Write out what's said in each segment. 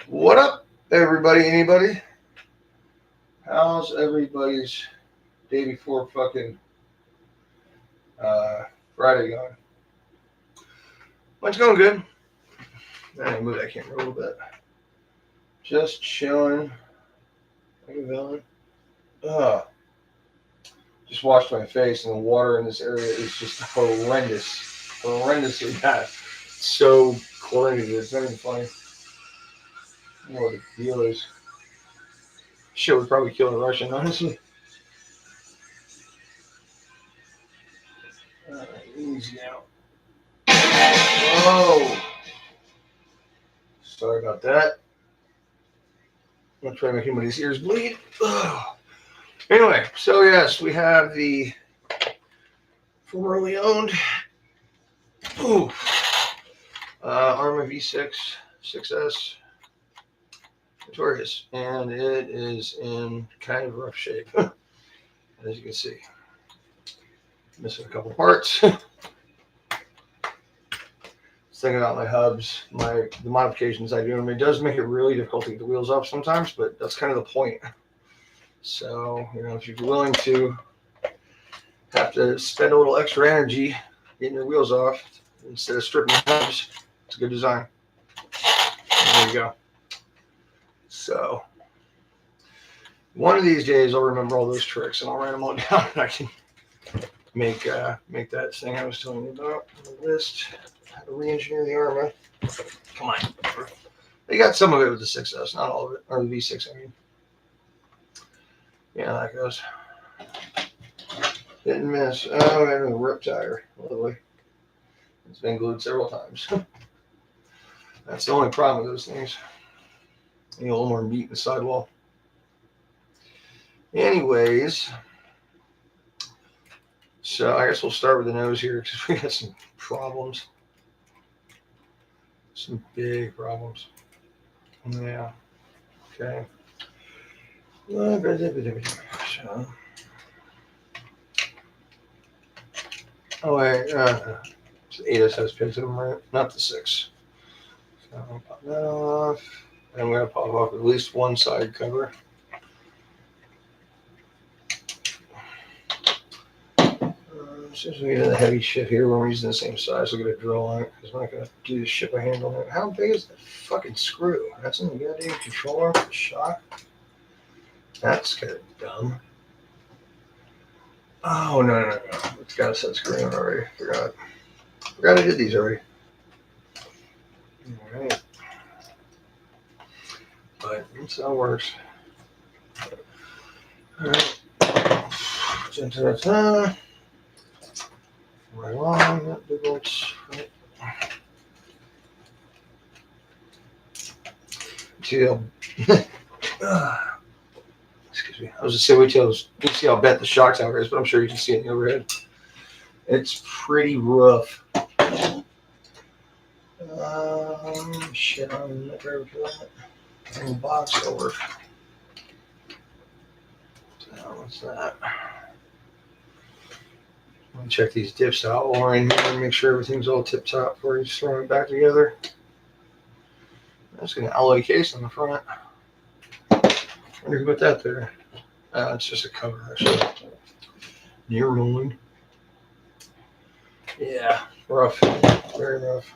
What up, everybody? Anybody? How's everybody's day before fucking uh, Friday going? Mine's going good. I need to move that camera a little bit. Just chilling. Like a villain. Ugh. Just washed my face, and the water in this area is just horrendous. Horrendously bad. It's so chlorinated. It's not even funny. I don't know what the deal is. Shit would probably kill a Russian, honestly. Alright, easy now. Whoa! Sorry about that. I'm not trying to make anybody's ears bleed. Ugh. Anyway, so yes, we have the formerly owned ooh, ARRMA V6 6S Notorious, and it is in kind of rough shape, as you can see. Missing a couple parts. Thinking about my hubs, the modifications I do. I mean, it does make it really difficult to get the wheels off sometimes, but that's kind of the point. So, if you're willing to have to spend a little extra energy getting your wheels off instead of stripping the hubs, it's a good design. There you go. So, one of these days I'll remember all those tricks and I'll write them all down and I can make that thing I was telling you about on the list. How to re-engineer the ARRMA. Come on. They got some of it with the 6S, not all of it. Or the V6, I mean. Yeah, that goes. Hit and miss. Oh, I have a rip tire. Lovely. It's been glued several times. That's the only problem with those things. You need a little more meat in the sidewall. Anyways, so I guess we'll start with the nose here because we got some problems. Some big problems. Yeah. Okay. So, oh wait, it's 8S has pins in them, right? Not the 6. So I'll pop that off. And I'm going to pop off at least one side cover. Since we get the heavy shit here, we're using the same size, we'll get a drill on it because we're not going to do this shit by hand on it. How big is that fucking screw? That's in the goddamn controller for the shock? That's kind of dumb. Oh, no. It's got a set screw in already. Forgot I did these already. Alright. But that's how it works. Alright. Right along, that big old right. See how excuse me. I was just saying, wait till you can see how bent the shock tower is, but I'm sure you can see it in the overhead. It's pretty rough. Shit, I'm not very good at it. And the box over. What's that? Let me check these dips out while we're in here and make sure everything's all tip top before you throw it back together. That's got an alloy case on the front. Wonder who put that there. It's just a cover, actually. Near rolling. Yeah, rough. Very rough.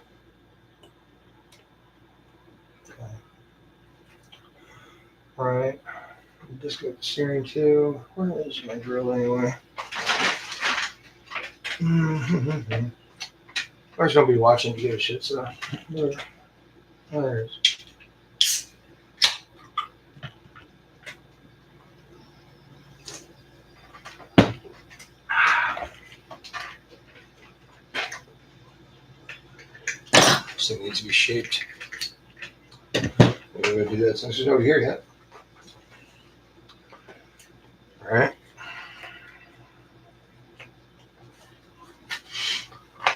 Okay. Alright. Just got the steering too. Where is my drill anyway? I'm just gonna be watching to give a shit, so there it is. This thing needs to be shaped. We're gonna do that since it's over here yet. Alright.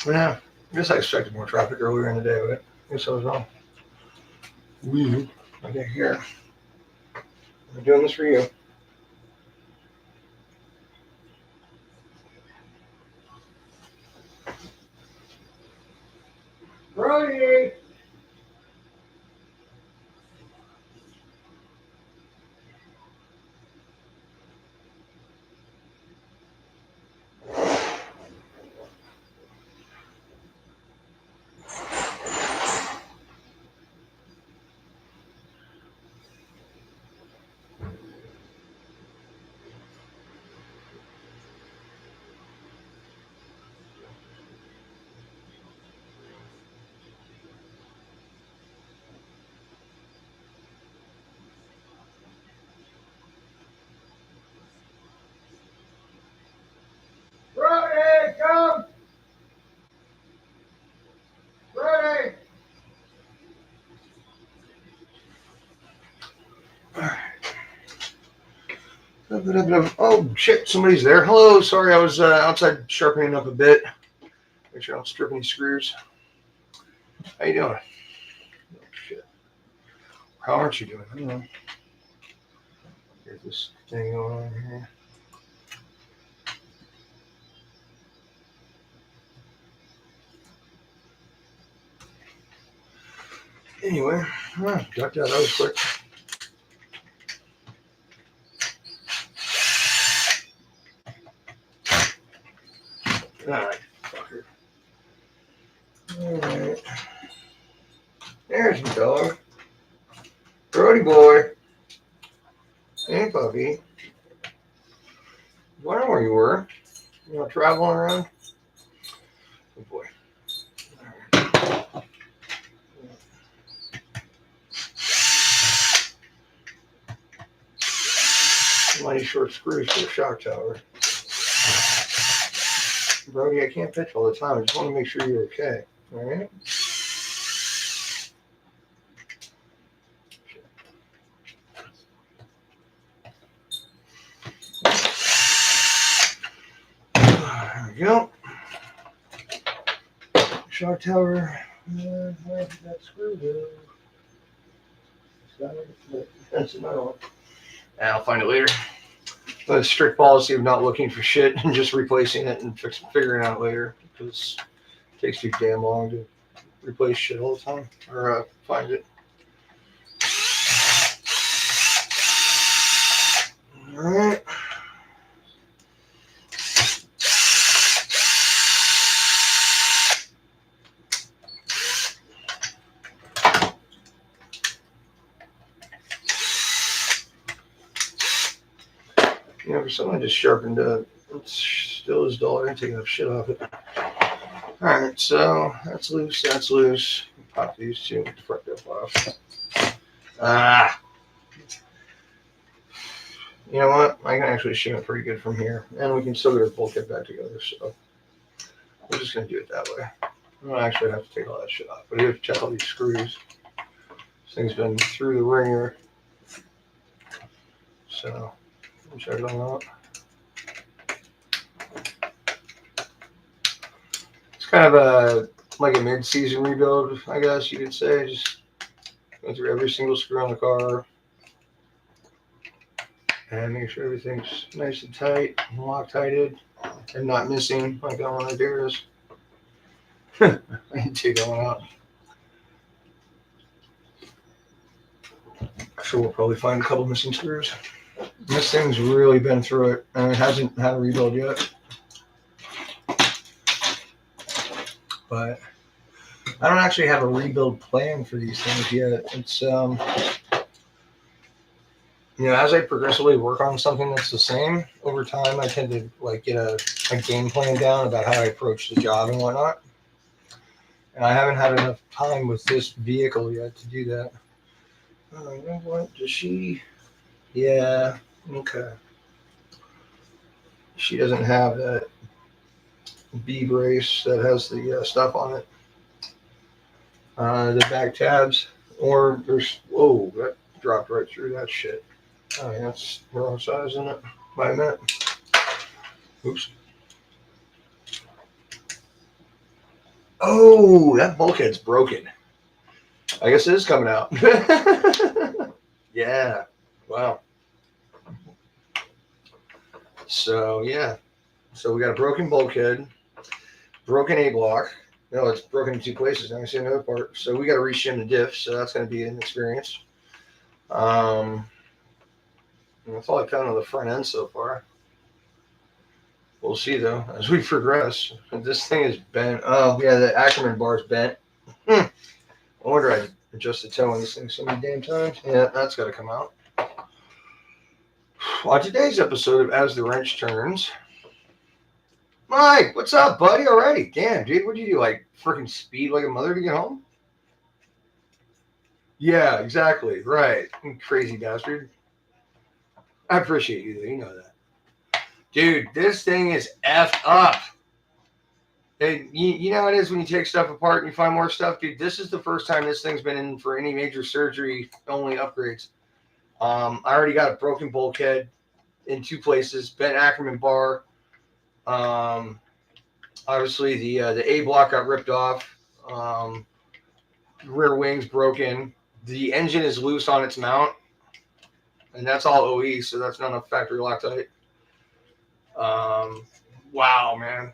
Yeah, I guess I expected more traffic earlier in the day, but I guess I was wrong. Okay, here. I'm doing this for you. Brody! Oh shit, somebody's there. Hello, sorry, I was outside sharpening up a bit. Make sure I don't strip any screws. How you doing? Oh shit. How aren't you doing? I don't know. Get this thing going on here. Anyway, got that was quick. Alright, fucker. Alright. There's the dog. Brody boy. Hey, puppy. Wondering where you were. You know, traveling around? Oh boy. Mighty short screws for a shock tower. Brody, I can't pitch all the time. I just want to make sure you're okay. Alright? There we go. Shock tower. Where did that screw go? That's another one. I'll find it later. But a strict policy of not looking for shit and just replacing it and figuring it out later, because it takes too damn long to replace shit all the time or find it. All right. You know, for something I just sharpened up, it still is dull. I didn't take enough shit off it. Alright, so that's loose, that's loose. Pop these two, get the front dip off. You know what? I can actually shim it pretty good from here. And we can still get our bulkhead back together, so we're just going to do it that way. I don't actually have to take all that shit off, but I have to check all these screws. This thing's been through the ringer. So, check them out. It's kind of like a mid-season rebuild, I guess you could say. Just go through every single screw on the car and make sure everything's nice and tight and lock-tighted and not missing like on one of theirs. I can take that one out. So we'll probably find a couple missing screws. This thing's really been through it, and it hasn't had a rebuild yet. But I don't actually have a rebuild plan for these things yet. It's you know, as I progressively work on something that's the same over time, I tend to like get a game plan down about how I approach the job and whatnot. And I haven't had enough time with this vehicle yet to do that. Oh, you know what? Does she? Yeah. Okay. She doesn't have that B brace that has the stuff on it. The back tabs, or there's, whoa, that dropped right through that shit. Oh, yeah, that's the wrong size, isn't it? By a minute. Oops. Oh, that bulkhead's broken. I guess it is coming out. Yeah. Wow. So, yeah. So we got a broken bulkhead, broken A-block. No, it's broken in two places. Now I see another part. So we got to reshim the diff. So that's going to be an experience. That's all I found on the front end so far. We'll see though as we progress. This thing is bent. Oh yeah, the ARRMA bar is bent. I wonder I adjusted the toe on this thing so many damn times. Yeah, that's got to come out. On today's episode of As the Wrench Turns. Mike, what's up, buddy? Already? Damn, dude, what'd you do? Like freaking speed like a mother to get home? Yeah, exactly. Right. You crazy bastard. I appreciate you, though. You know that. Dude, this thing is effed up. Hey, you know how it is when you take stuff apart and you find more stuff? Dude, this is the first time this thing's been in for any major surgery, only upgrades. I already got a broken bulkhead. in two places. Bent Ackerman bar. Obviously the A block got ripped off. Rear wings broken. The engine is loose on its mount, and that's all OE, so that's not a factory Loctite. Wow, man.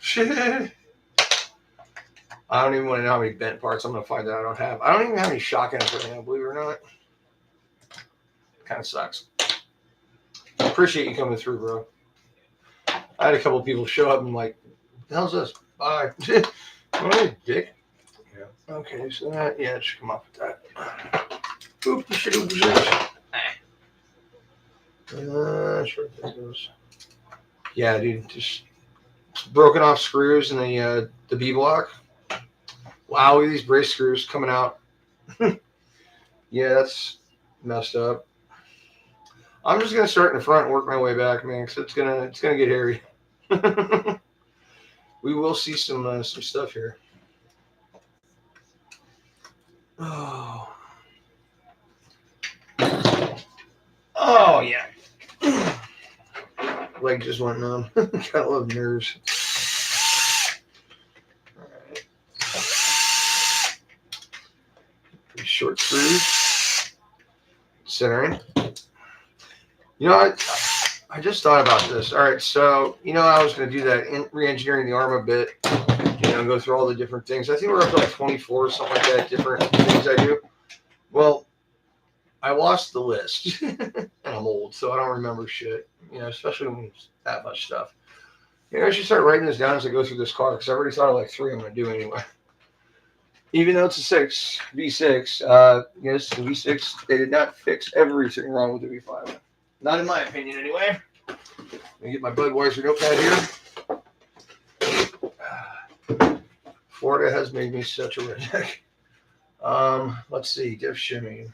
I don't even want to know how many bent parts I'm going to find that I don't have. I don't even have any shock ends right now, believe it or not. Kind of sucks. Appreciate you coming through, bro. I had a couple of people show up and like, what the hell's this? Bye. What, dick? Yeah. Okay, so that, yeah, it should come off with that. Oop, shit, oop, shit. Sure, there goes. Yeah, dude, just broken off screws in the B block. Wow, look at these brace screws coming out. Yeah, that's messed up. I'm just gonna start in the front and work my way back, man, because it's gonna get hairy. We will see some stuff here. Oh, oh yeah. Leg just went numb. Gotta love nerves. All right. Pretty short screws. Centering. You know, I just thought about this. All right, so you know I was going to do that in re-engineering the ARRMA bit. You know, go through all the different things. I think we're up to like 24 or something like that. Different things I do. Well, I lost the list, and I'm old, so I don't remember shit. You know, especially when it's that much stuff. You know, I should start writing this down as I go through this car because I already thought of like 3 I'm going to do anyway. Even though it's a V6, yes, the V6, they did not fix everything wrong with the V5. Not in my opinion, anyway. Let me get my Budweiser notepad here. Florida has made me such a redneck. Let's see, diff shimmy.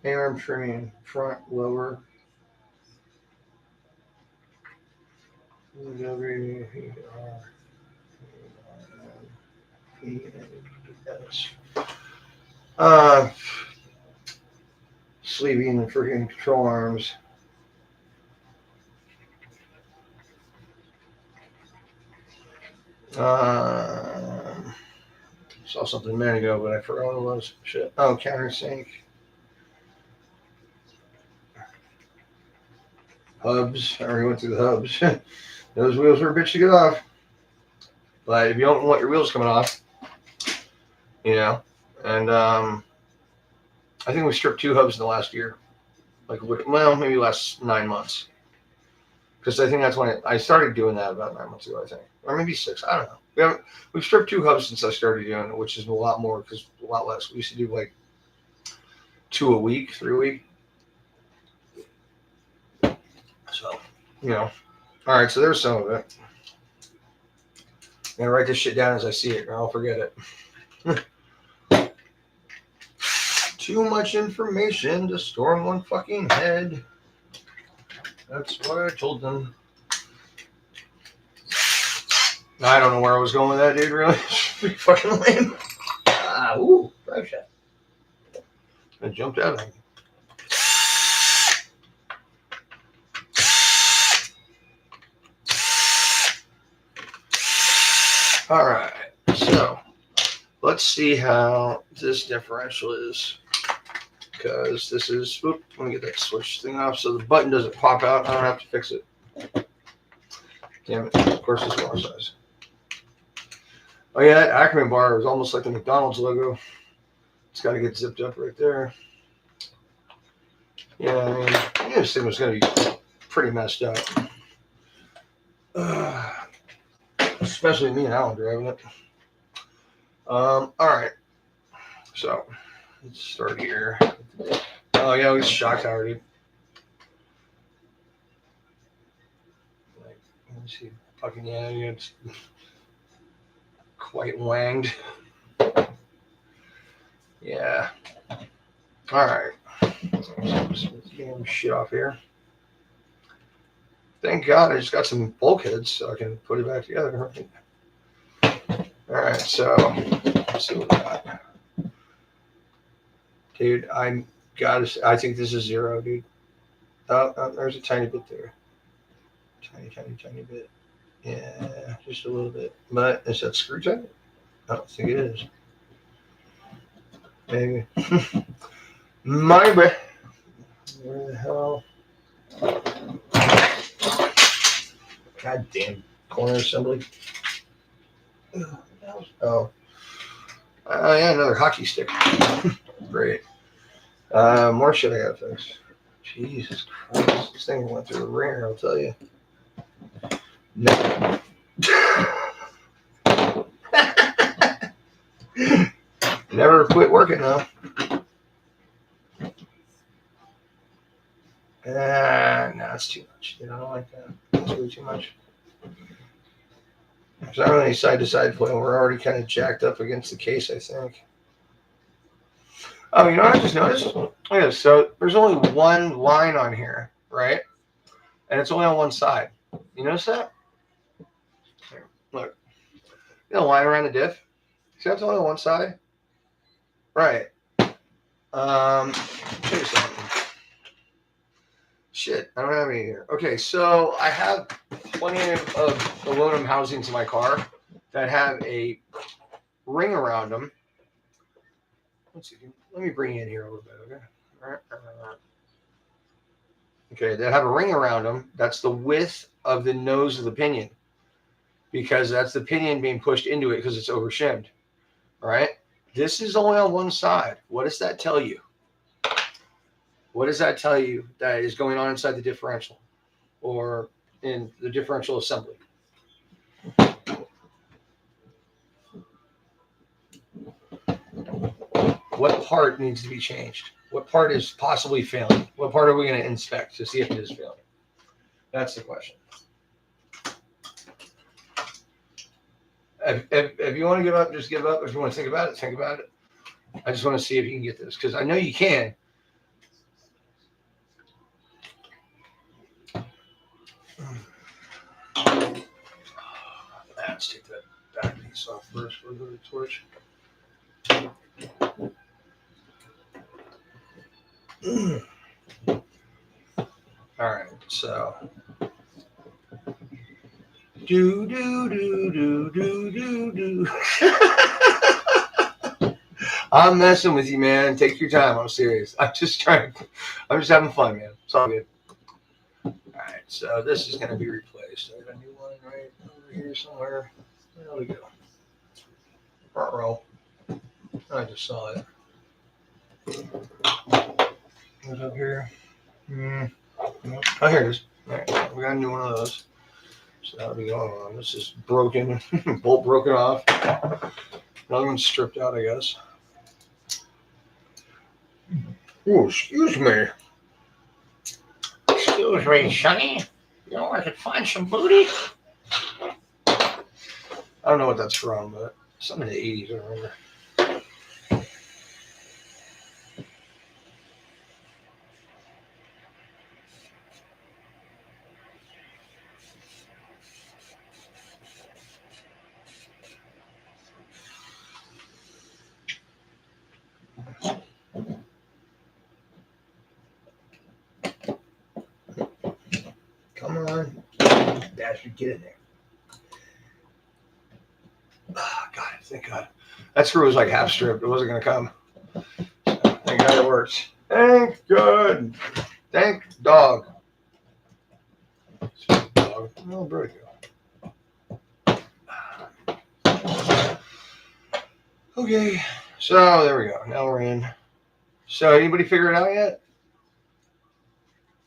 ARM trimming, front, lower. Sleeving and freaking control arms. Saw something a minute ago, but I forgot what it was. Shit. Oh, countersink. Hubs. I already went through the hubs. Those wheels are a bitch to get off. But if you don't want your wheels coming off, you know, and I think we stripped 2 hubs in the last year. Like, well, maybe last 9 months. Because I think that's when I started doing that about 9 months ago, I think. Or maybe 6. I don't know. We've stripped 2 hubs since I started doing it, which is a lot more because a lot less. We used to do like 2 a week, 3 a week. So, you know. All right, so there's some of it. I'm going to write this shit down as I see it, or I'll forget it. Too much information to store in one fucking head. That's what I told them. I don't know where I was going with that, dude, really. It's pretty fucking lame. Ooh, drive shaft. I jumped out of it. All right, so let's see how this differential is. Because this is, whoop, let me get that switch thing off so the button doesn't pop out. I don't have to fix it. Damn it, of course it's bar size. Oh yeah, that Ackerman bar is almost like the McDonald's logo. It's got to get zipped up right there. Yeah, I mean, this thing was going to be pretty messed up. Especially me and Alan driving it. All right. So, let's start here. Oh, yeah, it was shock tower, dude. Like, let me see. Fucking, yeah, it's quite wanged. Yeah. All right. Let's get shit off here. Thank God I just got some bulkheads so I can put it back together. All right, so let's see what we got. Dude, I think this is 0, dude. Oh, there's a tiny bit there. Tiny bit. Yeah, just a little bit. But is that screw tight? I don't think it is. Maybe. My bad. Where the hell? God damn. Corner assembly. Oh. Yeah, another hockey stick. Great. More shit I gotta fix. Jesus Christ. This thing went through the ringer, I'll tell you. No. Never quit working though. No, it's too much. I don't like that. It's really too much. There's not really any side-to-side play. We're already kind of jacked up against the case, I think. Oh, you know what I just noticed? Look at this. So there's only one line on here, right? And it's only on one side. You notice that? Here, look. You know, line around the diff. See, that's only on one side. Right. Show you something. Shit, I don't have any here. Okay, so I have plenty of aluminum housings in my car that have a ring around them. Let's see. Let me bring you in here a little bit, okay? Okay, that have a ring around them. That's the width of the nose of the pinion, because that's the pinion being pushed into it because it's over shimmed. All right. This is only on one side. What does that tell you? What does that tell you that is going on inside the differential or in the differential assembly? What part needs to be changed? What part is possibly failing? What part are we going to inspect to see if it is failing? That's the question. If you want to give up, just give up. If you want to think about it, think about it. I just want to see if you can get this, because I know you can. Let's take that back piece off first. We'll go to the torch. All right, so do. I'm messing with you, man. Take your time. I'm serious. I'm just having fun, man. It's all good. All right, so this is going to be replaced. I got a new one right over here somewhere. There we go. Front row. I just saw it. What's up here? Nope. Oh, here it is. All right, we got a new one of those. So that'll be going on. This is broken. Bolt broken off. Another one's stripped out, I guess. Oh, excuse me. Excuse me, Sonny. You know where I could find some booty? I don't know what that's from, but something in the 80s, I remember. Come on. Bastard, get in there. Oh, God, thank God. That screw was like half stripped. It wasn't going to come. So, thank God it works. Thank God. Thank dog. Dog. Oh, where'd it go? Okay. So, there we go. Now we're in. So, anybody figure it out yet?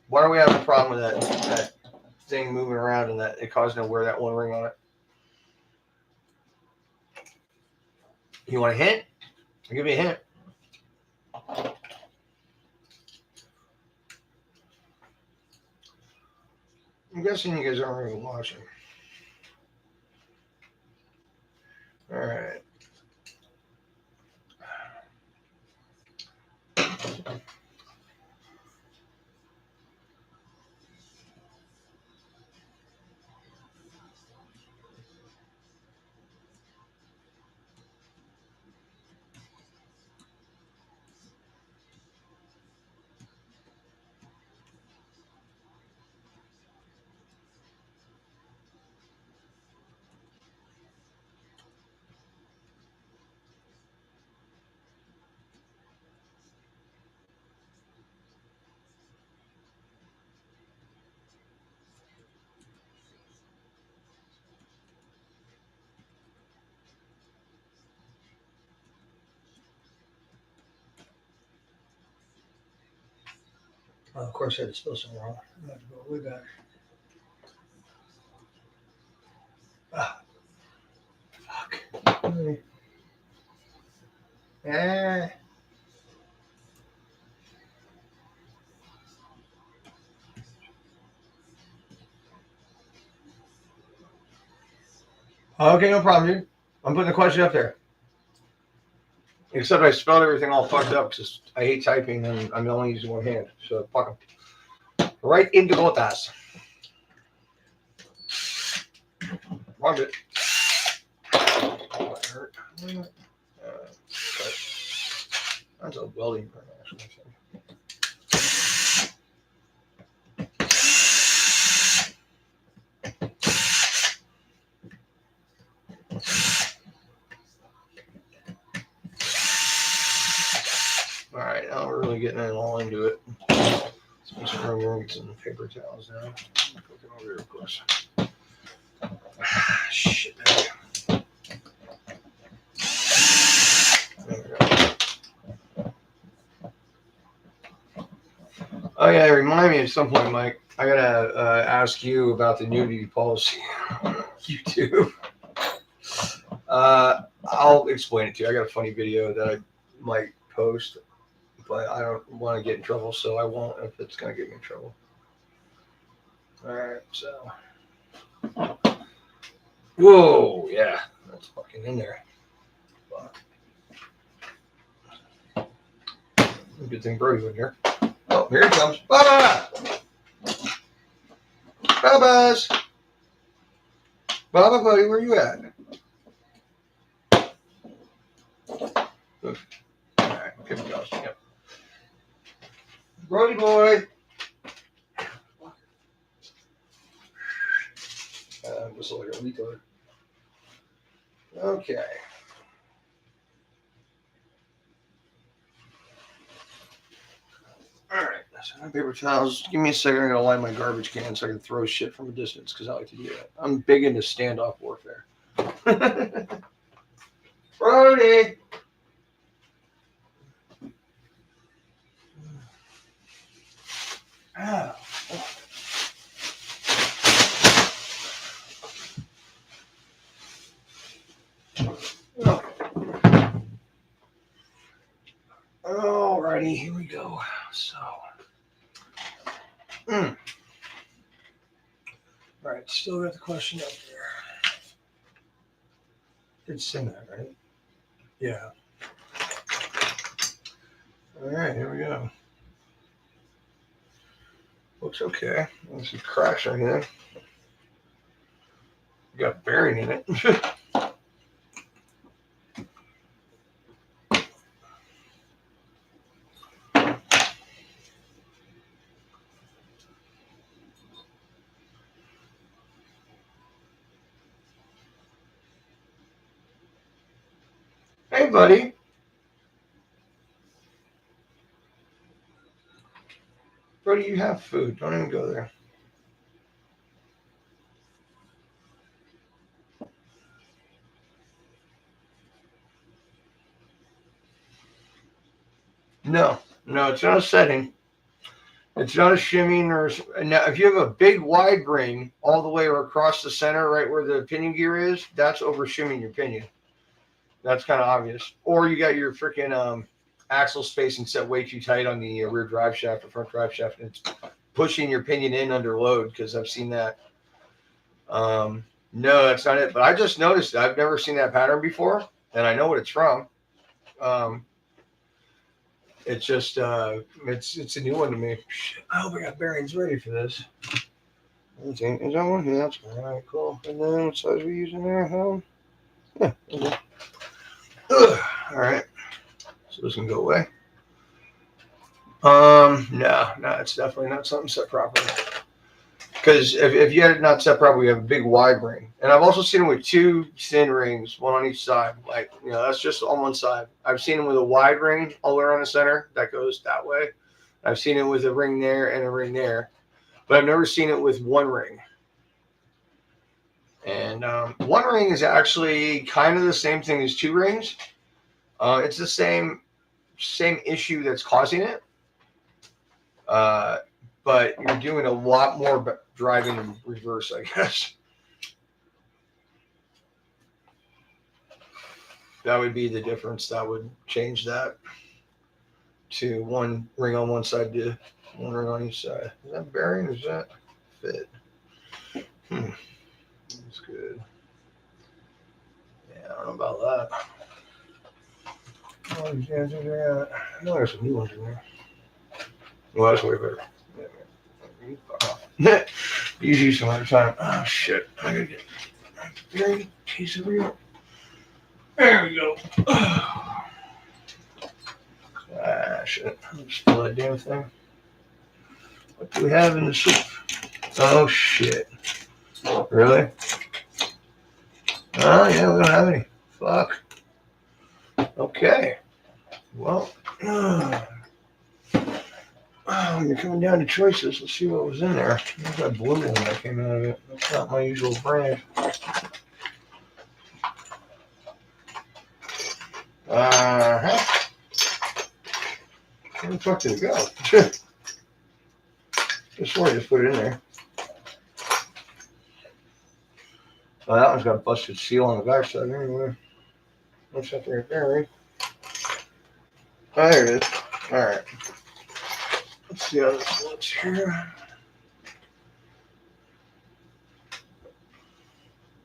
Why are we having a problem with that thing moving around and that it causing to wear that one ring on it? You want a hint? I'll give you a hint. I'm guessing you guys aren't really watching. All right. Of course, I had to spill some wrong. I have to go way back. Ah, fuck. Eh. Okay, no problem, dude. I'm putting the question up there. Except I spelled everything all fucked up because I hate typing and I'm only using one hand. So fuck them. Right into gotas. Wrong bit. That hurt. That's a welding burn, actually. All right, now we're really getting it all into it. Let's make some room. We'll get some paper towels now. Put them over here, of course. Shit. There we go. Oh yeah, remind me at some point, Mike. I gotta ask you about the nudity policy on YouTube. I'll explain it to you. I got a funny video that I might post, but I don't want to get in trouble, so I won't if it's gonna get me in trouble. All right, so. Whoa, yeah, that's fucking in there. Fuck. Good thing Brody's in here. Oh, here it comes. Baba! Baba's! Baba, buddy, where you at? All right, okay, yep. Brody boy! Whistle like a retard. Okay. Alright, so paper towels. Give me a second. I'm going to line my garbage can so I can throw shit from a distance because I like to do that. I'm big into standoff warfare. Brody! Ah. Alrighty, here we go. So, all right, still got the question up there. Did send that, right? Yeah. All right, here we go. Looks okay. Let's see, crash or anything. Got a bearing in it. Hey, buddy. Brody, you have food. Don't even go there. No, it's not a setting. It's not a shimming or now. If you have a big wide ring all the way across the center, right where the pinion gear is, that's over shimming your pinion. That's kind of obvious. Or you got your freaking axle spacing set way too tight on the rear drive shaft or front drive shaft, and it's pushing your pinion in under load because I've seen that. No, that's not it. But I just noticed it. I've never seen that pattern before, and I know what it's from. It's just it's a new one to me. I hope I got bearings ready for this. Is that one? Yeah, that's all right. Cool. And then what size are we using there? Yeah. Okay. All right. So this can go away. No, it's definitely not something set properly. Because if you had it not set properly, you have a big wide ring. And I've also seen them with two thin rings, one on each side. Like, that's just on one side. I've seen them with a wide ring all the way around the center that goes that way. I've seen it with a ring there and a ring there. But I've never seen it with one ring. And one ring is actually kind of the same thing as two rings. It's the same issue that's causing it. But you're doing a lot more driving in reverse, I guess. That would be the difference. That would change that to one ring on one side to one ring on each side. Is that bearing or is that fit? That's good. Yeah, I don't know about that. Oh, these guys are there. I know there's some new ones in there. Well, that's way better. Yeah, use you some other time. Oh shit! I gotta get a very piece of real. There we go. Ah shit! Spill that damn thing. What do we have in the soup? Oh shit! Really? Oh yeah, we don't have any. Fuck. Okay. Well. When you're coming down to choices, let's see what was in there. There's that blue one that came out of it. That's not my usual brand. Uh-huh. Where the fuck did it go? Just swear I just put it in there. Oh, that one's got a busted seal on the backside anyway. What's up right there, right? Oh, there it is. Alright. Let's see how this looks here.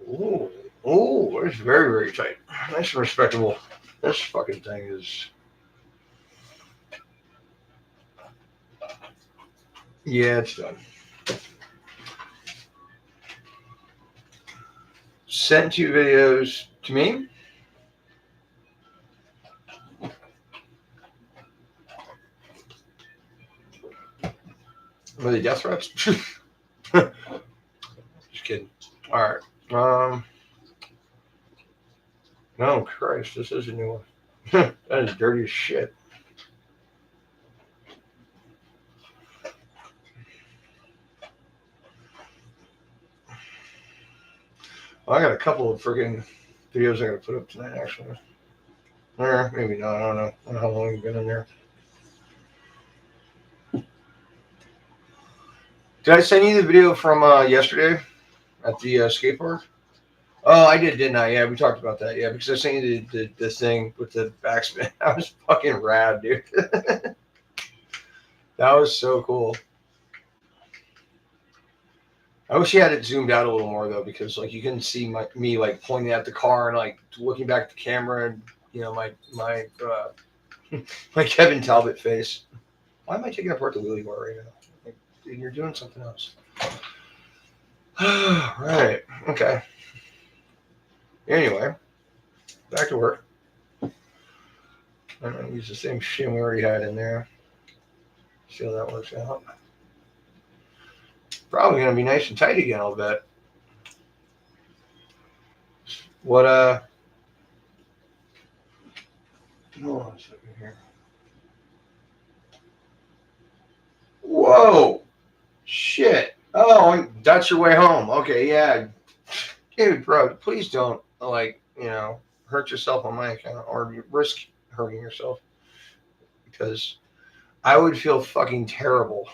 Ooh. Ooh, it's very, very tight. Nice and respectable. This fucking thing is... Yeah, it's done. Sent 2 videos to me. Were they death threats? Just kidding. Alright. No, Christ, this is a new one. That is dirty as shit. Well, I got a couple of freaking videos I gotta put up tonight, actually. Or maybe not, I don't know. I don't know how long you've been in there. Did I send you the video from yesterday at the skate park? Oh, I did, didn't I? Yeah, we talked about that. Yeah, because I sent you the thing with the backspin. That was fucking rad, dude. That was so cool. I wish you had it zoomed out a little more though, because like you can see me like pointing at the car and like looking back at the camera and you know my my Kevin Talbot face. Why am I taking apart the wheelie bar right now? Like, dude, you're doing something else. Right. Okay. Anyway, back to work. I'm gonna use the same shim we already had in there. See how that works out. Probably gonna be nice and tight again, I'll bet. What hold on a second here. Whoa! Shit. Oh, that's your way home. Okay, yeah. Dude, bro, please don't like, hurt yourself on my account or risk hurting yourself because I would feel fucking terrible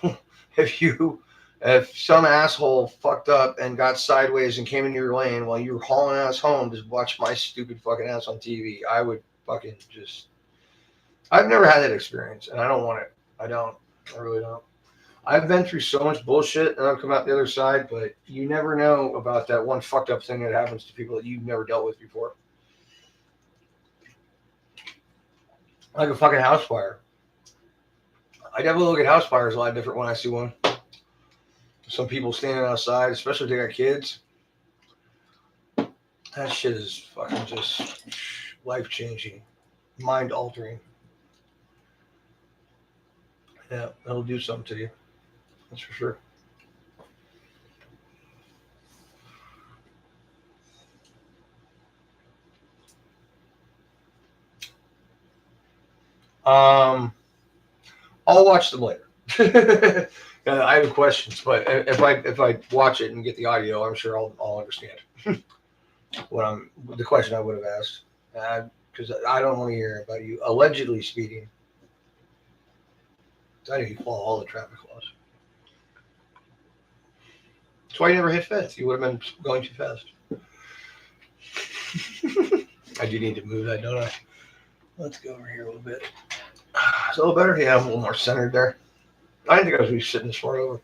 if some asshole fucked up and got sideways and came into your lane while you were hauling ass home to watch my stupid fucking ass on TV. I would fucking just. I've never had that experience, and I don't want it. I don't. I really don't. I've been through so much bullshit, and I've come out the other side, but you never know about that one fucked up thing that happens to people that you've never dealt with before. Like a fucking house fire. I definitely look at house fires a lot different when I see one. Some people standing outside, especially if they got kids. That shit is fucking just life-changing, mind-altering. Yeah, it'll do something to you. That's for sure. I'll watch them later. I have questions, but if I watch it and get the audio, I'm sure I'll understand the question I would have asked. Because I don't want to hear about you allegedly speeding. I think you follow all the traffic laws. That's why you never hit fifth. You would have been going too fast. I do need to move that, don't I? Let's go over here a little bit. It's a little better? Yeah, I'm a little more centered there. I didn't think I was going to be sitting this far over.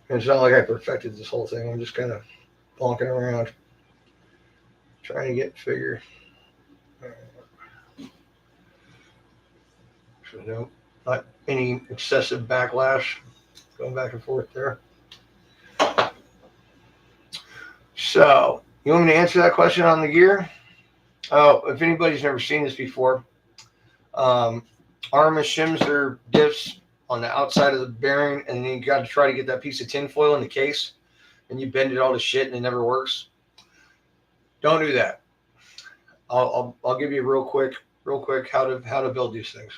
And it's not like I perfected this whole thing. I'm just kind of bonking around, trying to get figure. So no, not any excessive backlash going back and forth there. So you want me to answer that question on the gear? Oh, if anybody's never seen this before, ARRMA shims their diffs on the outside of the bearing, and then you got to try to get that piece of tin foil in the case, and you bend it all to shit, and it never works. Don't do that. I'll give you real quick how to build these things.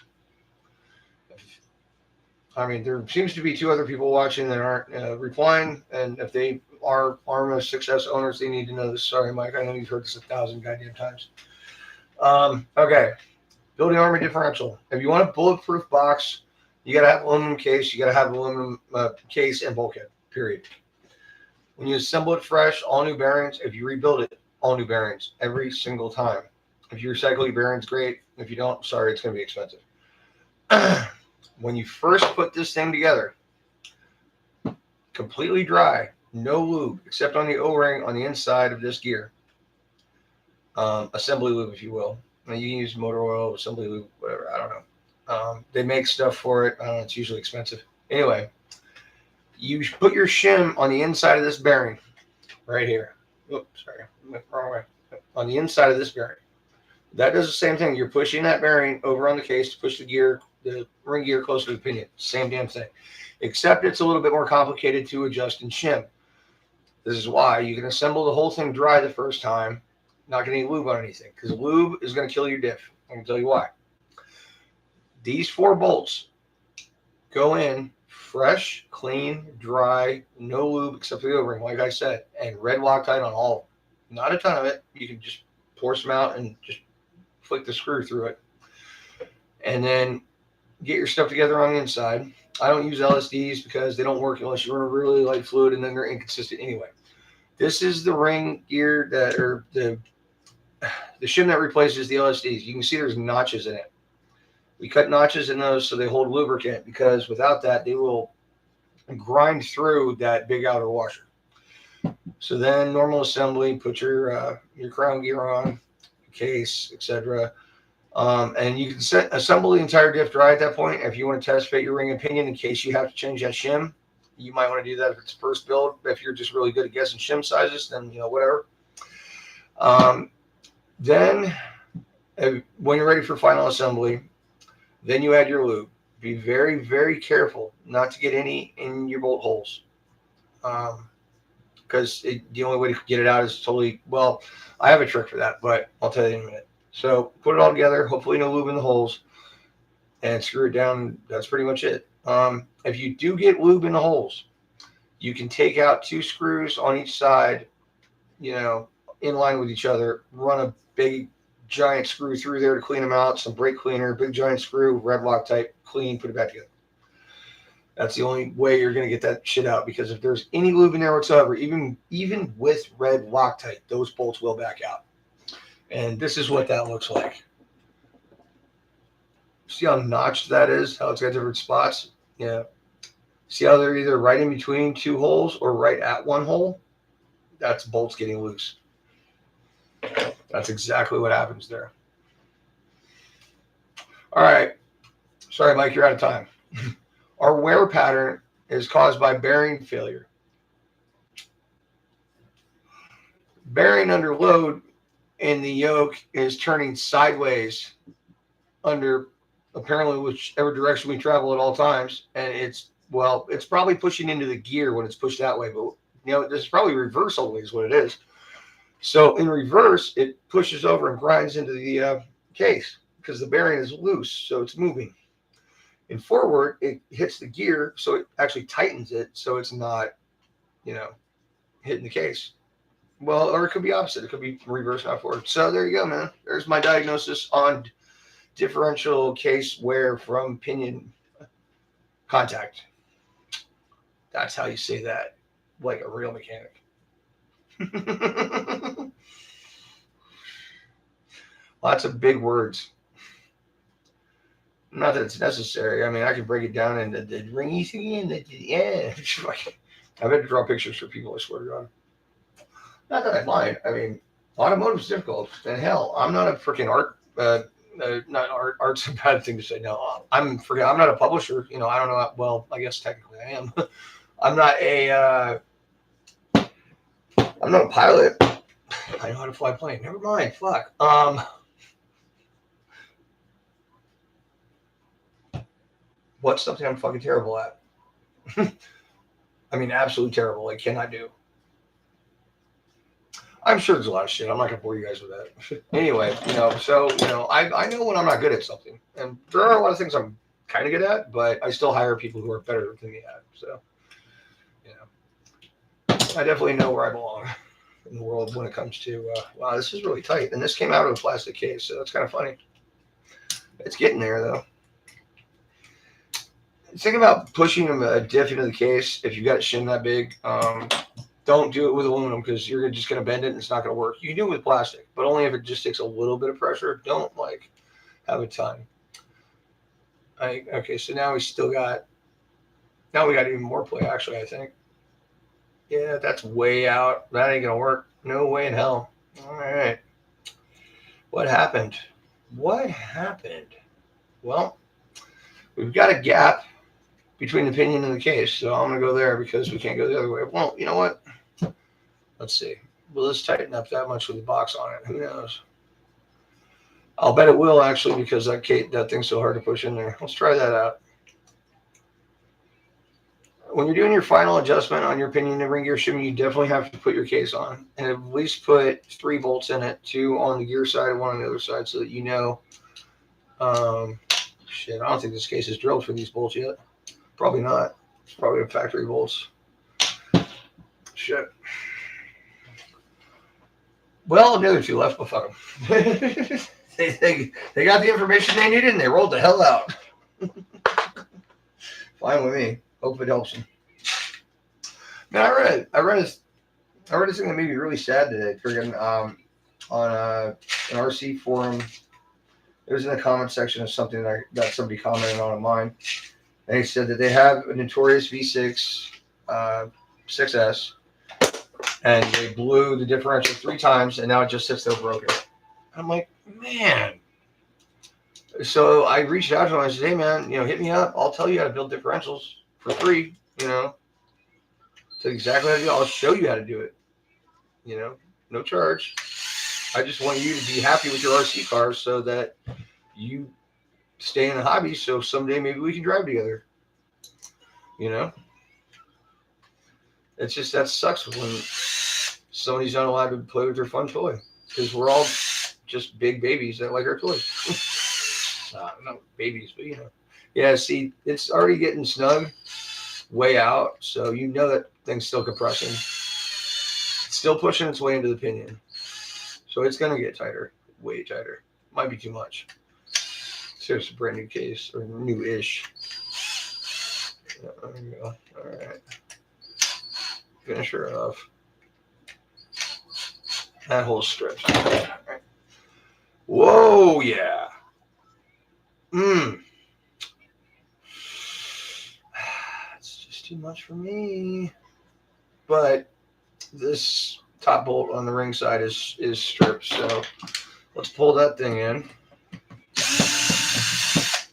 I mean, there seems to be 2 other people watching that aren't replying, and if they are ARRMA 6S owners, they need to know this. Sorry, Mike, I know you've heard this 1,000 goddamn times. Okay, building ARRMA differential. If you want a bulletproof box, you got to have aluminum case. You got to have aluminum case and bulkhead, period. When you assemble it fresh, all new bearings. If you rebuild it, all new bearings every single time. If you recycle your bearings, great. If you don't, sorry, it's going to be expensive. When you first put this thing together, completely dry, no lube, except on the O-ring on the inside of this gear. Assembly lube, if you will. Now you can use motor oil, assembly lube, whatever. I don't know. They make stuff for it. I don't know. It's usually expensive. Anyway, you put your shim on the inside of this bearing right here. Oops, sorry. Wrong way. On the inside of this bearing. That does the same thing. You're pushing that bearing over on the case to push the ring gear closer to the pinion. Same damn thing. Except it's a little bit more complicated to adjust and shim. This is why you can assemble the whole thing dry the first time, not getting any lube on anything, because lube is going to kill your diff. I can tell you why. These 4 bolts go in fresh, clean, dry, no lube except for the O-ring, like I said, and red Loctite on all of them. Not a ton of it. You can just pour some out and just flick the screw through it. And then get your stuff together on the inside. I don't use LSDs because they don't work unless you run a really light fluid, and then they're inconsistent anyway. This is the ring gear or the shim that replaces the LSDs. You can see there's notches in it. We cut notches in those so they hold lubricant, because without that, they will grind through that big outer washer. So then normal assembly, put your crown gear on, case, etc. And you can assemble the entire diff dry at that point. If you want to test fit your ring and pinion in case you have to change that shim, you might want to do that if it's first build. If you're just really good at guessing shim sizes, then whatever. Then when you're ready for final assembly, then you add your lube. Be very, very careful not to get any in your bolt holes. Because the only way to get it out is totally, well, I have a trick for that, but I'll tell you in a minute. So put it all together, hopefully no lube in the holes, and screw it down. That's pretty much it. If you do get lube in the holes, you can take out 2 screws on each side, in line with each other, run a big giant screw through there to clean them out, some brake cleaner, big giant screw, red Loctite, clean, put it back together. That's the only way you're going to get that shit out, because if there's any lube in there whatsoever, even with red Loctite, those bolts will back out. And this is what that looks like. See how notched that is? How it's got different spots? Yeah. See how they're either right in between 2 holes or right at 1 hole? That's bolts getting loose. That's exactly what happens there. All right. Sorry, Mike, you're out of time. Our wear pattern is caused by bearing failure. Bearing under load in the yoke is turning sideways under apparently whichever direction we travel at all times. And it's probably pushing into the gear when it's pushed that way, but this is probably reverse all the way is what it is. So in reverse, it pushes over and grinds into the case because the bearing is loose, so it's moving. In forward, it hits the gear, so it actually tightens it, so it's not, hitting the case. Well, or it could be opposite. It could be reverse, not forward. So there you go, man. There's my diagnosis on differential case wear from pinion contact. That's how you say that, like a real mechanic. Lots of big words. Not that it's necessary. I mean, I could break it down into the ringy thing and yeah. I better draw pictures for people, I swear to God. Not that I mind. I mean, automotive's difficult. And hell, I'm not a freaking art. Not art. Art's a bad thing to say. No, I'm not a publisher. You know, I don't know. Well, I guess technically I am. I'm not a. I'm not a pilot. I know how to fly a plane. Never mind. Fuck. What's something I'm fucking terrible at? I mean, absolutely terrible. I cannot do. I'm sure there's a lot of shit. I'm not gonna bore you guys with that. Anyway, I know when I'm not good at something, and there are a lot of things I'm kind of good at, but I still hire people who are better than me at. So, I definitely know where I belong in the world when it comes to. Wow, this is really tight, and this came out of a plastic case, so that's kind of funny. It's getting there though. Think about pushing a diff into the case if you've got a shim that big. Don't do it with aluminum because you're just going to bend it and it's not going to work. You can do it with plastic, but only if it just takes a little bit of pressure. Don't have a ton. Okay, so now we got even more play actually, I think. Yeah, that's way out. That ain't going to work. No way in hell. All right. What happened? Well, we've got a gap between the pinion and the case, so I'm going to go there because we can't go the other way. Well, you know what? Let's see. Will this tighten up that much with the box on it? Who knows? I'll bet it will actually because that thing's so hard to push in there. Let's try that out. When you're doing your final adjustment on your pinion and ring gear shim, you definitely have to put your case on and at least put 3 bolts in it, 2 on the gear side and 1 on the other side, so that you know. Shit, I don't think this case is drilled for these bolts yet. Probably not. It's probably a factory bolts. Shit. Well, the other 2 left, but fuck them. they got the information they needed and they rolled the hell out. Fine with me. Hope it helps them. Man, I read a thing that made me really sad today. Friggin' on an RC forum. It was in the comment section of something that somebody commented on mine. And he said that they have a Notorious V6 6S, and they blew the differential 3 times, and now it just sits there broken. I'm like, man. So I reached out to him. I said, hey, man, hit me up. I'll tell you how to build differentials for free, So exactly how to do it. I'll show you how to do it, no charge. I just want you to be happy with your RC cars so that you stay in the hobby. So someday maybe we can drive together, It's just, that sucks when somebody's not allowed to play with their fun toy because we're all just big babies that like our toys. Not babies, but Yeah, see, it's already getting snug way out, so that thing's still compressing. It's still pushing its way into the pinion. So it's going to get tighter, way tighter. Might be too much. So it's a brand new case, or new-ish. There we go. All right. Finish her off. That whole strip. All right. Whoa, yeah. It's just too much for me. But this top bolt on the ring side is stripped, so let's pull that thing in.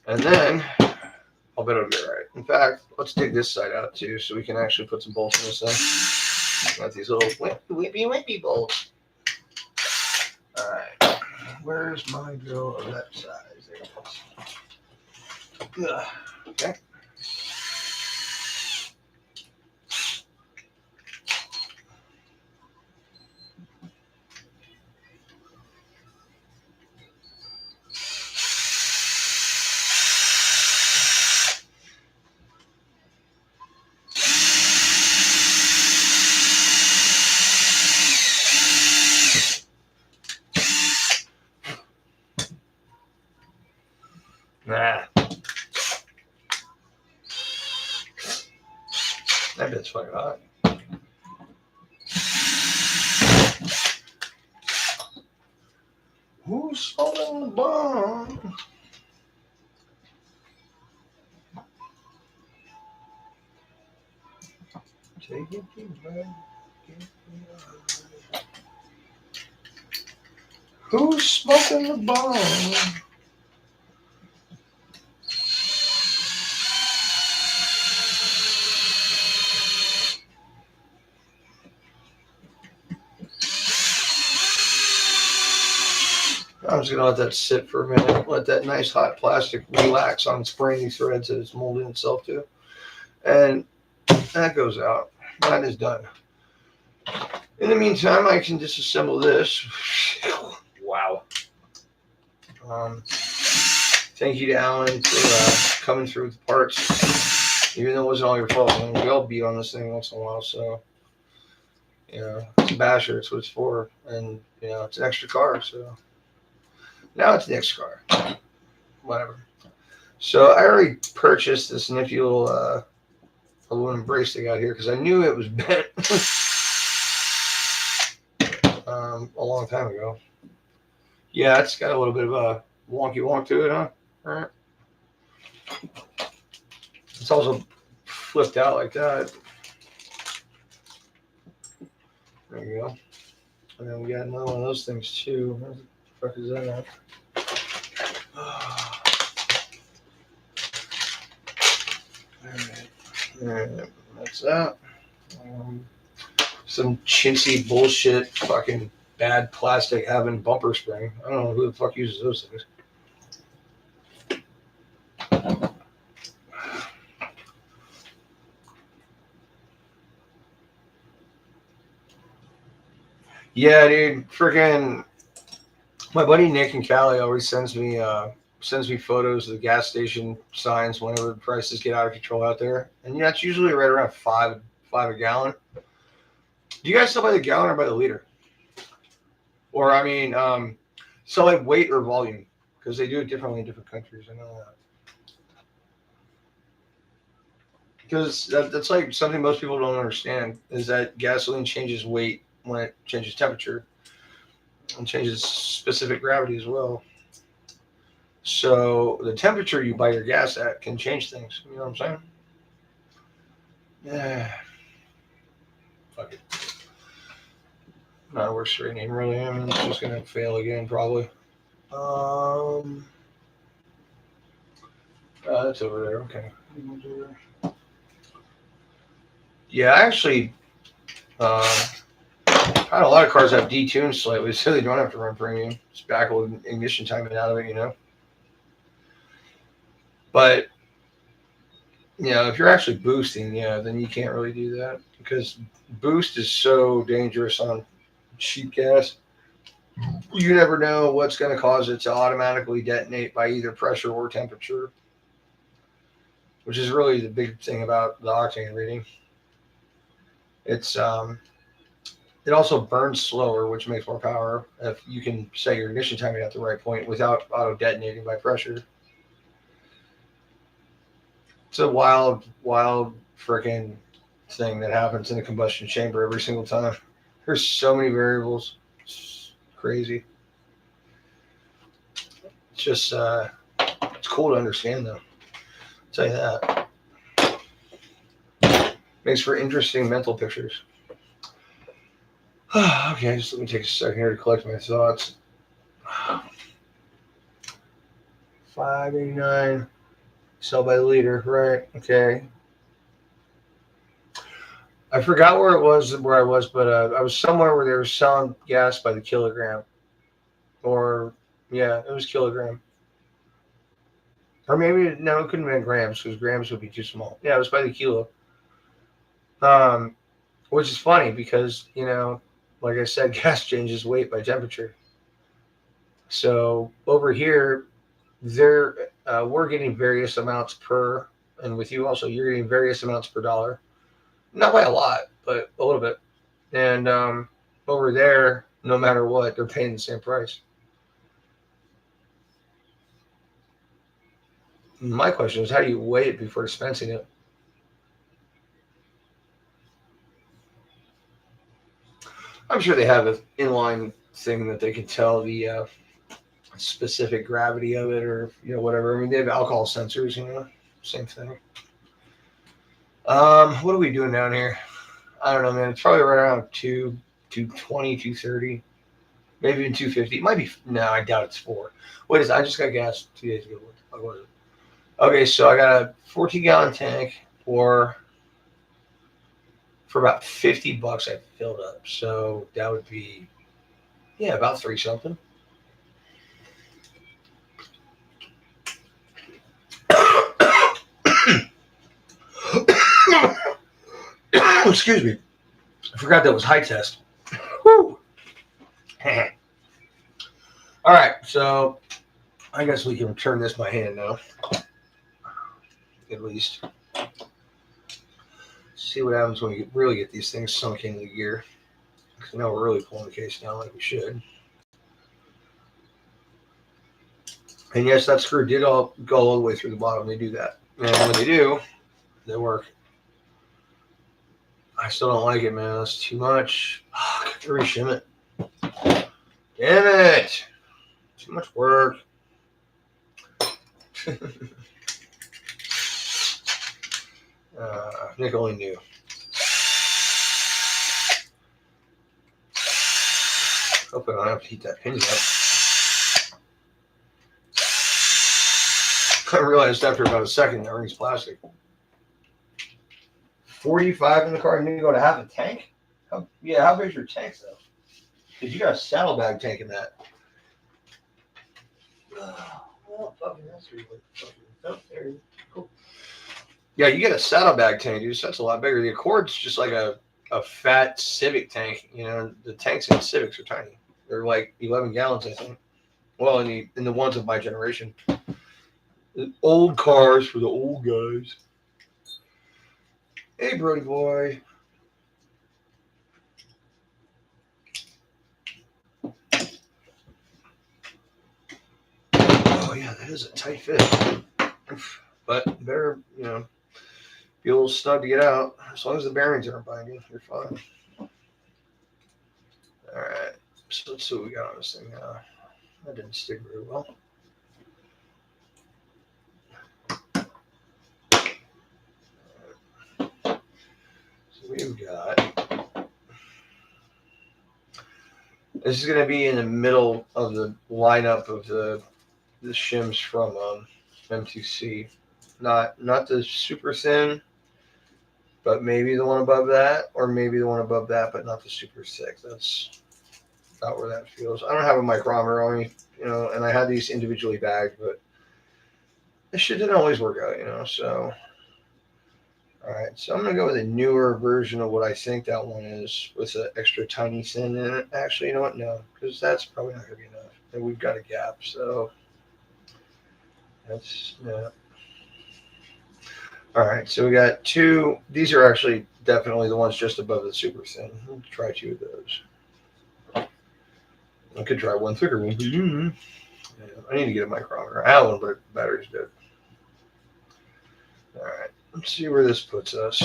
And then I'll bet it'll be all right. In fact, let's dig this side out too, so we can actually put some bolts in this thing. Got these little whippy bolts. All right. Where's my drill of that size? There it is. Okay. That bit's fucking hot. Who's smoking the bomb? Take it to bed. Who's smoking the bomb? I'm just gonna let that sit for a minute. Let that nice hot plastic relax on its springy threads that it's molding itself to, and that goes out. That is done. In the meantime, I can disassemble this. Wow. Thank you to Alan for coming through with the parts, even though it wasn't all your fault. I mean, we all beat on this thing once in a while, so it's a basher. It's what it's for, and it's an extra car. So now it's the extra car. Whatever. So I already purchased this nifty little aluminum brace they got here because I knew it was bent a long time ago. Yeah, it's got a little bit of a wonky wonk to it, huh? All right. It's also flipped out like that. There you go. And then we got another one of those things too. Where the fuck is that at? All right. That's that. Some chintzy bullshit fucking bad plastic having bumper spring. I don't know who the fuck uses those things. Yeah, dude, freaking my buddy Nick in Cali always sends me photos of the gas station signs whenever the prices get out of control out there, and it's usually right around five a gallon. Do you guys sell by the gallon or by the liter? Or I mean, sell like weight or volume, because they do it differently in different countries. I know that. Because that's like something most people don't understand is that gasoline changes weight when it changes temperature and changes specific gravity as well. So the temperature you buy your gas at can change things. You know what I'm saying? Yeah. Fuck it. Not worth straightening, really. I mean, it's just going to fail again, probably. That's over there. Okay. Yeah, I actually had a lot of cars have detuned slightly, so they don't have to run premium. It's back with ignition timing out of it, But if you're actually boosting, then you can't really do that because boost is so dangerous on cheap gas. You never know what's going to cause it to automatically detonate by either pressure or temperature, which is really the big thing about the octane reading. It's it also burns slower, which makes more power if you can set your ignition timing at the right point without auto detonating by pressure. It's a wild freaking thing that happens in a combustion chamber every single time. There's so many variables. It's crazy. It's just it's cool to understand though. I'll tell you that. Makes for interesting mental pictures. Okay, just let me take a second here to collect my thoughts. $5.89. Sell by the liter, right? Okay. I forgot where I was, but I was somewhere where they were selling gas by the kilogram. Or, yeah, it was kilogram. Or maybe, no, it couldn't have been grams, because grams would be too small. Yeah, it was by the kilo. Which is funny, because, like I said, gas changes weight by temperature. So, over here, we're getting various amounts per, and with you also, you're getting various amounts per dollar. Not by a lot, but a little bit. And over there, no matter what, they're paying the same price. My question is, how do you weigh it before dispensing it? I'm sure they have an inline thing that they can tell the specific gravity of it, or whatever. I mean, they have alcohol sensors. Same thing. What are we doing down here? I don't know, man. It's probably right around 220, 230, maybe even 250. It might be. No, I doubt it's 4. What is it? I just got gas 2 days ago. What the fuck was it? Okay, so I got a 14-gallon tank for about $50. I filled up, so that would be about 3 something. Excuse me. I forgot that was high test. Whew. All right, so I guess we can turn this by hand now. At least. See what happens when we really get these things sunk into the gear. Because now we're really pulling the case down like we should. And yes, that screw did go all the way through the bottom. They do that. And when they do, they work. I still don't like it, man. That's too much. Reshim it. Damn it. Too much work. Nick only knew. Hope I don't have to heat that pin up. I realized after about a second that rings plastic. 45 in the car and you go to half a tank? How big is your tank though? Because you got a saddlebag tank in that. Well, fucking that's really fucking cool. Yeah, you get a saddlebag tank, dude. So that's a lot bigger. The Accord's just like a fat Civic tank. The tanks in Civics are tiny. They're like 11 gallons, I think. Well, in the ones of my generation. The old cars for the old guys. Hey, Brody boy. Oh, yeah, that is a tight fit. But better, be a little snug to get out. As long as the bearings aren't binding, you're fine. All right. So let's see what we got on this thing now. That didn't stick very well. So we've got. This is going to be in the middle of the lineup of the shims from M2C. Not the super thin, but maybe the one above that, or maybe the one above that, but not the super thick. That's not where that feels. I don't have a micrometer on me, and I had these individually bagged, but this shit didn't always work out, so. All right, so I'm going to go with a newer version of what I think that one is with an extra tiny thin in it. Actually, you know what? No, because that's probably not going to be enough. And we've got a gap, so that's, no. All right, so we got 2. These are actually definitely the ones just above the super thin. Let's try 2 of those. I could try one thicker one. Yeah, I need to get a micrometer. I have one, but the battery's dead. All right. Let's see where this puts us.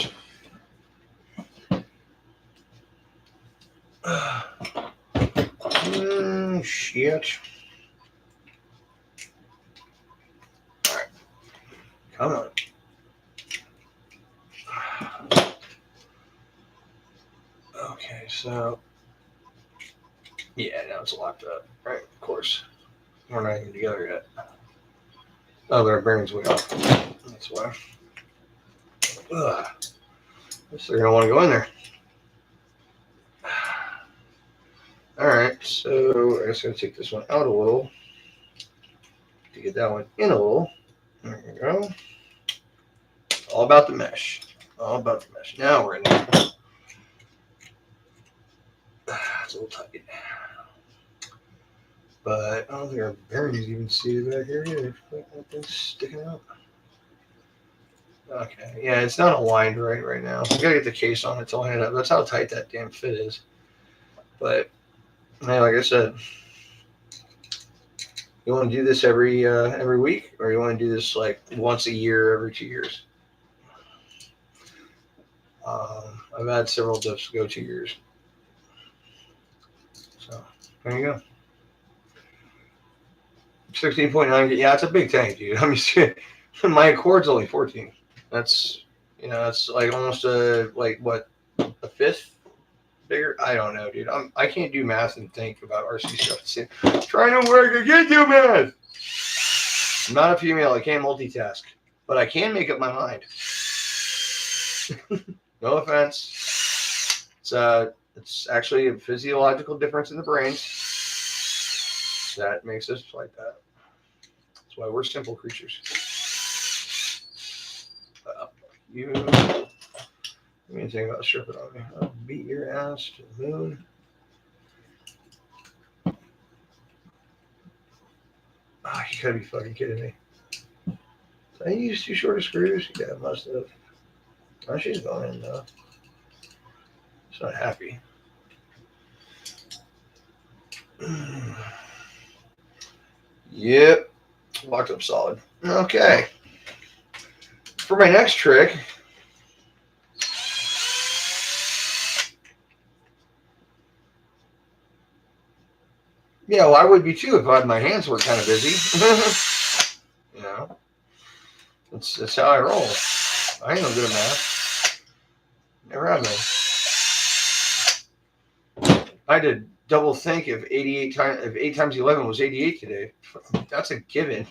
Shit. All right. Come on. Okay, so. Yeah, now it's locked up. Right, of course. We're not even together yet. Oh, but our bearing's way off. That's why. Ugh. Guess they're going to want to go in there. All right, so I guess I'm going to take this one out a little to get that one in a little. There we go. All about the mesh. All about the mesh. Now we're in there. It's a little tight. But I don't think our bearings even seated back here either. That thing's sticking out. Okay, yeah, it's not aligned right now. I gotta get the case on it to line it up. That's how tight that damn fit is. But hey, like I said, you want to do this every week, or you want to do this like once a year, every 2 years? I've had several diffs go 2 years. There you go. 16.9. Yeah, it's a big tank, dude. I mean, my Accord's only 14. That's, that's like almost like what, a fifth bigger? I don't know, dude. I can't do math and think about RC stuff. Trying to work, I can't do math. I'm not a female. I can't multitask, but I can make up my mind. No offense. It's actually a physiological difference in the brains that makes us like that. That's why we're simple creatures. You. What do you think about stripping on me? I'll beat your ass to the moon. Ah, you gotta be fucking kidding me. Did I use too short of screws? Yeah, I must have. Oh, she's going in though. She's not happy. Yep. Locked up solid. Okay. For my next trick, yeah, well, I would be too if my hands were kind of busy. You know, that's how I roll. I ain't no good at math. Never have been. I did double think if 88 times if 8 times 11 was 88 today. That's a given.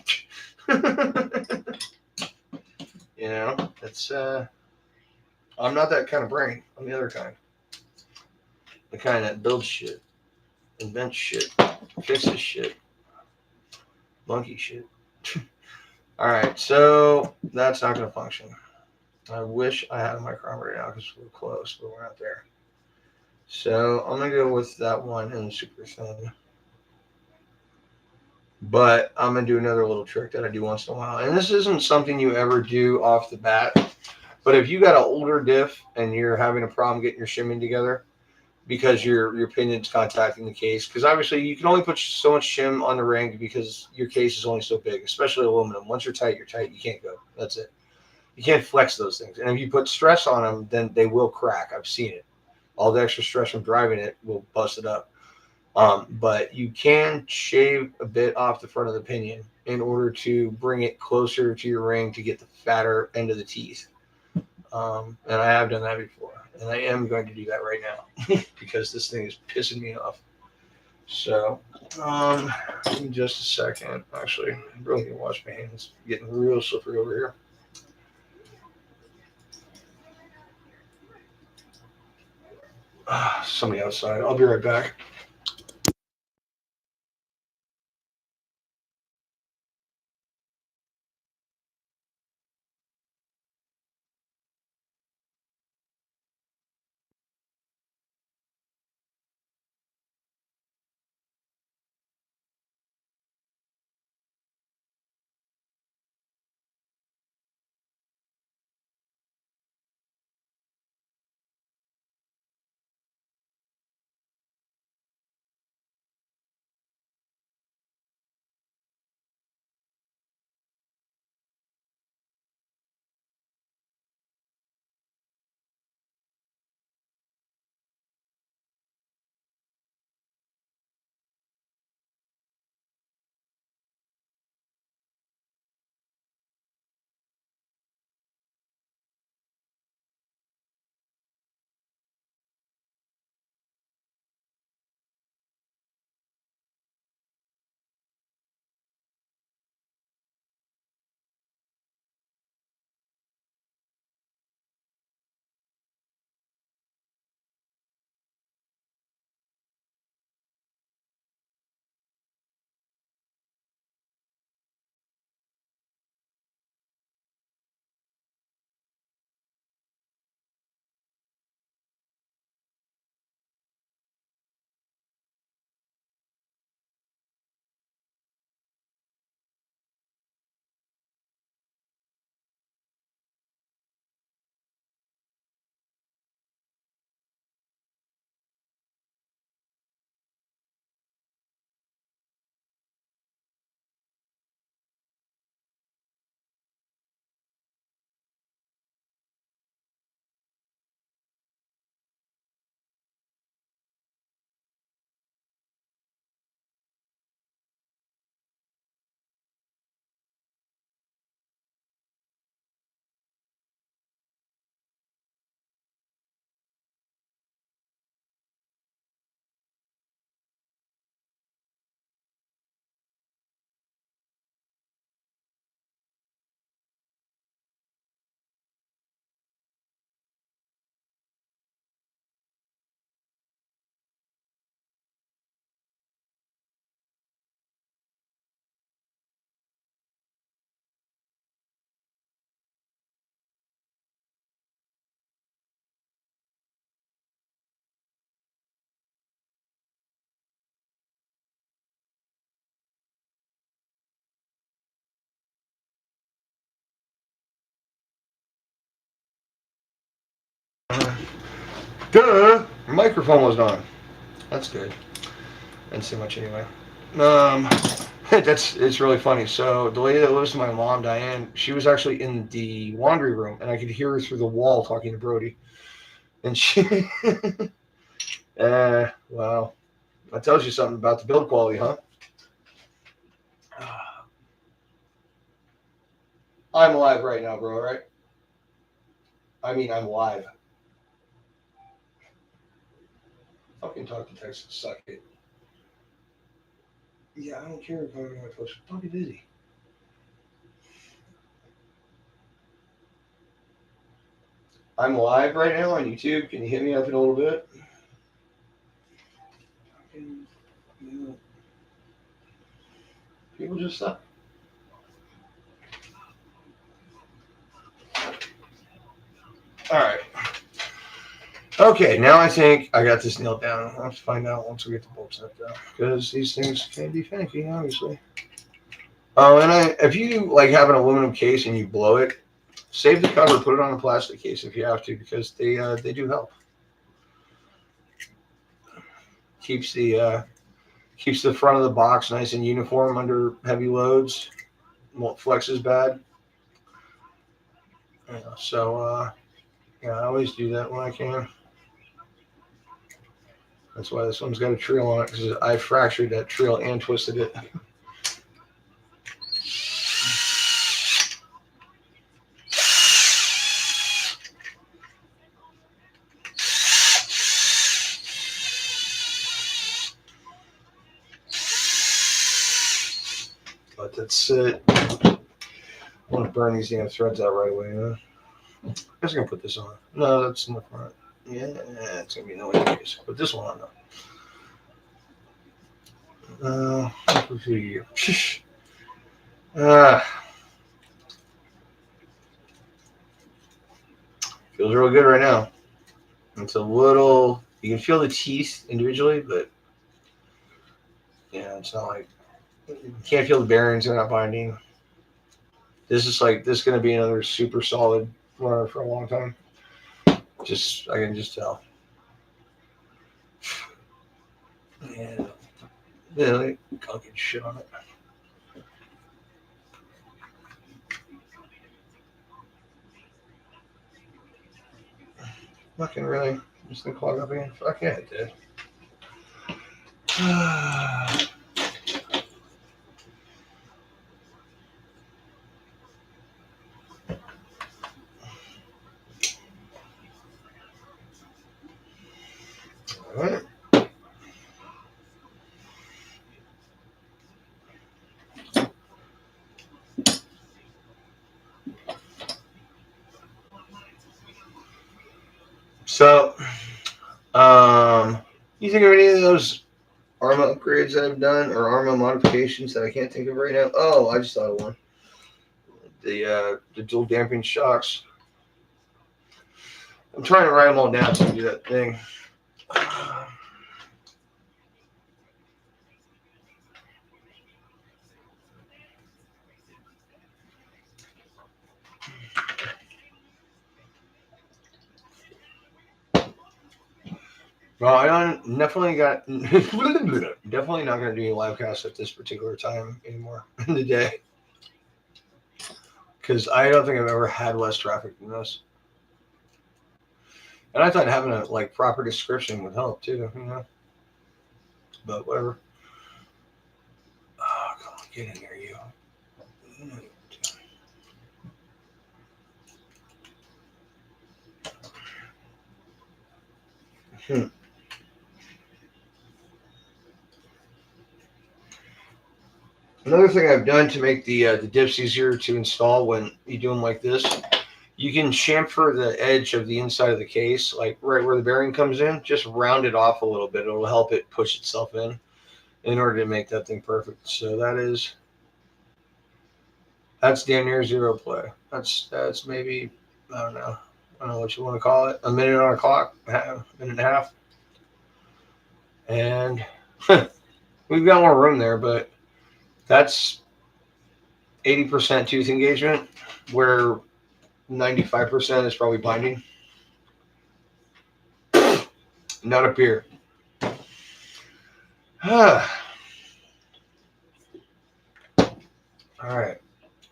You know, it's I'm not that kind of brain. I'm the other kind. The kind that builds shit, invents shit, fixes shit, monkey shit. All right, so that's not going to function. I wish I had a micrometer now because we're close, but we're not there. So I'm going to go with that one and super thin. But I'm going to do another little trick that I do once in a while. And this isn't something you ever do off the bat. But if you got an older diff and you're having a problem getting your shimming together because your pinion's contacting the case, because obviously you can only put so much shim on the ring because your case is only so big, especially aluminum. Once you're tight, you're tight. You can't go. That's it. You can't flex those things. And if you put stress on them, then they will crack. I've seen it. All the extra stress from driving it will bust it up. But you can shave a bit off the front of the pinion in order to bring it closer to your ring to get the fatter end of the teeth. And I have done that before. And I am going to do that right now because this thing is pissing me off. So, give me just a second. Actually, I really need to wash my hands. It's getting real slippery over here. Somebody outside. I'll be right back. Duh! Microphone was on. That's good. Didn't say much anyway. Um, it's really funny. So the lady that lives with my mom, Diane, she was actually in the laundry room, and I could hear her through the wall talking to Brody. And she, wow, that tells you something about the build quality, huh? I'm live right now, bro. Right? I mean, I'm live. Fucking talk to Texas. Suck it. Yeah, I don't care if I'm my post. I'm fucking busy. I'm live right now on YouTube. Can you hit me up in a little bit? Fucking, yeah. People just suck. All right. Okay, now I think I got this nailed down. I'll have to find out once we get the bolts up though, because these things can be finicky, obviously. Oh, and if you like have an aluminum case and you blow it, save the cover, put it on a plastic case if you have to, because they do help. Keeps the front of the box nice and uniform under heavy loads. Won't flex as bad. Yeah, so yeah, I always do that when I can. That's why this one's got a trail on it, because I fractured that trail and twisted it. But that's it. I want to burn these damn threads out right away. Huh? I'm just gonna put this on. No, that's in the front. Yeah, it's gonna be no case. Put this one on though. Let's see. Feels real good right now. It's a little. You can feel the teeth individually, but yeah, it's not like you can't feel the bearings. They're not binding. This is gonna be another super solid runner for a long time. I can just tell. Yeah, really fucking shit on it. Fucking really. Just gonna clog up again. Fuck yeah, it did. All right. So, you think of any of those ARRMA upgrades that I've done or ARRMA modifications that I can't think of right now? Oh, I just thought of one. The dual damping shocks. I'm trying to write them all down so I can do that thing. Well, definitely not going to do any live casts at this particular time anymore in the day, because I don't think I've ever had less traffic than this. And I thought having a proper description would help too, But whatever. Oh, come on, get in there, you. Another thing I've done to make the dips easier to install when you do them like this, you can chamfer the edge of the inside of the case, like right where the bearing comes in, just round it off a little bit. It'll help it push itself in order to make that thing perfect. So that's damn near zero play. That's maybe, I don't know what you want to call it, a minute on a clock, minute and a half, and we've got more room there, but that's 80% tooth engagement, where 95% is probably binding. Not a beer. All right.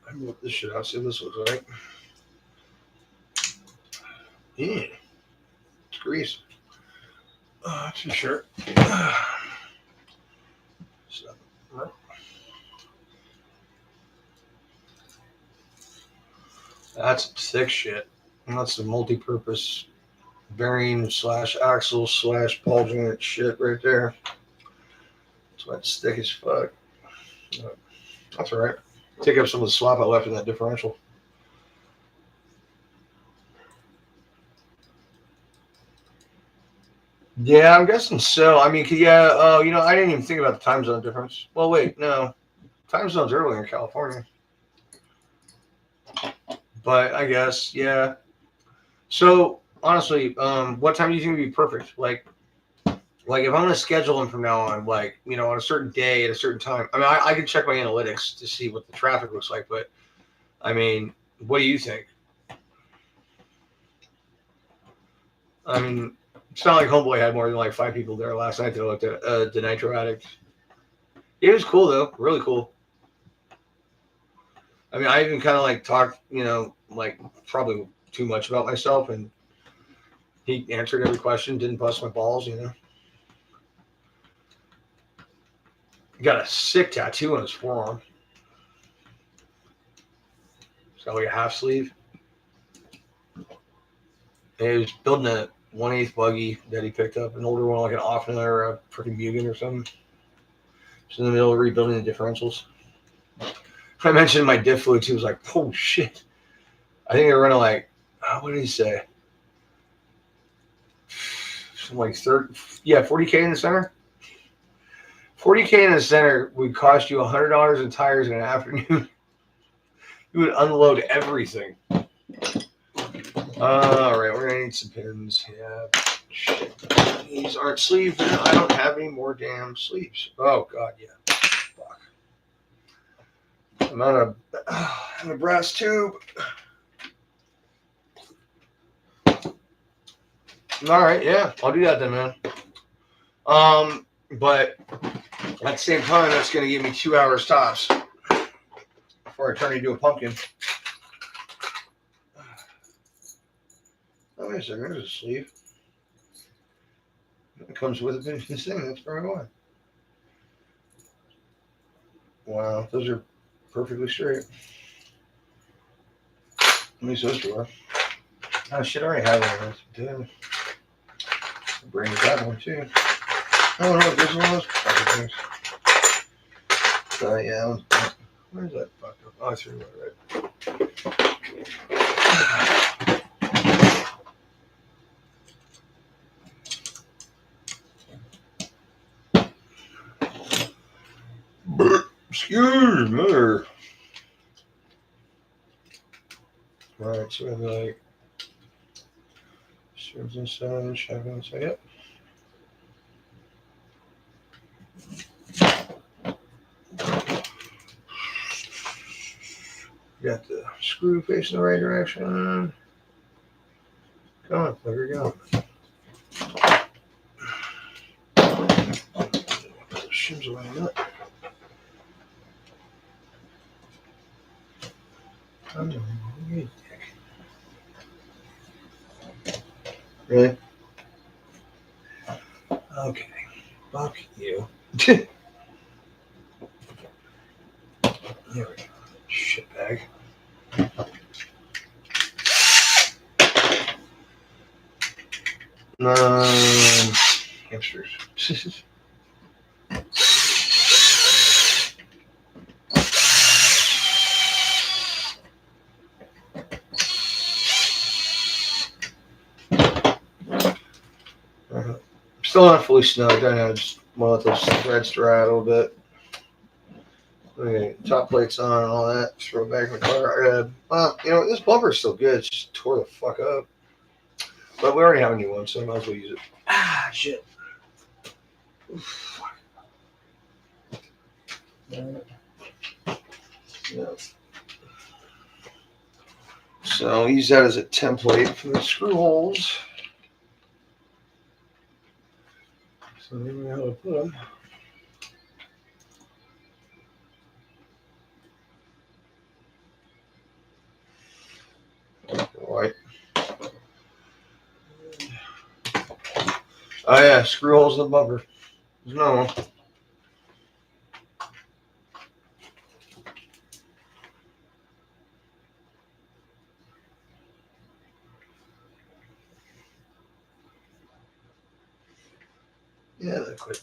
I moved this shit out. See if this looks right. Yeah. It's grease. That's your shirt. That's thick shit. And that's the multi-purpose bearing slash axle slash ball joint shit right there. That's why it's thick as fuck. That's all right. Take up some of the slop I left in that differential. Yeah, I'm guessing so. I mean, yeah, I didn't even think about the time zone difference. Well, wait, no. Time zone's earlier in California. But I guess, yeah. So, honestly, what time do you think would be perfect? Like if I'm going to schedule them from now on, like, on a certain day at a certain time. I mean, I can check my analytics to see what the traffic looks like, but, I mean, what do you think? I mean, it's not like Homeboy had more than like 5 people there last night that looked at the Nitro Addict. It was cool, though. Really cool. I mean, I even kind of like talked, like probably too much about myself, and he answered every question, didn't bust my balls, He got a sick tattoo on his forearm. It's got like a half sleeve. And he was building a 1/8 buggy that he picked up, an older one, like an Offner or a freaking Mugen or something. Just in the middle of rebuilding the differentials. I mentioned my diff fluids. He was like, "Oh shit!" I think they're running like, what did he say? Some like 40K in the center. 40K in the center would cost you $100 in tires in an afternoon. You would unload everything. All right, we're gonna need some pins. Yeah, shit. These aren't sleeved. I don't have any more damn sleeves. Oh god, yeah. Fuck. I'm out of a brass tube. All right, yeah, I'll do that then, man. But at the same time, that's gonna give me 2 hours tops before I turn into a pumpkin. Oh, wait a second, there's a sleeve. It comes with this thing. That's very odd. Wow, those are perfectly straight. At least those two are. Oh shit, I already have one of those. Damn. I'll bring that one too. Oh no, there's one of those fucking things. Yeah, where's that fucked up? Oh, I threw it right. Excuse me. Alright, so we have like serves inside, shotgun inside, yep. Got the screw facing the right direction. Come on, there we go. Put the shims away in it. Really? Okay. Fuck you. There we go. Shitbag. Hamsters. Still not fully snug. I know, just want to let those threads dry out a little bit. Okay, top plates on and all that. Just throw it back in the car. Well, this bumper is still good. It's just tore the fuck up. But we already have a new one, so I might as well use it. Ah, shit. Oof. Yeah. So I'll use that as a template for the screw holes. So they know how to put them. White. Oh yeah, screw holes in the bumper. There's no one. Yeah, that quick.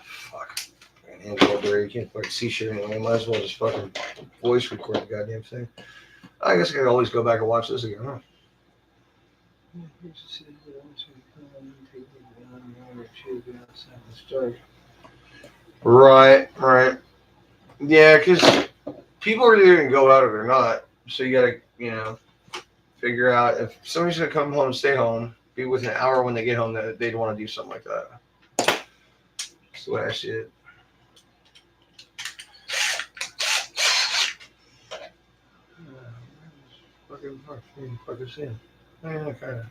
Fuck. Man, hands all dirty. You can't fucking see shit anyway. Might as well just fucking voice record the goddamn thing. I guess I could always go back and watch this again, huh? Right, right. Yeah, because people are either going to go out or they're not. So you got to, figure out if somebody's going to come home and stay home, be within an hour when they get home, that they'd want to do something like that. That's the way I see it. Fucking see him. Yeah, kind of.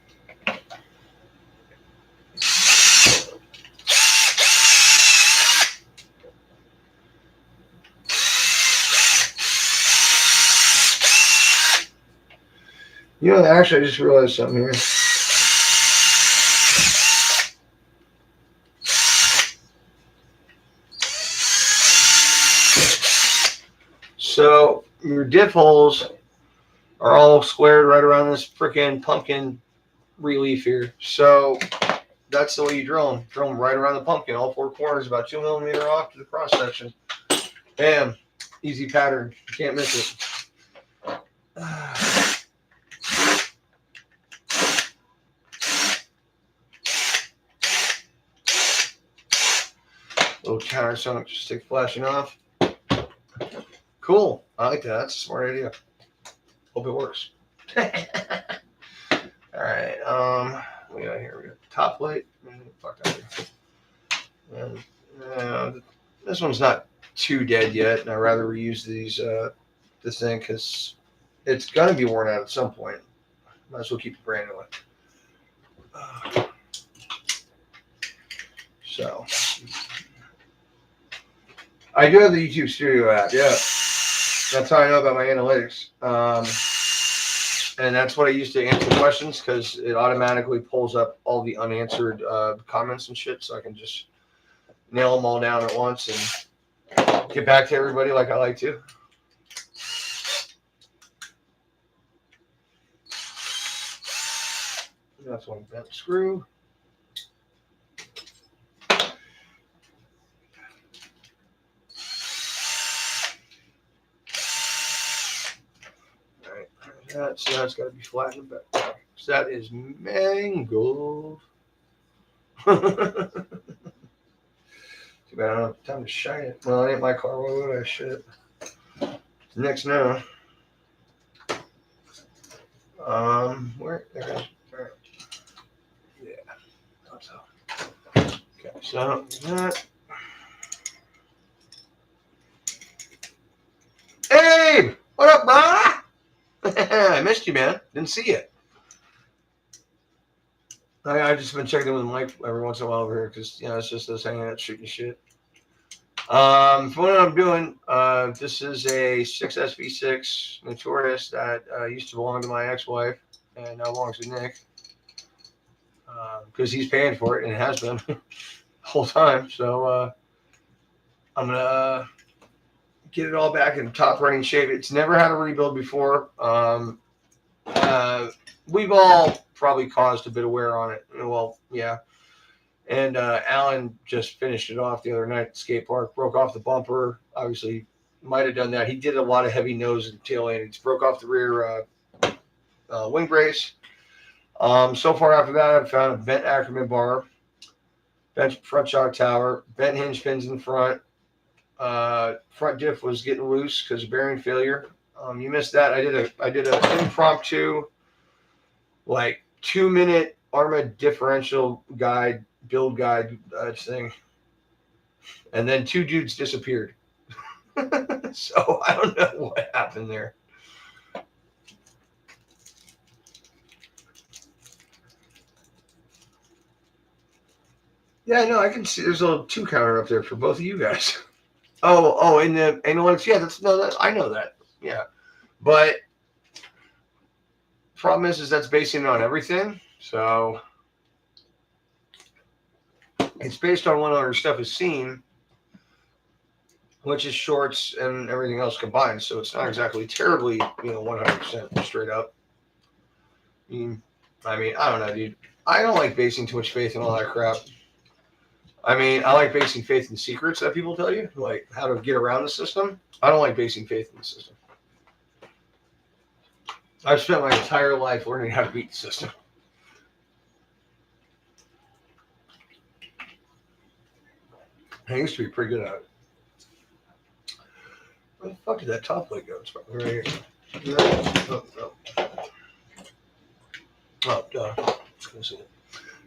Actually, I just realized something here. So your diff holes are all squared right around this freaking pumpkin relief here. So that's the way you drill them. Drill them right around the pumpkin, all four corners, about 2 millimeters off to the cross section. Bam. Easy pattern. You can't miss it. Little countersunk just stick flashing off. Cool. I like that. That's a smart idea. Hope it works. All right. We got here. We got top plate. Fuck that. And this one's not too dead yet, and I'd rather reuse this thing because it's gonna be worn out at some point. Might as well keep the brand new one. So I do have the YouTube Studio app. Yeah, that's how I know about my analytics. And that's what I use to answer questions because it automatically pulls up all the unanswered comments and shit, so I can just nail them all down at once and get back to everybody like I like to. That's one bent screw. All right, so that's got to be flattened back. So that is mangled. Too bad I don't have time to shine it. Well, it ain't my car. Why would I shit? Next now. Where? There it is. All right. Yeah. So. Okay. So that. Abe, what up, brother? I missed you, man. Didn't see you. I just been checking in with Mike every once in a while over here because it's just us hanging out, shooting shit. For what I'm doing, this is a 6S V6 Notorious that used to belong to my ex-wife and now belongs to Nick because he's paying for it and it has been the whole time. So I'm gonna get it all back in top running shape. It's never had a rebuild before. We've all probably caused a bit of wear on it. Well, yeah. And Alan just finished it off the other night at the skate park. Broke off the bumper. Obviously, might have done that. He did a lot of heavy nose and tail endings. Broke off the rear wing brace. So far after that, I've found a bent ARRMA bar, bent front shock tower, bent hinge pins in the front. Front diff was getting loose because of bearing failure. You missed that. I did an impromptu, like 2-minute ARRMA differential build guide thing, and then two dudes disappeared. So I don't know what happened there. Yeah, no, I can see there's a little 2 counter up there for both of you guys. Oh, and the analytics, yeah, I know that. Yeah. But problem is that's basing it on everything. So it's based on what other stuff is seen, which is shorts and everything else combined. So it's not exactly terribly, 100% straight up. I mean, I don't know, dude. I don't like basing too much faith in all that crap. I mean, I like basing faith in secrets that people tell you, like how to get around the system. I don't like basing faith in the system. I've spent my entire life learning how to beat the system. I used to be pretty good at it. Where the fuck did that top plate go? It's probably right here. Oh, duh. Couldn't see it.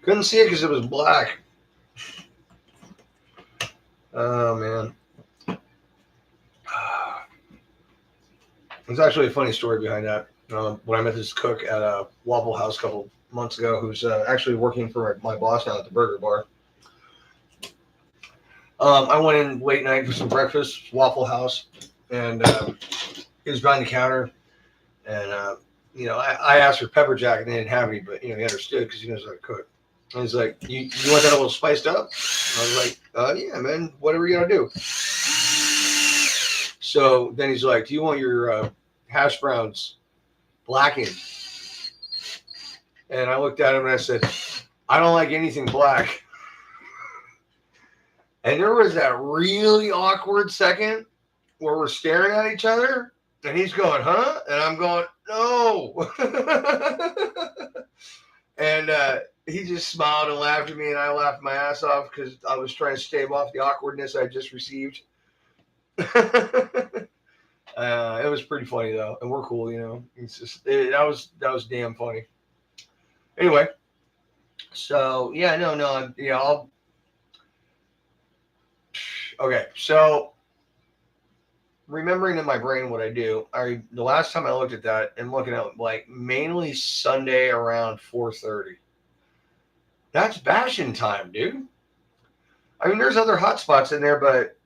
Couldn't see it because it was black. Oh, man. There's actually a funny story behind that. When I met this cook at a Waffle House a couple months ago, who's actually working for my boss now at the burger bar. I went in late night for some breakfast, Waffle House, and he was behind the counter. And, I asked for pepper jack, and they didn't have any, but, he understood because he knows how to cook. And he's like, you want that a little spiced up? And I was like, yeah, man, whatever you got to do. So then he's like, do you want your hash browns blackened? And I looked at him and I said, I don't like anything black. And there was that really awkward second where we're staring at each other and he's going, huh? And I'm going, no. And he just smiled and laughed at me, and I laughed my ass off because I was trying to stave off the awkwardness I just received. It was pretty funny though, and we're cool, It's just that was damn funny. Anyway, so yeah, no, I'll. Okay, so remembering in my brain what I do, the last time I looked at that and looking at like mainly Sunday around 4:30. That's bashing time, dude. I mean, there's other hot spots in there, but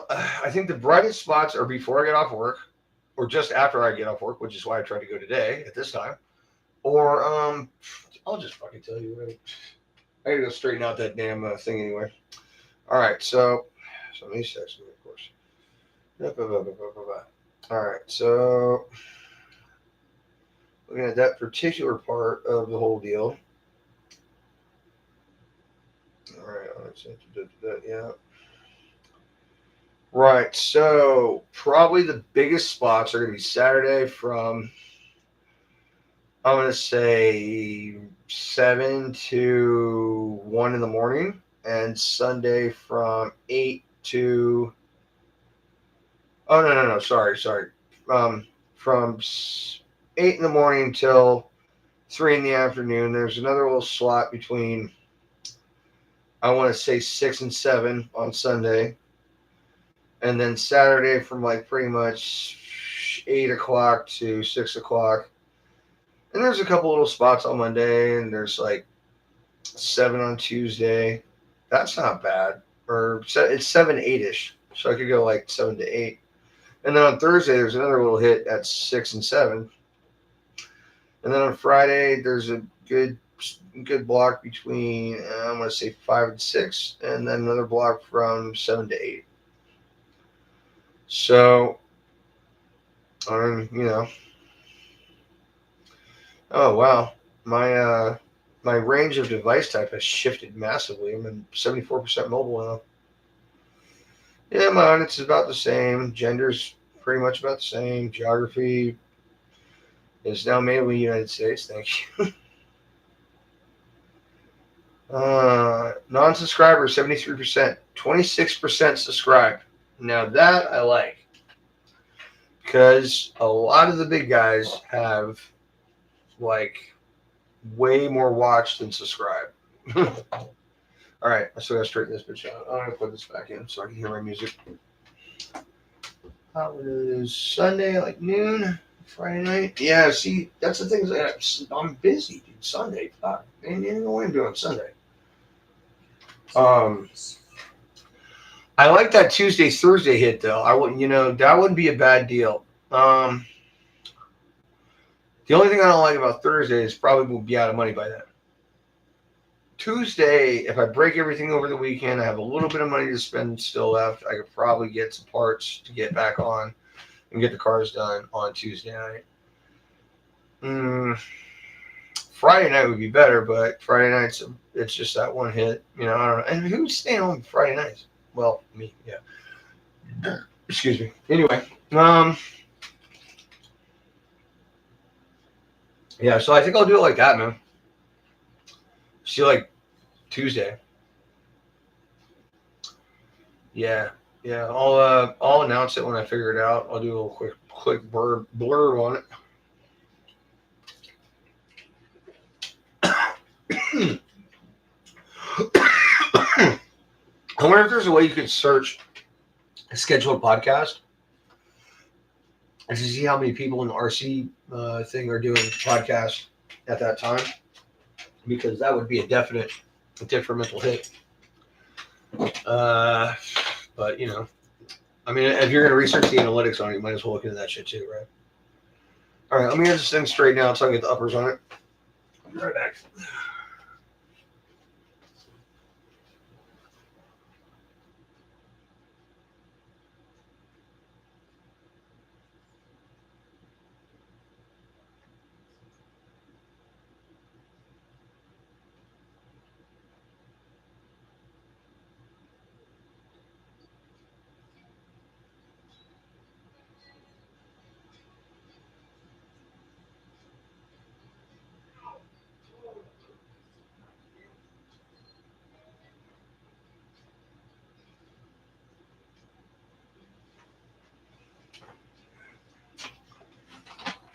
I think the brightest spots are before I get off work, or just after I get off work, which is why I tried to go today at this time. Or I'll just fucking tell you. Right? I gotta go straighten out that damn thing anyway. All right, so somebody's texting me, of course. All right, so looking at that particular part of the whole deal. All right, yeah. Right, so probably the biggest spots are going to be Saturday from, I'm going to say 7 to 1 in the morning, and Sunday from 8 to, oh, no, sorry. From 8 in the morning till 3 in the afternoon. There's another little slot between, I want to say 6 and 7 on Sunday. And then Saturday from like pretty much 8 o'clock to 6 o'clock. And there's a couple little spots on Monday, and there's like 7 on Tuesday. That's not bad. Or it's 7, 8-ish. So I could go like 7 to 8. And then on Thursday, there's another little hit at 6 and 7. And then on Friday, there's a good block between, I'm going to say 5 and 6. And then another block from 7 to 8. So, oh wow, my range of device type has shifted massively. I'm in 74% mobile now. Yeah, my audience is about the same. Gender's pretty much about the same. Geography is now mainly United States. Thank you. Non-subscribers 73%, 26% subscribe. Now that I like, because a lot of the big guys have like way more watch than subscribe. All right, I still gotta straighten this bitch out. I'm gonna put this back in so I can hear my music. It is Sunday, like noon, Friday night. Yeah, see, that's the thing. I'm busy, dude. Sunday, fuck. Man, you know what I'm doing Sunday. I like that Tuesday, Thursday hit though. I wouldn't, that wouldn't be a bad deal. The only thing I don't like about Thursday is probably we'll be out of money by then. Tuesday, if I break everything over the weekend, I have a little bit of money to spend still left. I could probably get some parts to get back on and get the cars done on Tuesday night. Friday night would be better, but Friday nights, it's just that one hit. I don't know. And who's staying home Friday nights? Well, me, yeah. Excuse me. Anyway, yeah, so I think I'll do it like that, man. See, like Tuesday. Yeah. I'll announce it when I figure it out. I'll do a little quick blurb on it. I wonder if there's a way you could search a scheduled podcast and to see how many people in the RC thing are doing podcasts at that time, because that would be a definite detrimental hit. But I mean, if you're gonna research the analytics on it, you might as well look into that shit too, right? All right, let me get this thing straightened out so I can get the uppers on it. I'll be right back.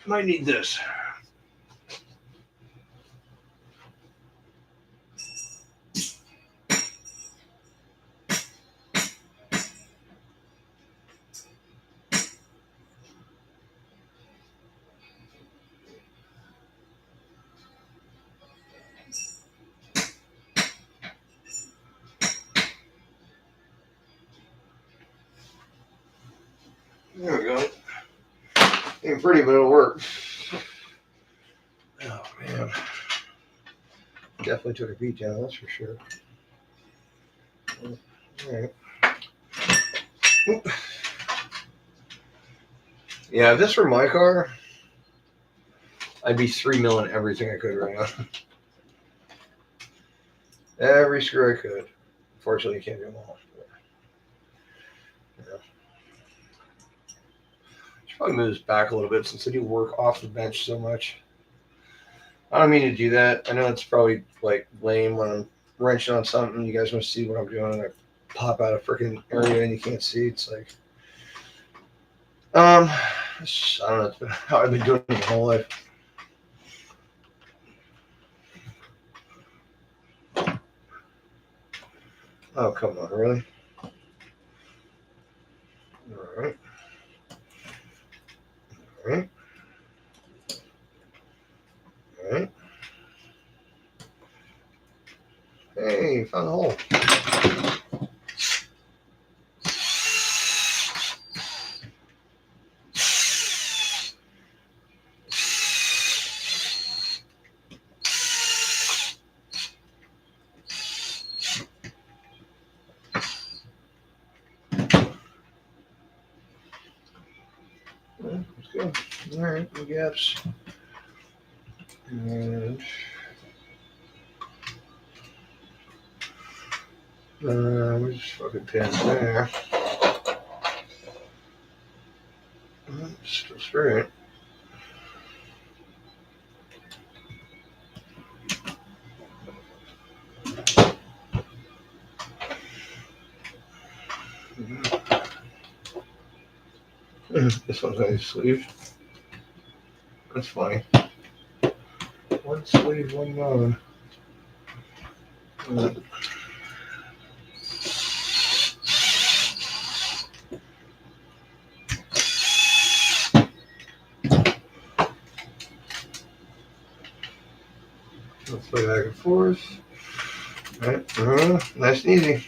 Might need this. There we go. Ain't pretty, but it'll work. Oh, man. Definitely took a beat down, that's for sure. All right. Oop. Yeah, if this were my car, I'd be 3 milling everything I could right now. Every screw I could. Unfortunately, you can't do them all. But, should probably move this back a little bit since I do work off the bench so much. I don't mean to do that. I know it's probably like lame when I'm wrenching on something. You guys want to see what I'm doing, and I pop out a freaking area and you can't see. It's like, I don't know. It's been how I've been doing it my whole life. Oh, come on, really? All right. All right. All right. Hey, found the hole. Let's go. All right, no gaps. And where's this fucking pin? There. Still straight. This one's on his sleeve. That's funny. One sleeve, one mode. forth. Right. Nice and easy.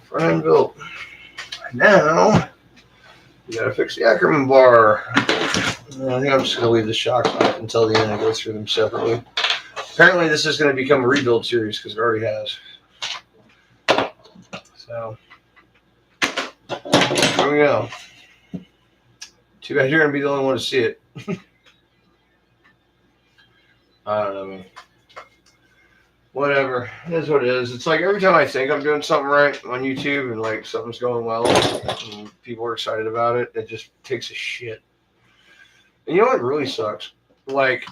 Front end built. Now, you gotta fix the ARRMA bar. I think I'm just gonna leave the shocks off until the end and go through them separately. Apparently, this is gonna become a rebuild series because it already has. So, here we go. Too bad you're gonna be the only one to see it. I don't know, man. Whatever. It is what it is. It's like every time I think I'm doing something right on YouTube and like something's going well and people are excited about it, it just takes a shit. And you know what really sucks? Like,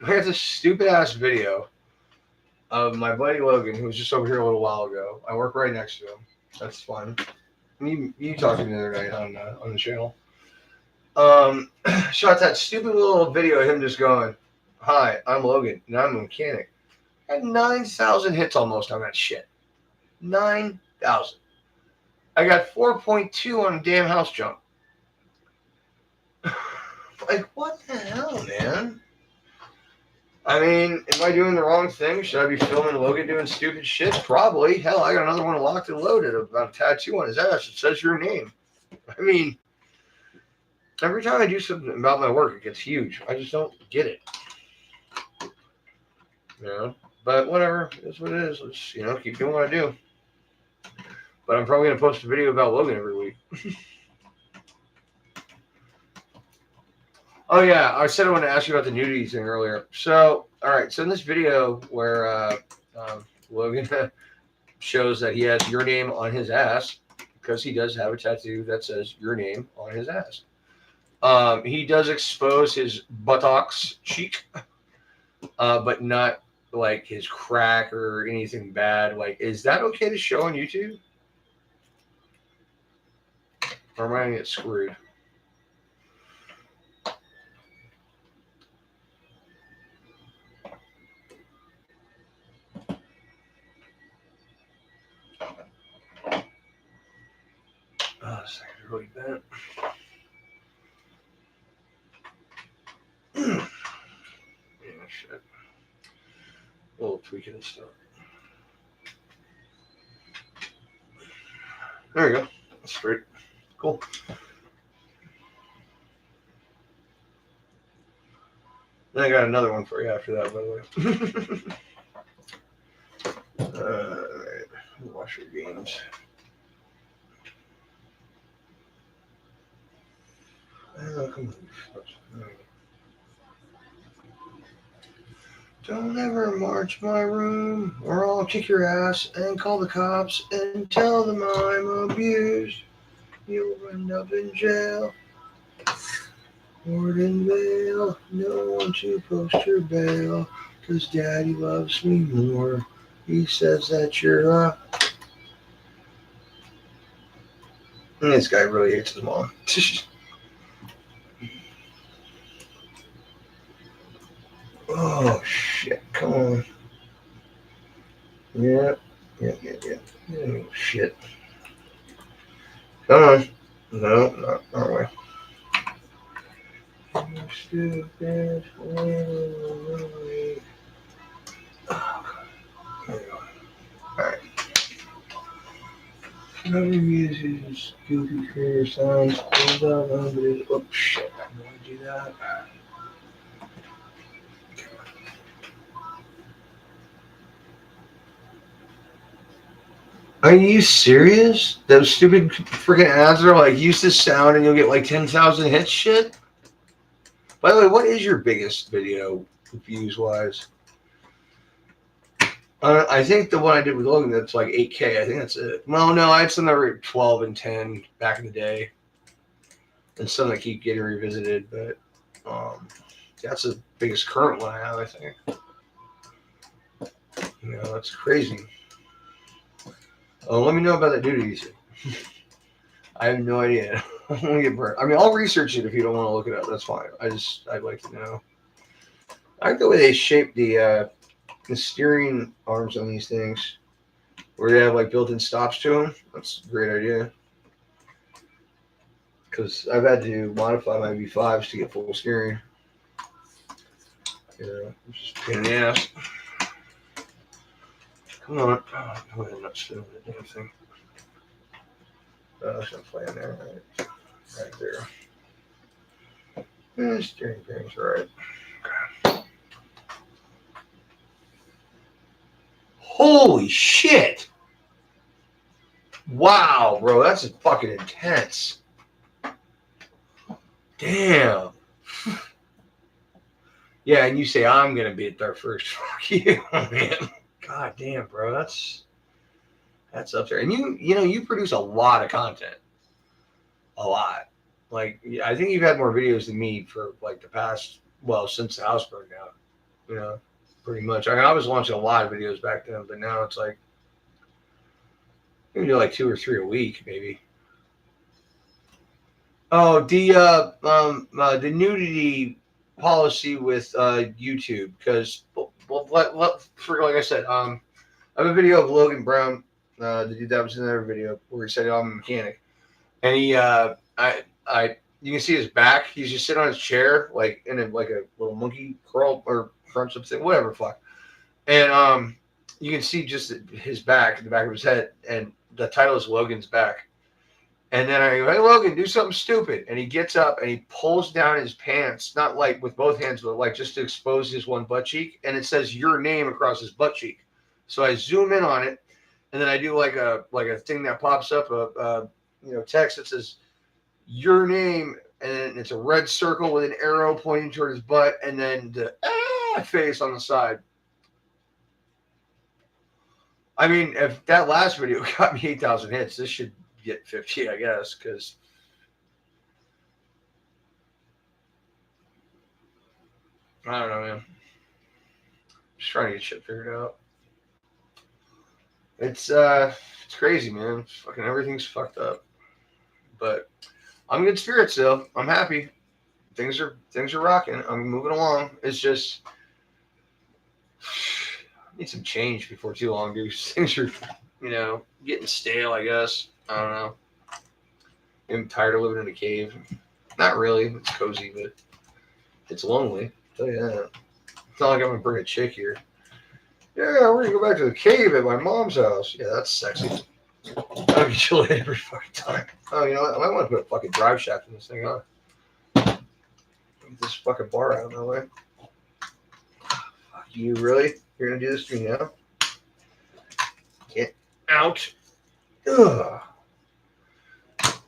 I had this stupid ass video of my buddy Logan, who was just over here a little while ago. I work right next to him. That's fun. You talked to me the other night on the channel. Shot that stupid little video of him just going, "Hi, I'm Logan, and I'm a mechanic." I had 9,000 hits almost on that shit. 9,000. I got 4.2 on damn house jump. Like, what the hell, man? I mean, am I doing the wrong thing? Should I be filming Logan doing stupid shit? Probably. Hell, I got another one locked and loaded about a tattoo on his ass. It says your name. I mean, every time I do something about my work, it gets huge. I just don't get it. You know? But whatever. It's what it is. Let's, keep doing what I do. But I'm probably going to post a video about Logan every week. Oh, yeah. I said I wanted to ask you about the nudity thing earlier. So, all right. So in this video where Logan shows that he has your name on his ass, because he does have a tattoo that says your name on his ass. He does expose his buttocks cheek, but not like his crack or anything bad. Like, is that okay to show on YouTube? Or am I gonna get screwed? Oh, this thing is really bent. Yeah, shit. A little tweaking and stuff. There we go. That's straight. Cool. Then I got another one for you after that, by the way. Alright. Wash your games. Oh, come on. Don't ever march my room, or I'll kick your ass and call the cops and tell them I'm abused. You'll end up in jail. Ward and bail, no one to post your bail, 'cause daddy loves me more. He says that you're This guy really hates his mom. Oh, shit, come on. Yeah. Oh, shit. Come on. No, not our way. You're stupid. Oh, there you go. Alright. Never uses goofy creator sounds. Oh, shit. I don't want to do that. Are you serious? Those stupid freaking ads are like, use this sound and you'll get like 10,000 hits shit? By the way, what is your biggest video views-wise? I think the one I did with Logan, that's like 8K. I think that's it. Well, no, I had some that were 12 and 10 back in the day. And some that keep getting revisited, but that's the biggest current one I have, I think. That's crazy. Oh, let me know about that nudity thing. I have no idea. I'm gonna get burnt. I mean, I'll research it if you don't want to look it up. That's fine. I'd like to know. I like the way they shape the steering arms on these things, where they have like built-in stops to them. That's a great idea. Because I've had to modify my V5s to get full steering. Yeah, it's just a pain in the ass. Come on. Oh, go ahead and not spin the damn thing. That's gonna play in there, right there. Yeah, steering thing's right. Okay. Holy shit! Wow, bro, that's fucking intense. Damn. Yeah, and you say I'm gonna be at there first. Fuck you, man. God damn, bro, that's up there. And you produce a lot of content. A lot. Like, I think you've had more videos than me for like the past, well, since the house burned down. You know, pretty much. I was launching a lot of videos back then, but now it's like you can do like 2 or 3 a week, maybe. Oh, the nudity policy with YouTube, because like I said, I have a video of Logan Brown, the dude that was in another video where he said, "Oh, I'm a mechanic," and he you can see his back. He's just sitting on his chair, like in like a little monkey crawl or front something, whatever, fuck. And you can see just his back, the back of his head, and the title is Logan's Back. And then I go, "Hey, Logan, do something stupid." And he gets up and he pulls down his pants, not like with both hands, but like just to expose his one butt cheek. And it says your name across his butt cheek. So I zoom in on it, and then I do like a thing that pops up, text that says your name, and then it's a red circle with an arrow pointing toward his butt, and then the face on the side. I mean, if that last video got me 8,000 hits, this should get 50, I guess, because I don't know, man. Just trying to get shit figured out. It's crazy, man. Fucking everything's fucked up. But I'm in good spirits though. I'm happy. Things are rocking. I'm moving along. It's just I need some change before too long, dude. Things are, getting stale, I guess. I don't know. I'm tired of living in a cave. Not really. It's cozy, but it's lonely. I'll tell you that. It's not like I'm gonna bring a chick here. Yeah, we're gonna go back to the cave at my mom's house. Yeah, that's sexy. I'll get you later every fucking time. Oh, you know what? I might want to put a fucking drive shaft in this thing, huh? Get this fucking bar out of my way. Fuck you, really? You're gonna do this to me now? Get out. Ugh.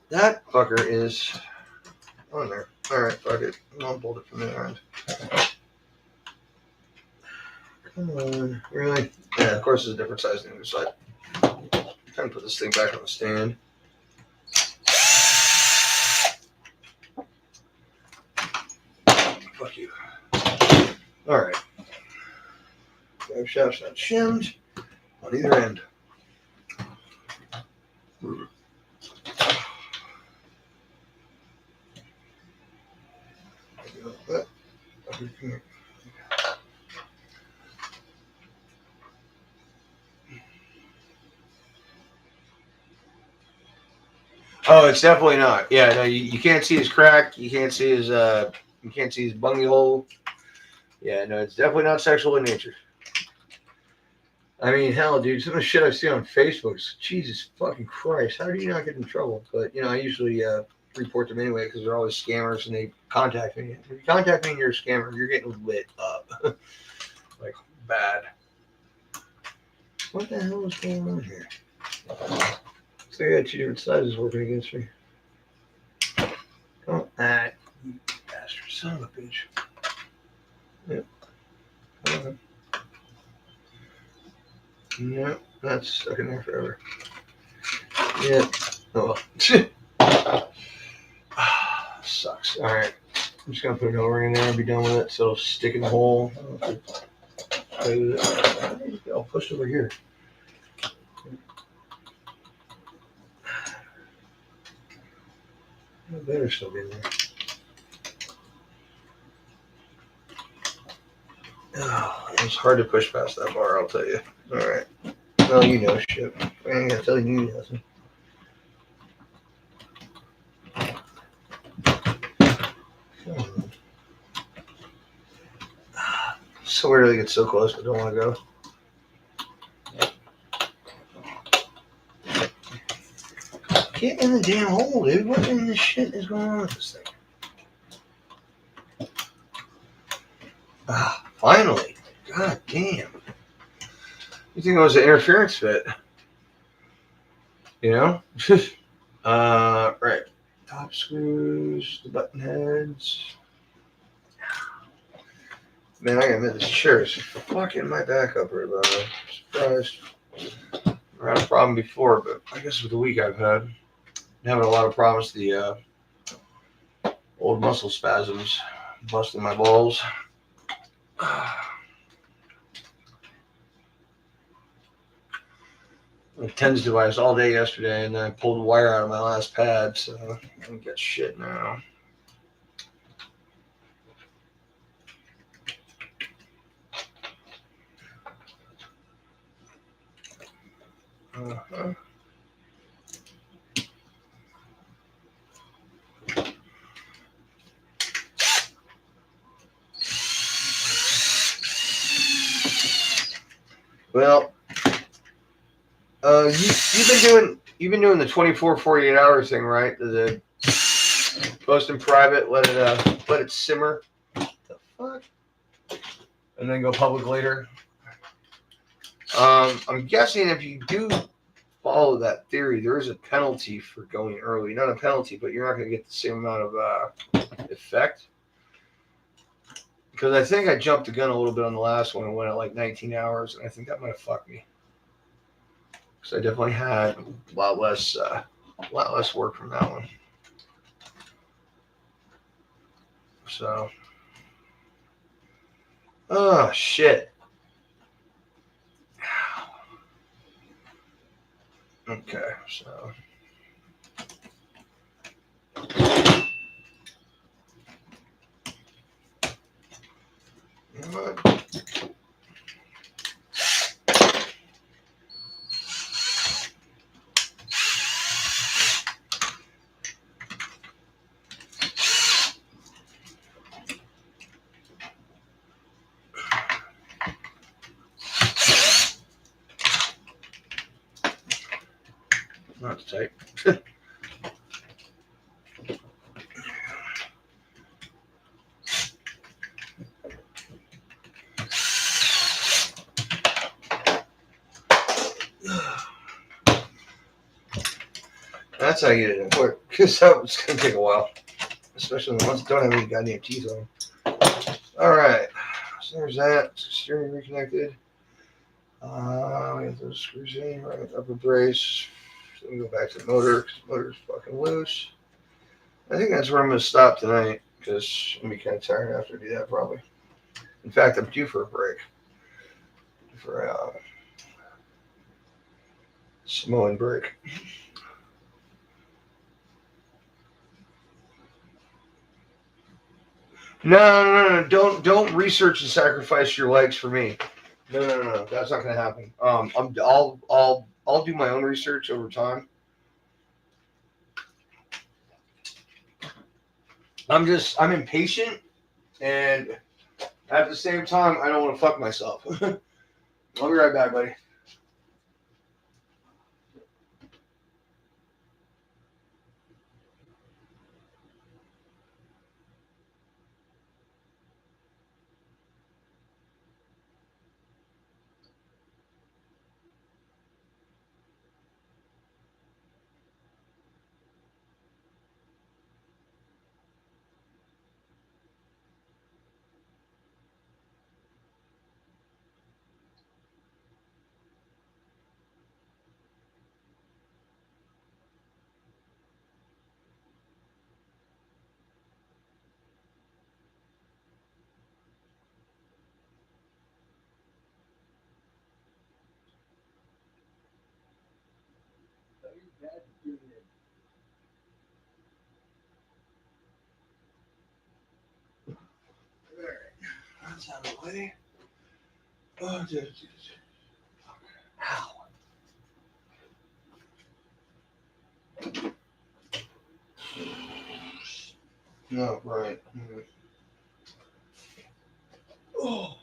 That fucker is on there. Alright, fuck it. I'll bolt it from the end. Come on. Really? Yeah, of course it's a different size than the other side. Time to put this thing back on the stand. Fuck you. Alright. Drive shaft's not shimmed on either end. Oh, it's definitely not. Yeah, no, you can't see his crack. You can't see his bungy hole. Yeah, no, it's definitely not sexual in nature. I mean, hell, dude, some of the shit I see on Facebook is, Jesus fucking Christ, how do you not get in trouble? But, I usually report them anyway because they're always scammers and they contact me. If you contact me and you're a scammer, you're getting lit up. Like, bad. What the hell is going on here? So I got 2 different sizes working against me. Oh, you bastard, son of a bitch. Yep. Okay. Yep, that's stuck in there forever. Yep. Oh well. Sucks. Alright. I'm just gonna put an O-ring in there and be done with it so it'll stick in the hole. I'll push it over here. It better still be in there. Oh, it's hard to push past that bar, I'll tell you. Alright. Well, you know shit. I ain't gonna tell you nothing. So weird to get so close but don't want to go. Get in the damn hole, dude. What in the shit is going on with this thing? Ah, finally. God damn. You think it was an interference fit? You know? Right. Top screws, the button heads. Man, I gotta admit, this chair is fucking my back up right about now. Surprised. I had a problem before, but I guess with the week I've had, I'm having a lot of problems. The old muscle spasms, busting my balls. A TENS device all day yesterday, and then I pulled the wire out of my last pad, so I don't get shit now. Uh-huh. Well, you've been doing the 24, 48 hour thing, right? The post in private, let it simmer. What the fuck? And then go public later. I'm guessing if you do follow that theory, there is a penalty for going early. Not a penalty, but you're not going to get the same amount of effect. Because I think I jumped the gun a little bit on the last one and went at like 19 hours, and I think that might have fucked me. Because I definitely had a lot less work from that one. So, oh shit. Okay, so. You know what? That's tight. That's how you get it in quick. Because it's going to take a while. Especially the ones that don't have any goddamn teeth on them. Alright. So there's that. Steering reconnected. We have those screws in. Right, upper brace. So we go back to the motor. Because the motor's fucking loose. I think that's where I'm going to stop tonight. Because I'm going to be kind of tired after I do that probably. In fact, I'm due for a break. For a Samoan break. No. Don't research and sacrifice your legs for me. No. That's not going to happen. I'll do my own research over time. I'm impatient, and at the same time, I don't want to fuck myself. I'll be right back, buddy. That's out of the way. Oh, dude. Ow. No, right. Oh.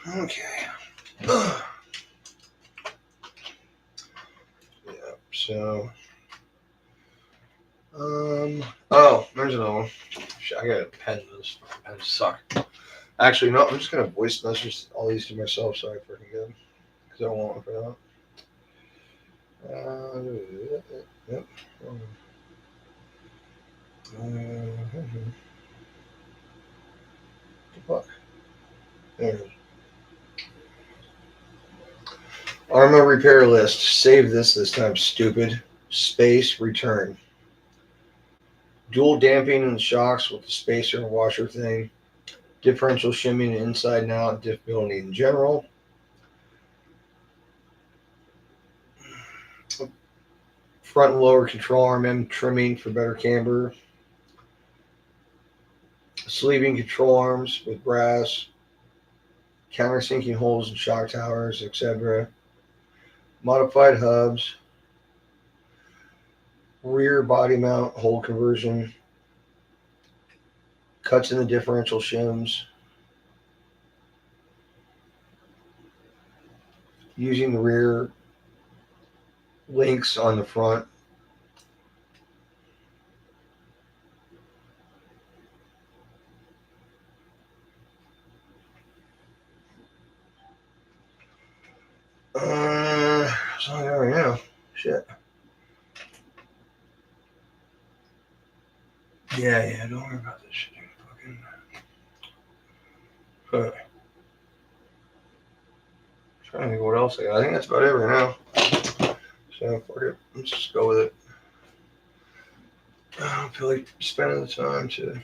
Okay. Yeah, so oh, there's another one. Shit, I got a pen. Those pens suck. Actually, no, I'm just gonna voice message all these to myself so I freaking get them. Because I don't want one for that. Yep. Fuck. There it is. ARRMA repair list. Save this time, stupid. Space return. Dual damping and shocks with the spacer and washer thing. Differential shimming inside and out. Difficulty in general. Front and lower control arm end trimming for better camber. Sleeving control arms with brass. Countersinking holes in shock towers, etc. Modified hubs. Rear body mount hole conversion. Cuts in the differential shims. Using the rear links on the front. So I already know. Shit. Yeah, don't worry about this shit. Fucking. Trying to think what else I got. I think that's about it right now. So fuck it. Let's just go with it. I don't feel like spending the time to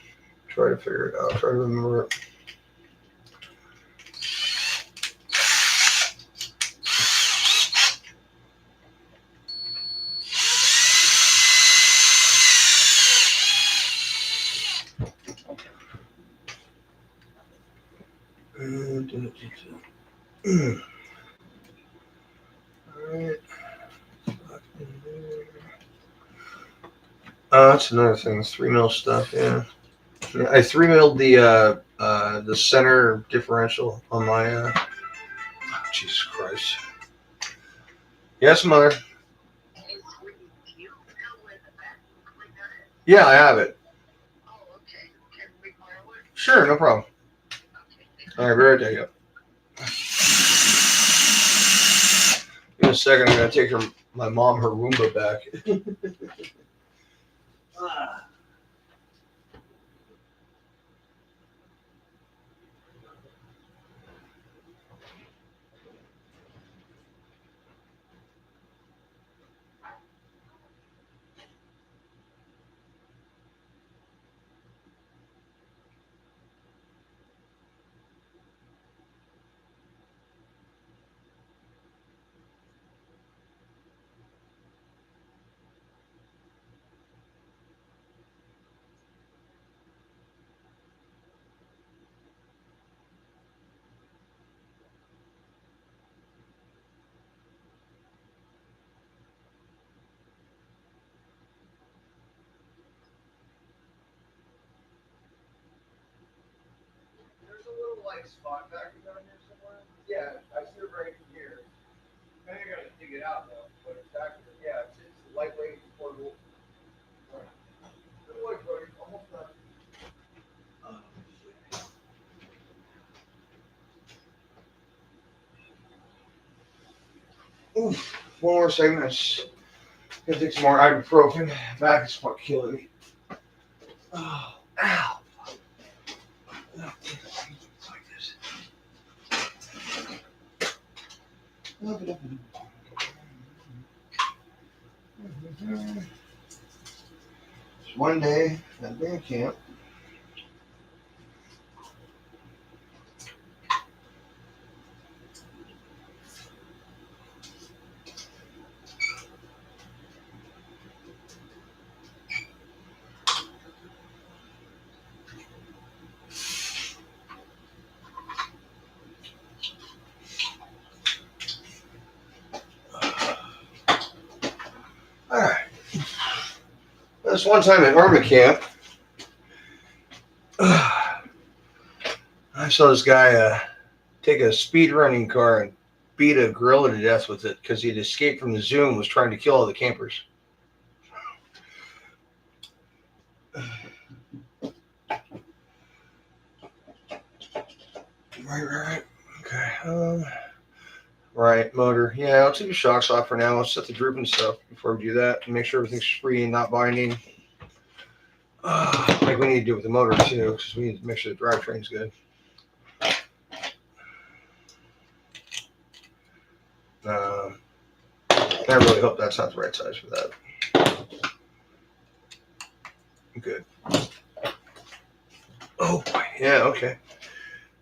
try to figure it out. Try to remember it. Alright. That's another thing. 3 mil stuff, yeah. I 3 milled the center differential on my Jesus Christ. Yes, mother. Yeah, I have it. Sure, no problem. All right, be right there. In a second, I'm gonna take my mom her Roomba back. There's a little like spot back down here somewhere. Yeah, I see it right here. I think I gotta dig it out though, but it's back here. Yeah, it's lightweight, portable. Good work, buddy. Almost done. Oof. One more segment. Gonna take some more ibuprofen. Back is fucking killing me. Oh, ow. Like this. It's one day at band camp. Alright. This one time at ARRMA camp, I saw this guy take a speed running car and beat a gorilla to death with it because he'd escaped from the zoo and was trying to kill all the campers. Right. Okay. Right, motor. Yeah, I'll take the shocks off for now. I'll set the droop and stuff before we do that and make sure everything's free and not binding. Like we need to do with the motor too, because we need to make sure the drivetrain's good. I really hope that's not the right size for that. Good. Oh, yeah, okay.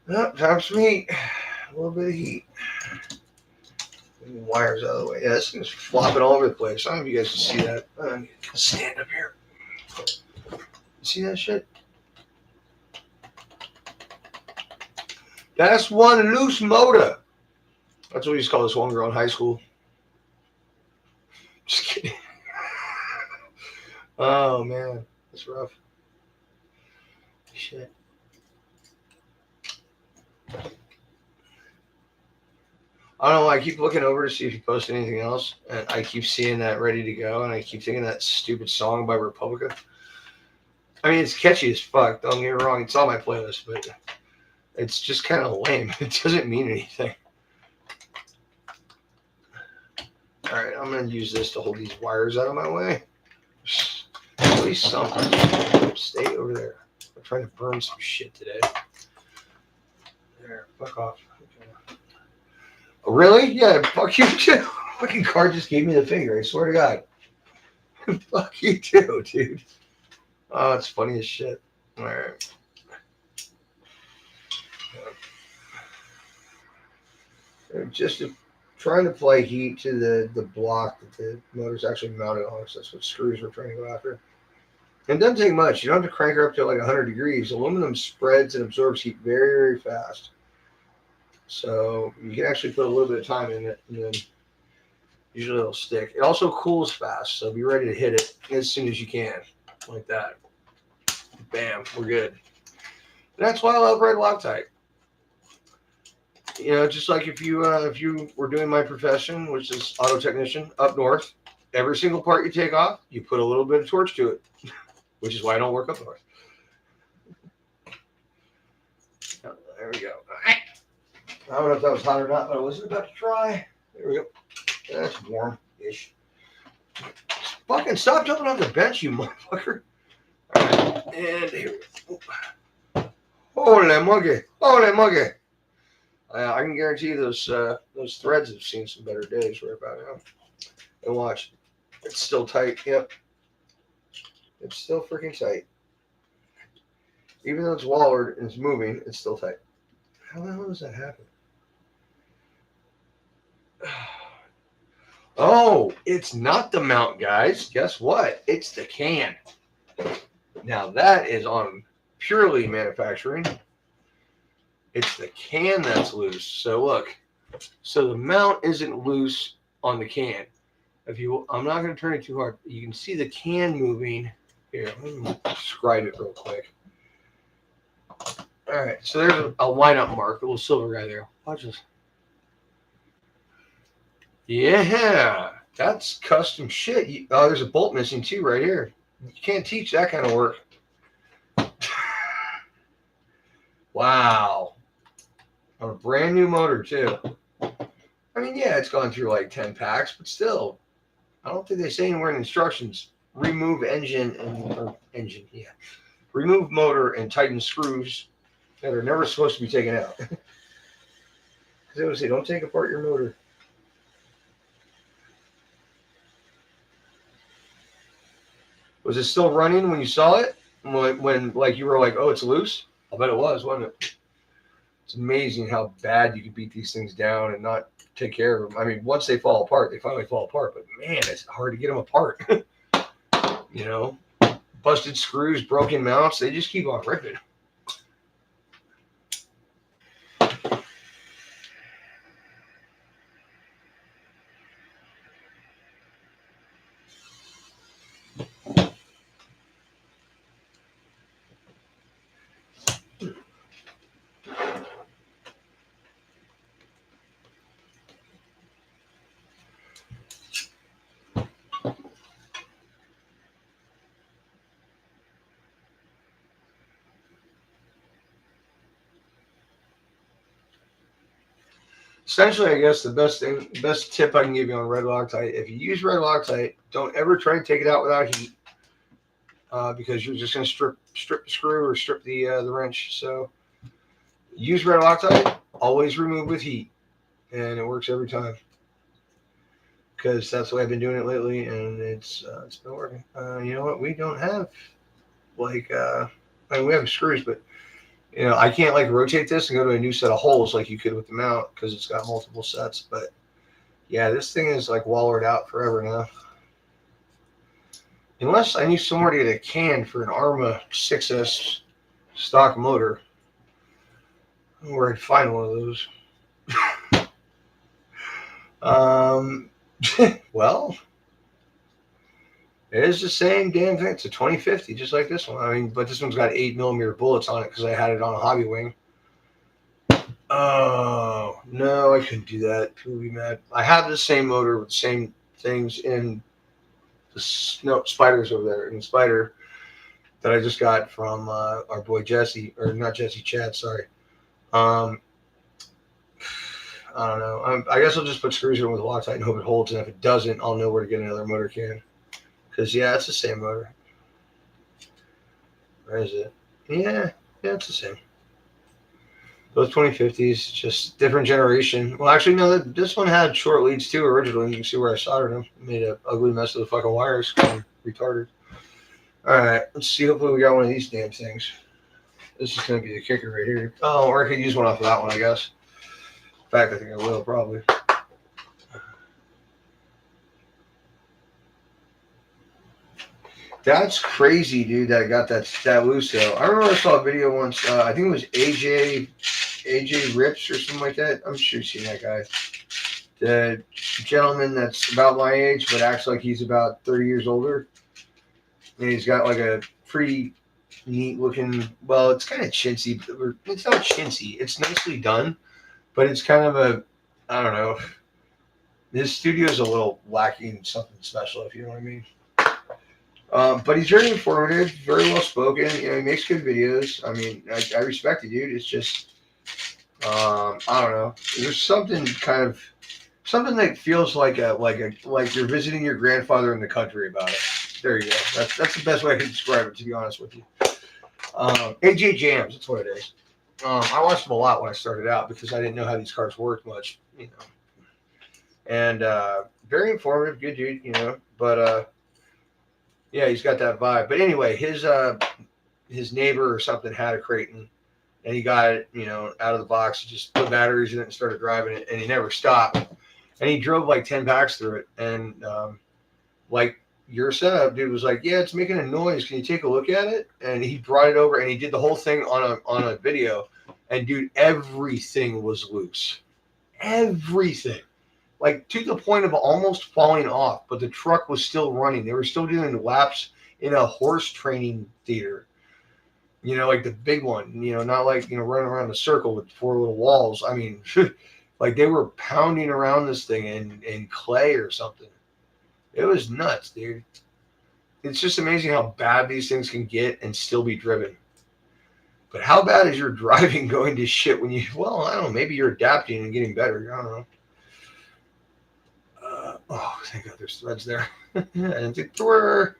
Well, time for some heat. A little bit of heat. Wires out of the way. Yeah, this thing's flopping all over the place. I don't know if you guys can see that. I'm gonna stand up here. See that shit? That's one loose motor. That's what we used to call this one girl in high school. Just kidding. Oh, man. That's rough. Shit. I don't know. I keep looking over to see if you post anything else, and I keep seeing that ready to go, and I keep thinking that stupid song by Republica. I mean, it's catchy as fuck. Don't get me wrong. It's on my playlist, but it's just kind of lame. It doesn't mean anything. All right, I'm going to use this to hold these wires out of my way. At least something. Stay over there. I'm trying to burn some shit today. There, fuck off. Okay. Oh, really? Yeah, fuck you too. Fucking car just gave me the finger. I swear to God. Fuck you too, dude. Oh, it's funny as shit. All right. Just trying to apply heat to the block that the motor's actually mounted on. So that's what screws we're trying to go after. And it doesn't take much. You don't have to crank her up to like 100 degrees. Aluminum spreads and absorbs heat very, very fast. So you can actually put a little bit of time in it, and then usually it'll stick. It also cools fast, so be ready to hit it as soon as you can, like that. Bam, we're good. And that's why I love red Loctite. You know, just like if you were doing my profession, which is auto technician up north, every single part you take off, you put a little bit of torch to it, which is why I don't work up north. Oh, there we go. I don't know if that was hot or not, but I wasn't about to try. There we go. That's warm-ish. Fucking stop jumping off the bench, you motherfucker. All right, and here we go. Holy monkey. Holy monkey. I can guarantee those threads have seen some better days right about now. And watch. It's still tight. Yep. It's still freaking tight. Even though it's wallered and it's moving, it's still tight. How the hell does that happen? Oh, it's not the mount, guys. Guess what? It's the can. Now that is on purely manufacturing. It's the can that's loose. So look. So the mount isn't loose on the can. I'm not going to turn it too hard. You can see the can moving. Here, let me describe it real quick. All right, so there's a lineup mark, a little silver guy there. Watch this. Yeah, that's custom shit. Oh, there's a bolt missing too right here. You can't teach that kind of work. Wow. On a brand new motor too. I mean, yeah, it's gone through like 10 packs, but still, I don't think they say anywhere in instructions, remove remove motor and tighten screws that are never supposed to be taken out. Because they would say, don't take apart your motor. Was it still running when you saw it? When like you were like, oh, it's loose? I bet it was, wasn't it? It's amazing how bad you can beat these things down and not take care of them. I mean, once they fall apart, they finally fall apart. But man, it's hard to get them apart. You know, busted screws, broken mounts, they just keep on ripping. essentially, I guess the best tip I can give you on red Loctite, if you use red Loctite, don't ever try to take it out without heat, because you're just going to strip the screw or strip the wrench. So use red Loctite, always remove with heat, and it works every time. Because that's the way I've been doing it lately, and it's been working. You know what? We don't have like I mean, we have screws, but you know, I can't like rotate this and go to a new set of holes like you could with the mount because it's got multiple sets. But yeah, this thing is like wallered out forever now. Unless I need somewhere to get a can for an ARRMA 6S stock motor. I don't know where I'd find one of those. Well, it is the same damn thing. It's a 2050, just like this one. I mean, but this one's got 8mm bullets on it because I had it on a hobby wing. Oh, no, I couldn't do that. People would be mad. I have the same motor with the same things in the spiders over there. In the spider that I just got from our boy Jesse, or not Jesse, Chad, sorry. I don't know. I guess I'll just put screws in with Loctite and hope it holds. And if it doesn't, I'll know where to get another motor can. Because, yeah, it's the same motor. Where is it? Yeah, it's the same. Those 2050s, just different generation. Well, actually, no, this one had short leads too originally. You can see where I soldered them. Made an ugly mess of the fucking wires. Retarded. All right, let's see. Hopefully, we got one of these damn things. This is going to be the kicker right here. Oh, or I could use one off of that one, I guess. In fact, I think I will probably. That's crazy, dude. That I got that loose though. I remember I saw a video once. I think it was AJ Rips or something like that. I'm sure you've seen that guy. The gentleman that's about my age but acts like he's about 30 years older. And he's got like a pretty neat looking. Well, it's kind of chintzy. It's not chintzy. It's nicely done, but it's kind of a. I don't know. His studio is a little lacking something special, if you know what I mean. But he's very informative, very well spoken. You know, he makes good videos. I mean, I respect the dude. It's just, I don't know. There's something that feels like you're visiting your grandfather in the country about it. There you go. That's the best way I can describe it, to be honest with you. AJ Jams, that's what it is. I watched him a lot when I started out because I didn't know how these cars worked much, you know. And very informative, good dude, you know. But yeah, he's got that vibe. But anyway, his neighbor or something had a Creighton, and he got it, you know, out of the box. He just put batteries in it and started driving it, and he never stopped. And he drove like 10 packs through it. And like your setup, dude was like, yeah, it's making a noise. Can you take a look at it? And he brought it over, and he did the whole thing on a video. And dude, everything was loose. Everything. Like to the point of almost falling off, but the truck was still running. They were still doing laps in a horse training theater, you know, like the big one, you know, not like, you know, running around a circle with 4 little walls. I mean, like they were pounding around this thing in clay or something. It was nuts, dude. It's just amazing how bad these things can get and still be driven. But how bad is your driving going to shit when you, well, I don't know, maybe you're adapting and getting better. I don't know. Oh, thank God there's threads there. And it were.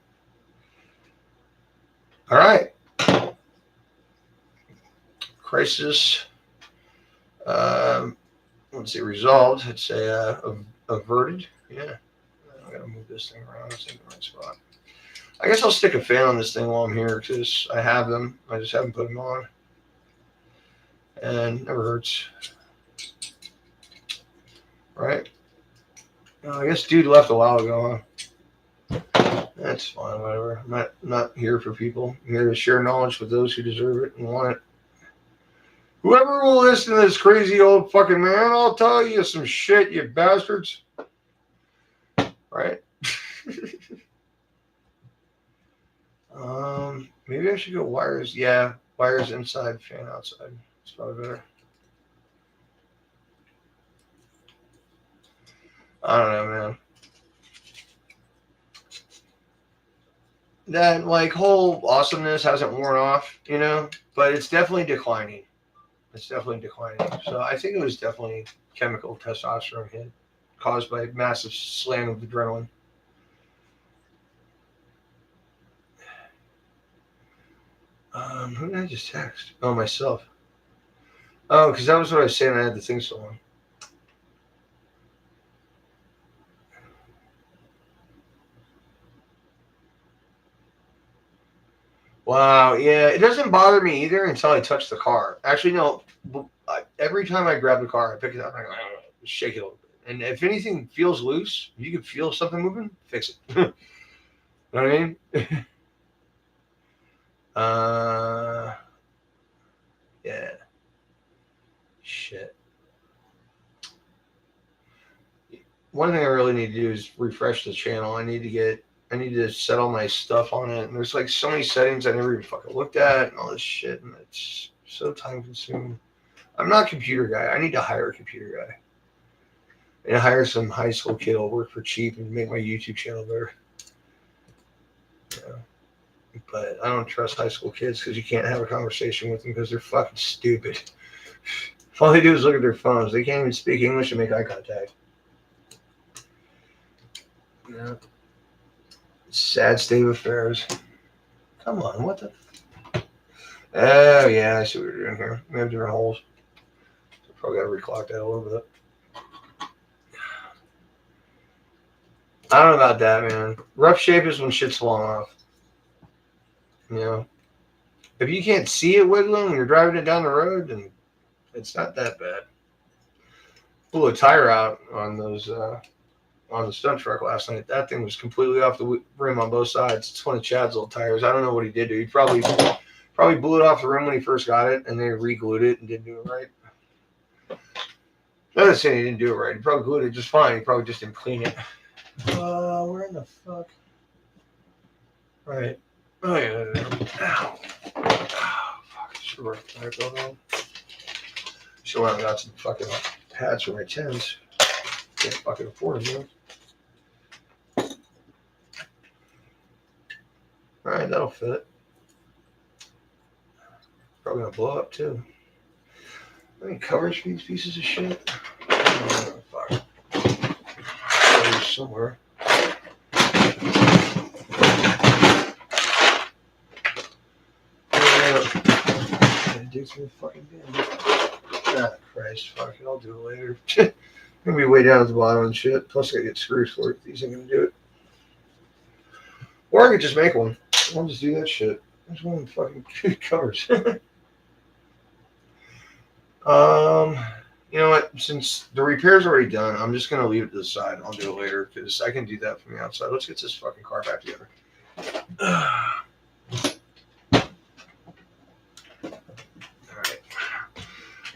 All right. Crisis. Let's see, resolved. Let's say averted. Yeah. I gotta move this thing around. It's in the right spot. I guess I'll stick a fan on this thing while I'm here because I have them. I just haven't put them on. And never hurts. Right? I guess dude left a while ago, huh? That's fine, whatever. I'm not here for people. I'm here to share knowledge with those who deserve it and want it. Whoever will listen to this crazy old fucking man, I'll tell you some shit, you bastards. Right? Maybe I should go wires. Yeah, wires inside, fan outside. It's probably better. I don't know, man. That like whole awesomeness hasn't worn off, you know, but it's definitely declining. It's definitely declining. So I think it was definitely chemical testosterone hit caused by massive slam of adrenaline. Who did I just text? Oh, myself. Oh, because that was what I was saying. I had the thing so long. Wow, yeah, it doesn't bother me either until I touch the car. Actually, no. Every time I grab the car, I pick it up, and I go, shake it a little bit. And if anything feels loose, if you can feel something moving, fix it. You know what I mean? uh, yeah. Shit. One thing I really need to do is refresh the channel. I need to set all my stuff on it. And there's like so many settings I never even fucking looked at and all this shit. And it's so time consuming. I'm not a computer guy. I need to hire a computer guy. And hire some high school kid who'll work for cheap and make my YouTube channel better. Yeah. But I don't trust high school kids because you can't have a conversation with them because they're fucking stupid. All they do is look at their phones. They can't even speak English and make eye contact. Yeah. Sad state of affairs. Come on, what the? Oh, yeah, I see what you're doing here. We have different holes. So probably got to reclock that a little bit. I don't know about that, man. Rough shape is when shit's falling off. You know? If you can't see it wiggling when you're driving it down the road, then it's not that bad. Blew a tire out on those on the stunt truck last night. That thing was completely off the rim on both sides. It's one of Chad's old tires. I don't know what he did to it. He probably blew it off the rim when he first got it, and then he re-glued it and didn't do it right. I'm not saying he didn't do it right. He probably glued it just fine. He probably just didn't clean it. Where in the fuck? Right. Oh, yeah. Ow. Oh, fuck. Sure. I go home. Sure, I've got some fucking pads for my tins. Can't fucking afford them, man. Alright, that'll fit. Probably gonna blow up too. Any coverage for these pieces of shit? Oh, fuck. There's somewhere. Dig through the fucking bin. Ah, Christ, fuck it, I'll do it later. Gonna be way down at the bottom and shit. Plus, I gotta get screws for it. These ain't gonna do it. Or I could just make one. I'll just do that shit. There's one fucking covers. You know what? Since the repair's already done, I'm just gonna leave it to the side. I'll do it later because I can do that from the outside. Let's get this fucking car back together. Alright.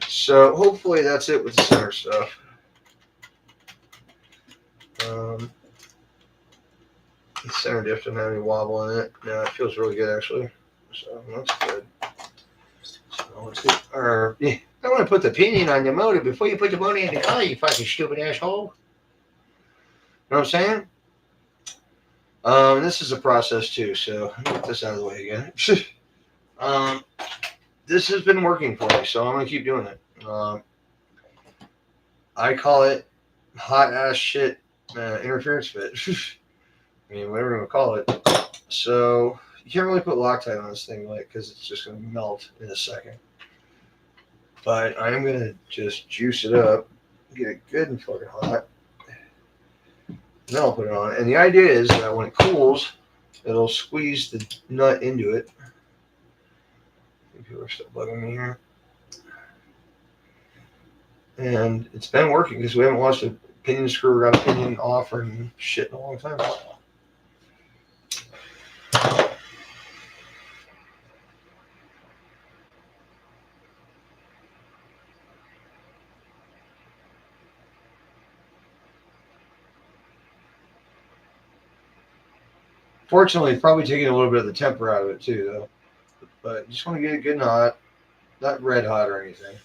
So hopefully that's it with the center stuff. The center diff doesn't have any wobble in it. No, it feels really good actually. So that's good. So let's get our. Yeah, I want to put the pinion on the motor before you put the motor in the car, you fucking stupid asshole. You know what I'm saying? This is a process too, so let me get this out of the way again. This has been working for me, so I'm gonna keep doing it. I call it hot ass shit interference fit. I mean, whatever you want to call it. So you can't really put Loctite on this thing, like, because it's just gonna melt in a second. But I am gonna just juice it up, get it good and fucking hot. Then I'll put it on. And the idea is that when it cools, it'll squeeze the nut into it. I think people are still bugging me here. And it's been working because we haven't watched a pinion screw or got a pinion off or shit in a long time. Fortunately, it's probably taking a little bit of the temper out of it too, though. But just want to get it good and hot, not red hot or anything.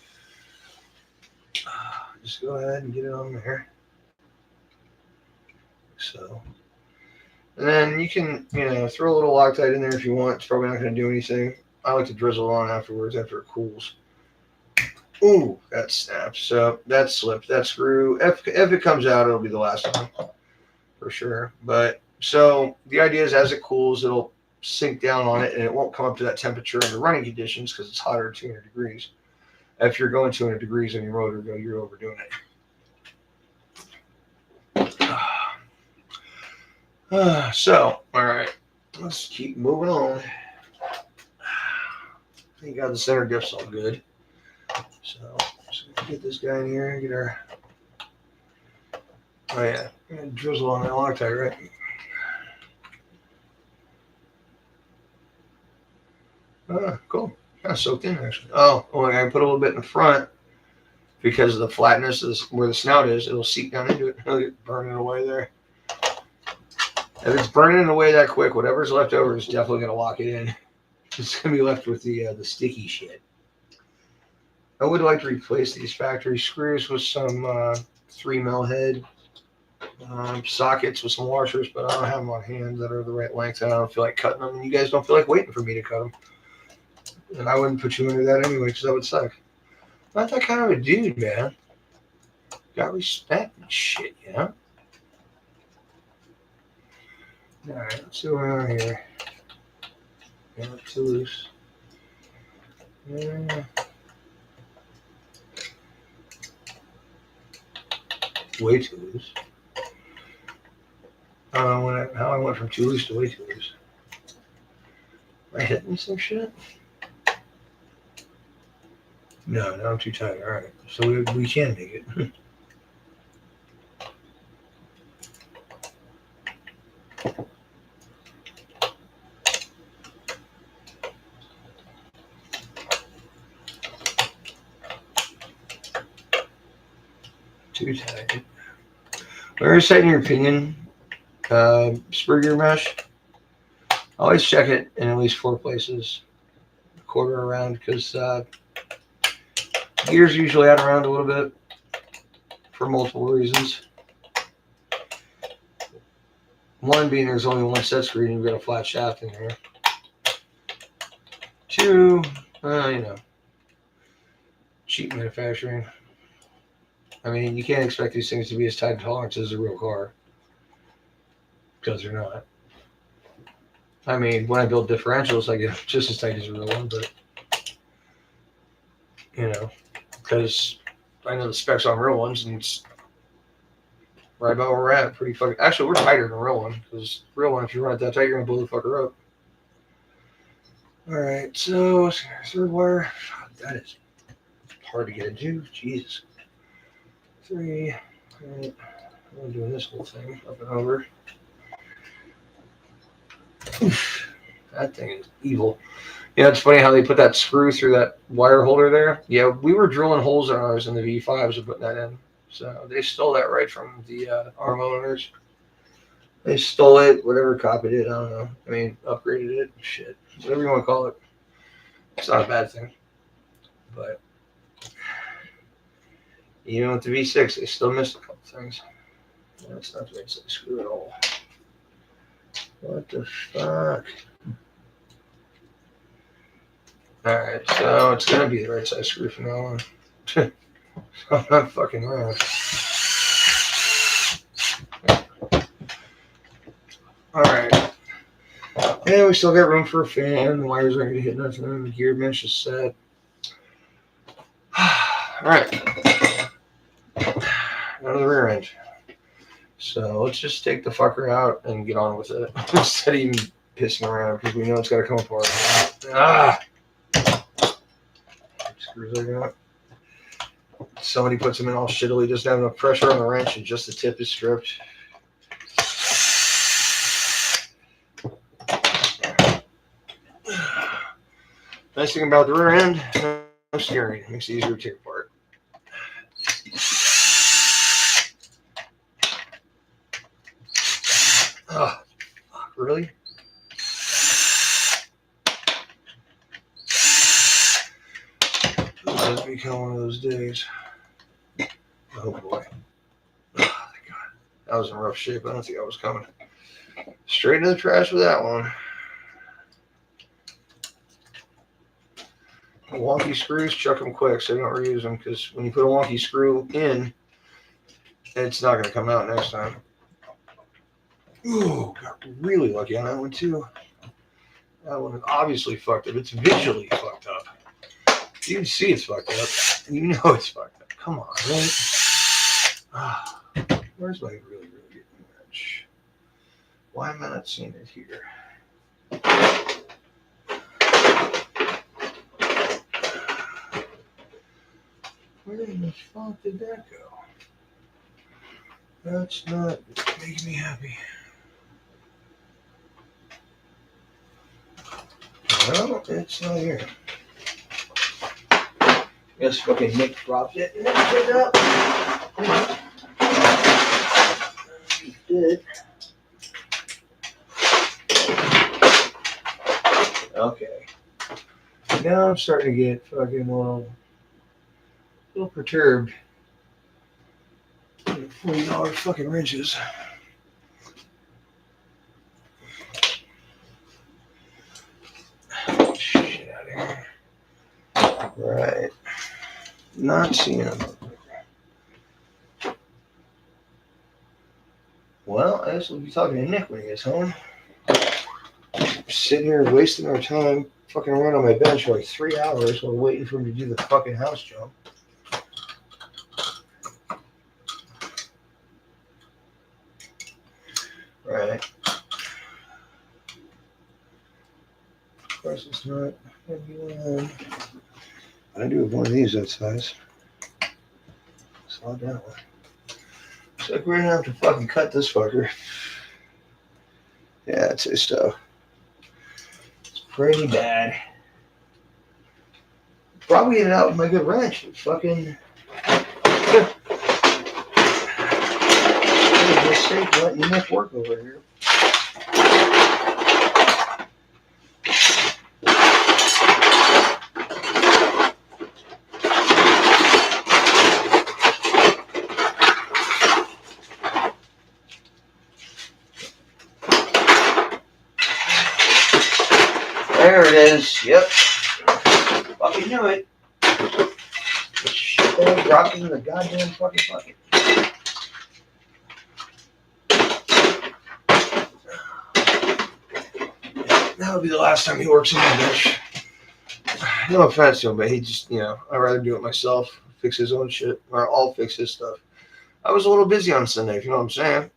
Just go ahead and get it on there. So, and then you can, throw a little Loctite in there if you want. It's probably not going to do anything. I like to drizzle it on afterwards after it cools. Ooh, that snaps. So that slipped. That screw. If it comes out, it'll be the last one for sure. But so the idea is, as it cools, it'll sink down on it, and it won't come up to that temperature under running conditions because it's hotter at 200 degrees. If you're going 200 degrees on your motor, you're overdoing it. So, all right, let's keep moving on. Thank God the center diff's all good. So, get this guy in here and get our. Oh yeah, drizzle on that Loctite, right? Cool. Kind of soaked in actually. Oh, well, I put a little bit in the front because of the flatness of where the snout is. It'll seep down into it. It'll get burning away there. If it's burning away that quick, whatever's left over is definitely going to lock it in. It's going to be left with the sticky shit. I would like to replace these factory screws with some 3mm head sockets with some washers, but I don't have them on hand that are the right length, and I don't feel like cutting them, and you guys don't feel like waiting for me to cut them. And I wouldn't put you under that anyway, because that would suck. Not that kind of a dude, man. Got respect and shit, you know? Alright, let's see what we're on here. Yeah, too loose. Yeah. Way too loose. I don't know how I went from too loose to way too loose. Am I hitting some shit? No, I'm too tight. Alright, so we can make it. Too tight. Where's that in your opinion? Spur gear mesh. Always check it in at least 4 places, a quarter around, because gears usually out around a little bit for multiple reasons. One being there's only one set screw and you've got a flat shaft in there. 2, cheap manufacturing. I mean, you can't expect these things to be as tight a tolerance as a real car, because they're not. I mean, when I build differentials, I get just as tight as a real one, but because I know the specs on real ones, and it's right about where we're at. Pretty fucking. Actually, we're tighter than a real one, because real one, if you run it that tight, you're gonna blow the fucker up. All right, so third wire. That is hard to get into. Jesus. 3. All right. I'm doing this whole thing up and over. Oof, that thing is evil. It's funny how they put that screw through that wire holder there. Yeah, we were drilling holes in ours in the V5s and putting that in. So they stole that right from the ARRMA owners. They stole it, whatever, copied it, I don't know. I mean, upgraded it, shit. Whatever you want to call it. It's not a bad thing. But even with the V6, they still missed a couple things. That's not the right side screw at all. What the fuck? Alright, so it's going to be the right side screw from now on. I'm not fucking around. Alright. And we still got room for a fan. The wires aren't going to hit nothing. The gear mesh is set. Alright. Now to the rear end. So let's just take the fucker out and get on with it. Instead of even pissing around, because we know it's got to come apart. Screws like that. Somebody puts them in all shittily, doesn't have enough pressure on the wrench, and just the tip is stripped. Nice thing about the rear end, no steering. It makes it easier to take apart. Oh, fuck, really? This has become one of those days. Oh boy. Oh, thank God. That was in rough shape. I don't think I was coming. Straight into the trash with that one. Wonky screws, chuck them quick so you don't reuse them, because when you put a wonky screw in, it's not going to come out next time. Ooh, got really lucky on that one too. That one is obviously fucked up. It's visually fucked up. You can see it's fucked up. You know it's fucked up. Come on, right? Ah, where's my really good wrench? Why am I not seeing it here? Where in the fuck did that go? That's not making me happy. No, it's not here. Guess fucking Nick dropped it and then picked it up. He did. Okay. Now I'm starting to get fucking a little perturbed. $40 fucking wrenches. Shit out of here. Right. Not seeing them. Well, I guess we'll be talking to Nick when he gets home. Sitting here wasting our time fucking around on my bench for like 3 hours while waiting for him to do the fucking house jump. Right. Of course it's not gonna be one. I do have one of these that size. Saw that one. So we're gonna have to fucking cut this fucker. Yeah, I'd say so. It's pretty bad. Probably get it out with my good wrench. Fucking mistake letting Nick work over here. There it is. Yep. Fucking knew it. Shit, they dropped it in the goddamn fucking bucket. That would be the last time he works in my bench. No offense to him, but he just, I'd rather do it myself. Fix his own shit. Or I'll fix his stuff. I was a little busy on Sunday, if you know what I'm saying.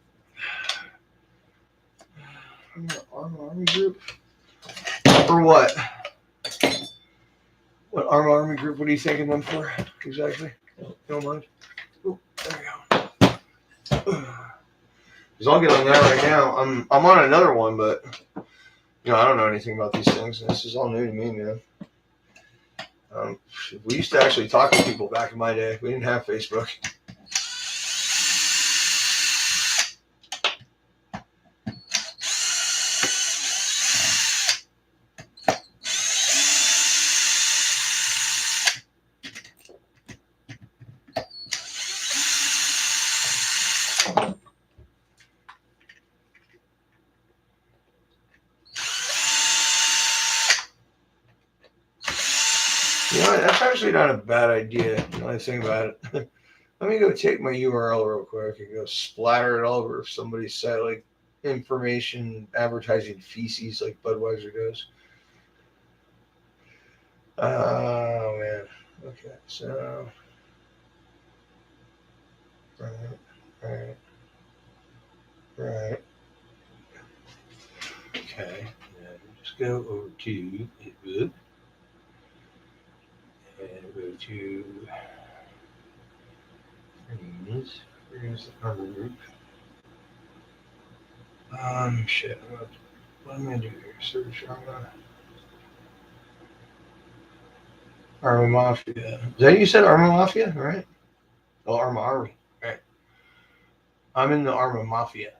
ARRMA Group? For what? What ARRMA Group? What are you thanking them for exactly? Don't mind. Oh, there we go. Because I'll get on that right now. I'm on another one, but I don't know anything about these things. This is all new to me, man. We used to actually talk to people back in my day. We didn't have Facebook. That's actually not a bad idea. When I think about it. Let me go take my URL real quick and go splatter it all over somebody's site, like information advertising feces, like Budweiser does. Oh man. Okay, so right. Okay, then just go over to it and go to friends. Where's the ARRMA group? Shit. What am I gonna do here? Search ARRMA Mafia. Is that what you said? ARRMA Mafia, right? Oh, ARRMA Army. Right. I'm in the ARRMA Mafia.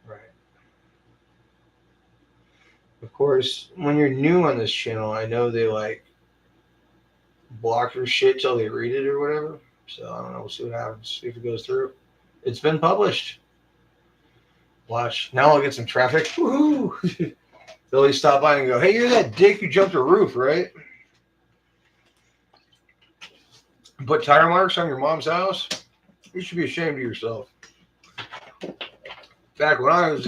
Right. Of course, when you're new on this channel, I know they like block your shit till they read it or whatever. So I don't know. We'll see what happens. See if it goes through. It's been published. Watch. Now I'll get some traffic. Woohoo! Billy stop by and go, hey, you're that dick who jumped a roof, right? Put tire marks on your mom's house? You should be ashamed of yourself. Back when I was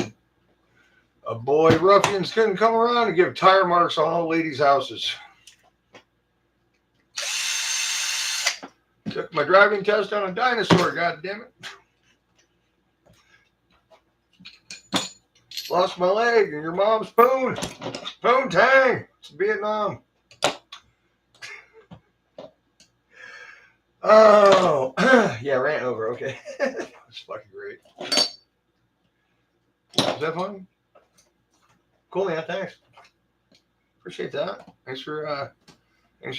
a boy, ruffians couldn't come around and give tire marks on all ladies' houses. Took my driving test on a dinosaur, goddammit. Lost my leg and your mom's spoon. Spoon tang. It's Vietnam. Oh, yeah, rant over. Okay. That's fucking great. Is that funny? Cool, man. Thanks. Appreciate that. Thanks for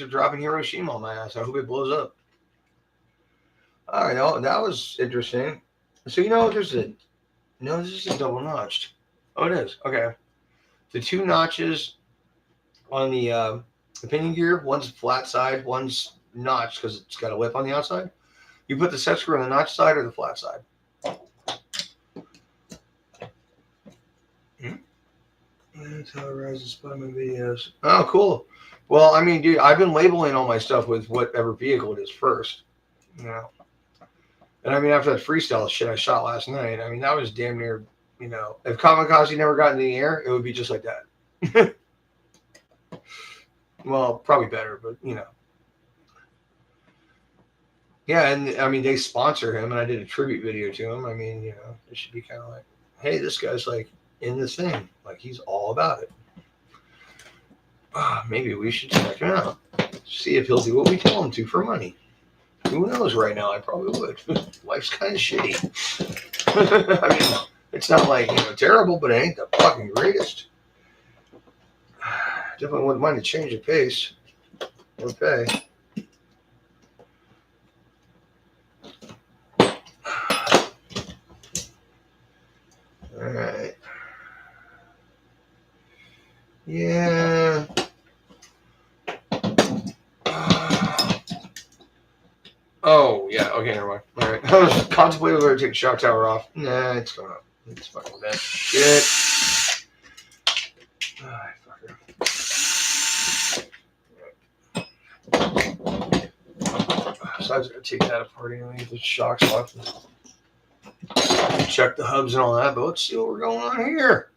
dropping Hiroshima on my ass. I hope it blows up. All right, oh, that was interesting. So this is a double notched. Oh, it is. Okay. The two notches on the pinion gear, one's flat side, one's notched because it's got a lip on the outside. You put the set screw on the notch side or the flat side? That's how it rises by my videos. Oh, cool. Well, I mean, dude, I've been labeling all my stuff with whatever vehicle it is first. And I mean, after that freestyle shit I shot last night, I mean, that was damn near, if Kamikaze never got in the air, it would be just like that. Well, probably better, but Yeah, and I mean, they sponsor him, and I did a tribute video to him. I mean, it should be kind of like, hey, this guy's like in this thing. Like, he's all about it. Maybe we should check him out. See if he'll do what we tell him to for money. Who knows right now? I probably would. Life's kind of shitty. I mean, it's not like, terrible, but it ain't the fucking greatest. Definitely wouldn't mind to change the pace. Okay. All right. Yeah. Oh, yeah. Okay, never mind. All right. I was contemplating whether to take the shock tower off. Nah, it's going up. It's fucking bad. Shit. Fucker. So I was going to take that apart and leave the shocks off. Check the hubs and all that, but let's see what we're going on here.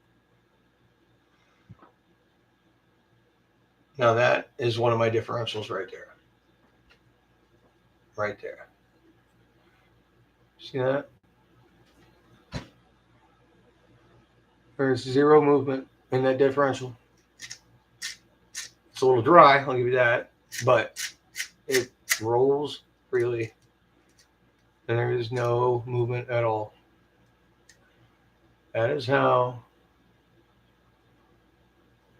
Now that is one of my differentials right there. Right there. See that? There's zero movement in that differential. It's a little dry, I'll give you that, but it rolls freely. And there is no movement at all. That is how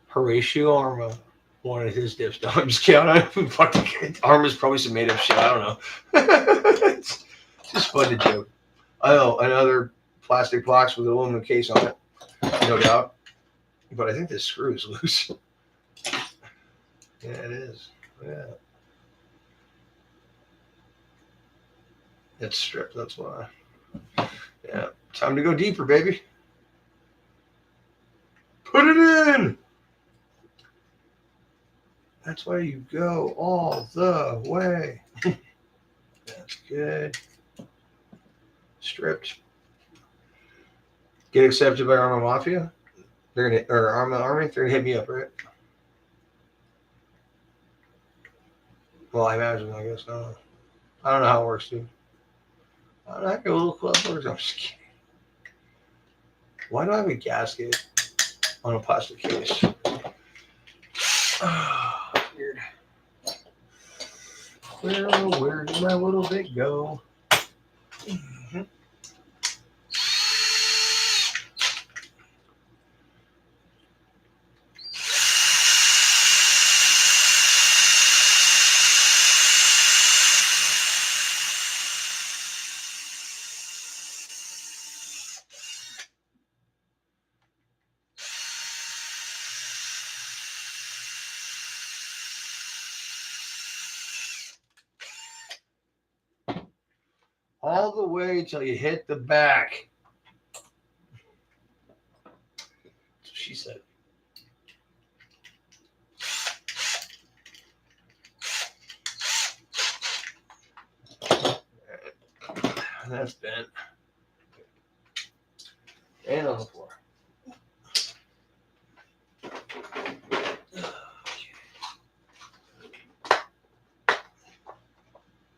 Horatio ARRMA wanted his dips done. I'm just kidding. Fucking ARRMA's probably some made up shit. I don't know. It's just fun to do. I know, another plastic box with an aluminum case on it, no doubt. But I think this screw is loose. Yeah, it is. Yeah. It's stripped, that's why. Yeah. Time to go deeper, baby. Put it in! That's why you go all the way. That's good. Stripped. Get accepted by ARRMA Mafia? Or ARRMA Army? They're gonna hit me up, right? Well, I imagine, I guess. I don't know how it works, dude. I don't know how a little club works. I'm just kidding. Why do I have a gasket on a plastic case? Weird. Where did my little bit go? Mm-hmm. all the way till you hit the back. That's what she said. That's bent. And on the floor.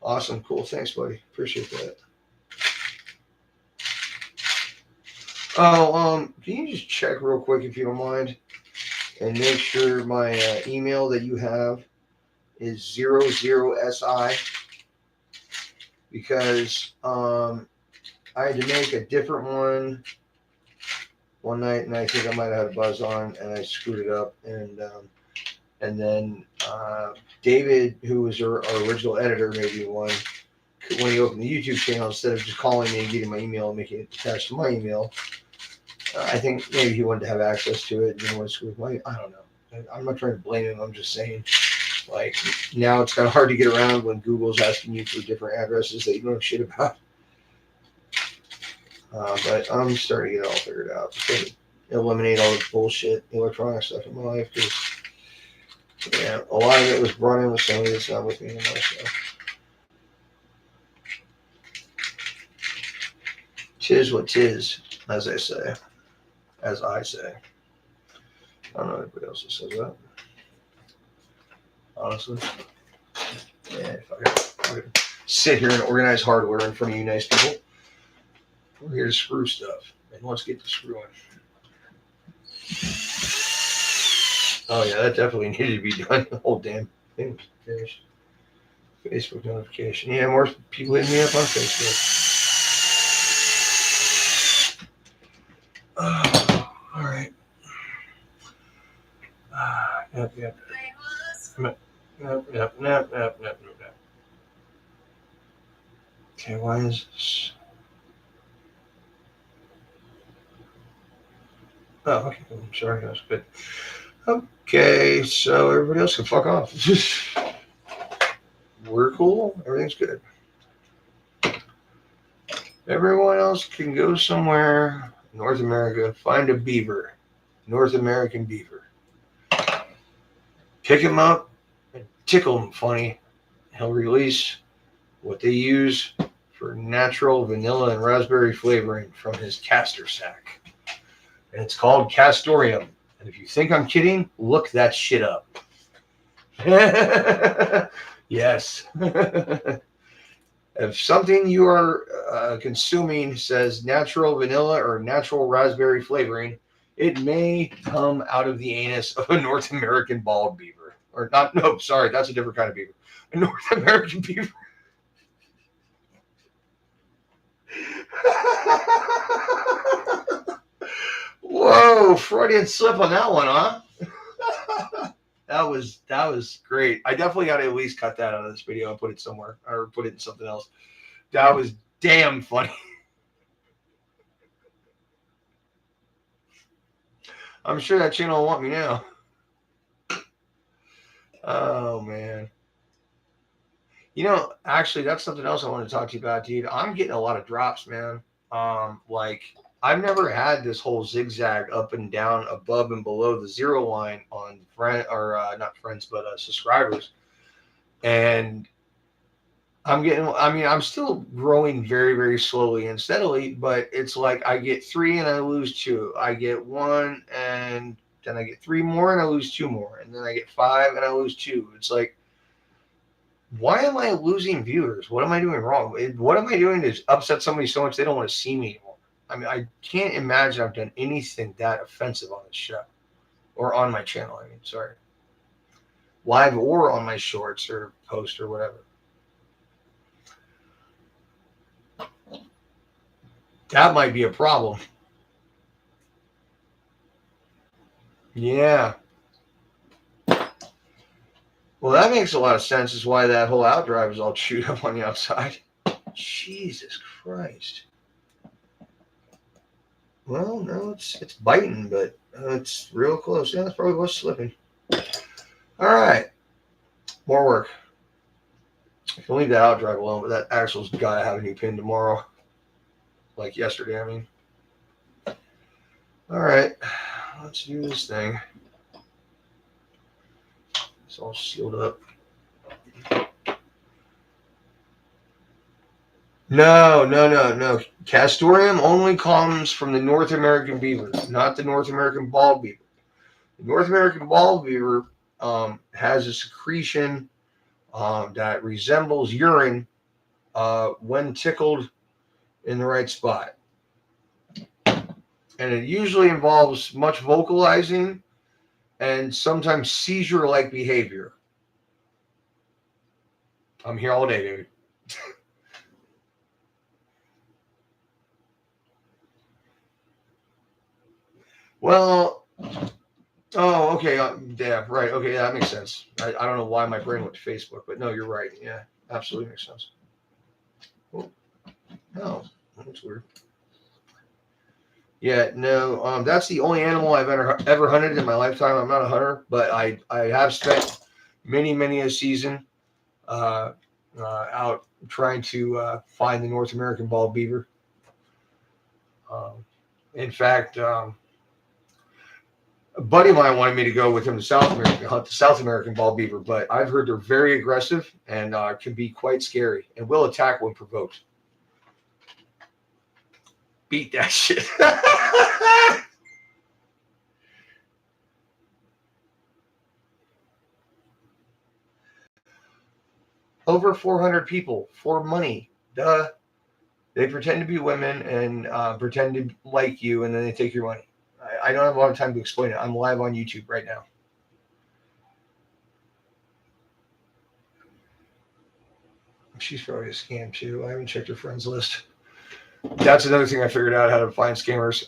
Awesome. Cool. Thanks, buddy. Appreciate that. Oh, can you just check real quick if you don't mind? And make sure my email that you have is 00SI. Because I had to make a different one night, and I think I might have had a buzz on, and I screwed it up. And then David, who was our original editor, maybe one, when he opened the YouTube channel, instead of just calling me and getting my email and making it attached to my email, I think maybe he wanted to have access to it and didn't want to screw with my. I don't know. I'm not trying to blame him. I'm just saying, like, now it's kind of hard to get around when Google's asking you for different addresses that you don't know shit about. But I'm starting to get it all figured out. Just to eliminate all the bullshit electronic stuff in my life, because yeah, a lot of it was brought in with somebody that's not with me anymore. So. Tis what tis, as I say. As I say. I don't know anybody else that says that. Honestly. Yeah, if I could sit here and organize hardware in front of you nice people. We're here to screw stuff. And let's get to screwing. Oh yeah, that definitely needed to be done. The whole damn thing was finished. Facebook notification. Yeah, more people hitting me up on Facebook. Oh, all right. Yep. Okay, why is this? Oh, okay. I'm sorry, that was good. Okay, so everybody else can fuck off. We're cool. Everything's good. Everyone else can go somewhere. North America, find a beaver. North American beaver. Pick him up and tickle him funny. He'll release what they use for natural vanilla and raspberry flavoring from his castor sack. And it's called Castorium. And if you think I'm kidding, look that shit up. Yes. If something you are consuming says natural vanilla or natural raspberry flavoring, it may come out of the anus of a North American bald beaver. Or not, no, sorry, that's a different kind of beaver. A North American beaver. Whoa, Freudian slip on that one, huh? That was great. I definitely got to at least cut that out of this video and put it somewhere, or put it in something else. That was damn funny. I'm sure that channel will want me now. Oh man. You know, actually, that's something else I want to talk to you about, dude. I'm getting a lot of drops, man. Like I've never had this whole zigzag up and down, above and below the zero line on not friends, but subscribers. And I'm still growing very, very slowly and steadily, but it's like I get 3 and I lose 2. I get 1 and then I get 3 more and I lose 2 more. And then I get 5 and I lose 2. It's like, why am I losing viewers? What am I doing wrong? What am I doing to upset somebody so much they don't want to see me anymore? I mean, I can't imagine I've done anything that offensive on this show or on my channel. I mean, sorry. Live or on my shorts or post or whatever. That might be a problem. Yeah. Well, that makes a lot of sense. Is why that whole outdrive is all chewed up on the outside. Jesus Christ. Well, no, it's biting, but it's real close. Yeah, that's probably what's slipping. All right. More work. I can leave that out drive alone, but that axle's got to have a new pin tomorrow. Like yesterday, I mean. All right, let's do this thing. It's all sealed up. No. Castoreum only comes from the North American beaver, not the North American bald beaver. The North American bald beaver has a secretion that resembles urine when tickled in the right spot. And it usually involves much vocalizing and sometimes seizure-like behavior. I'm here all day, baby. Well, oh, okay. Yeah, right. Okay, that makes sense. I don't know why my brain went to Facebook, but no, you're right. Yeah, absolutely makes sense. Oh, no, that's weird. Yeah, no, that's the only animal I've ever hunted in my lifetime. I'm not a hunter, but I have spent many a season out trying to find the North American bald beaver. In fact, a buddy of mine wanted me to go with him to South America, hunt the South American bald beaver, but I've heard they're very aggressive and can be quite scary and will attack when provoked. Beat that shit. Over 400 people for money. Duh. They pretend to be women and pretend to like you, and then they take your money. I don't have a lot of time to explain it. I'm live on YouTube right now. She's probably a scam too. I haven't checked her friends list. That's another thing I figured out how to find scammers.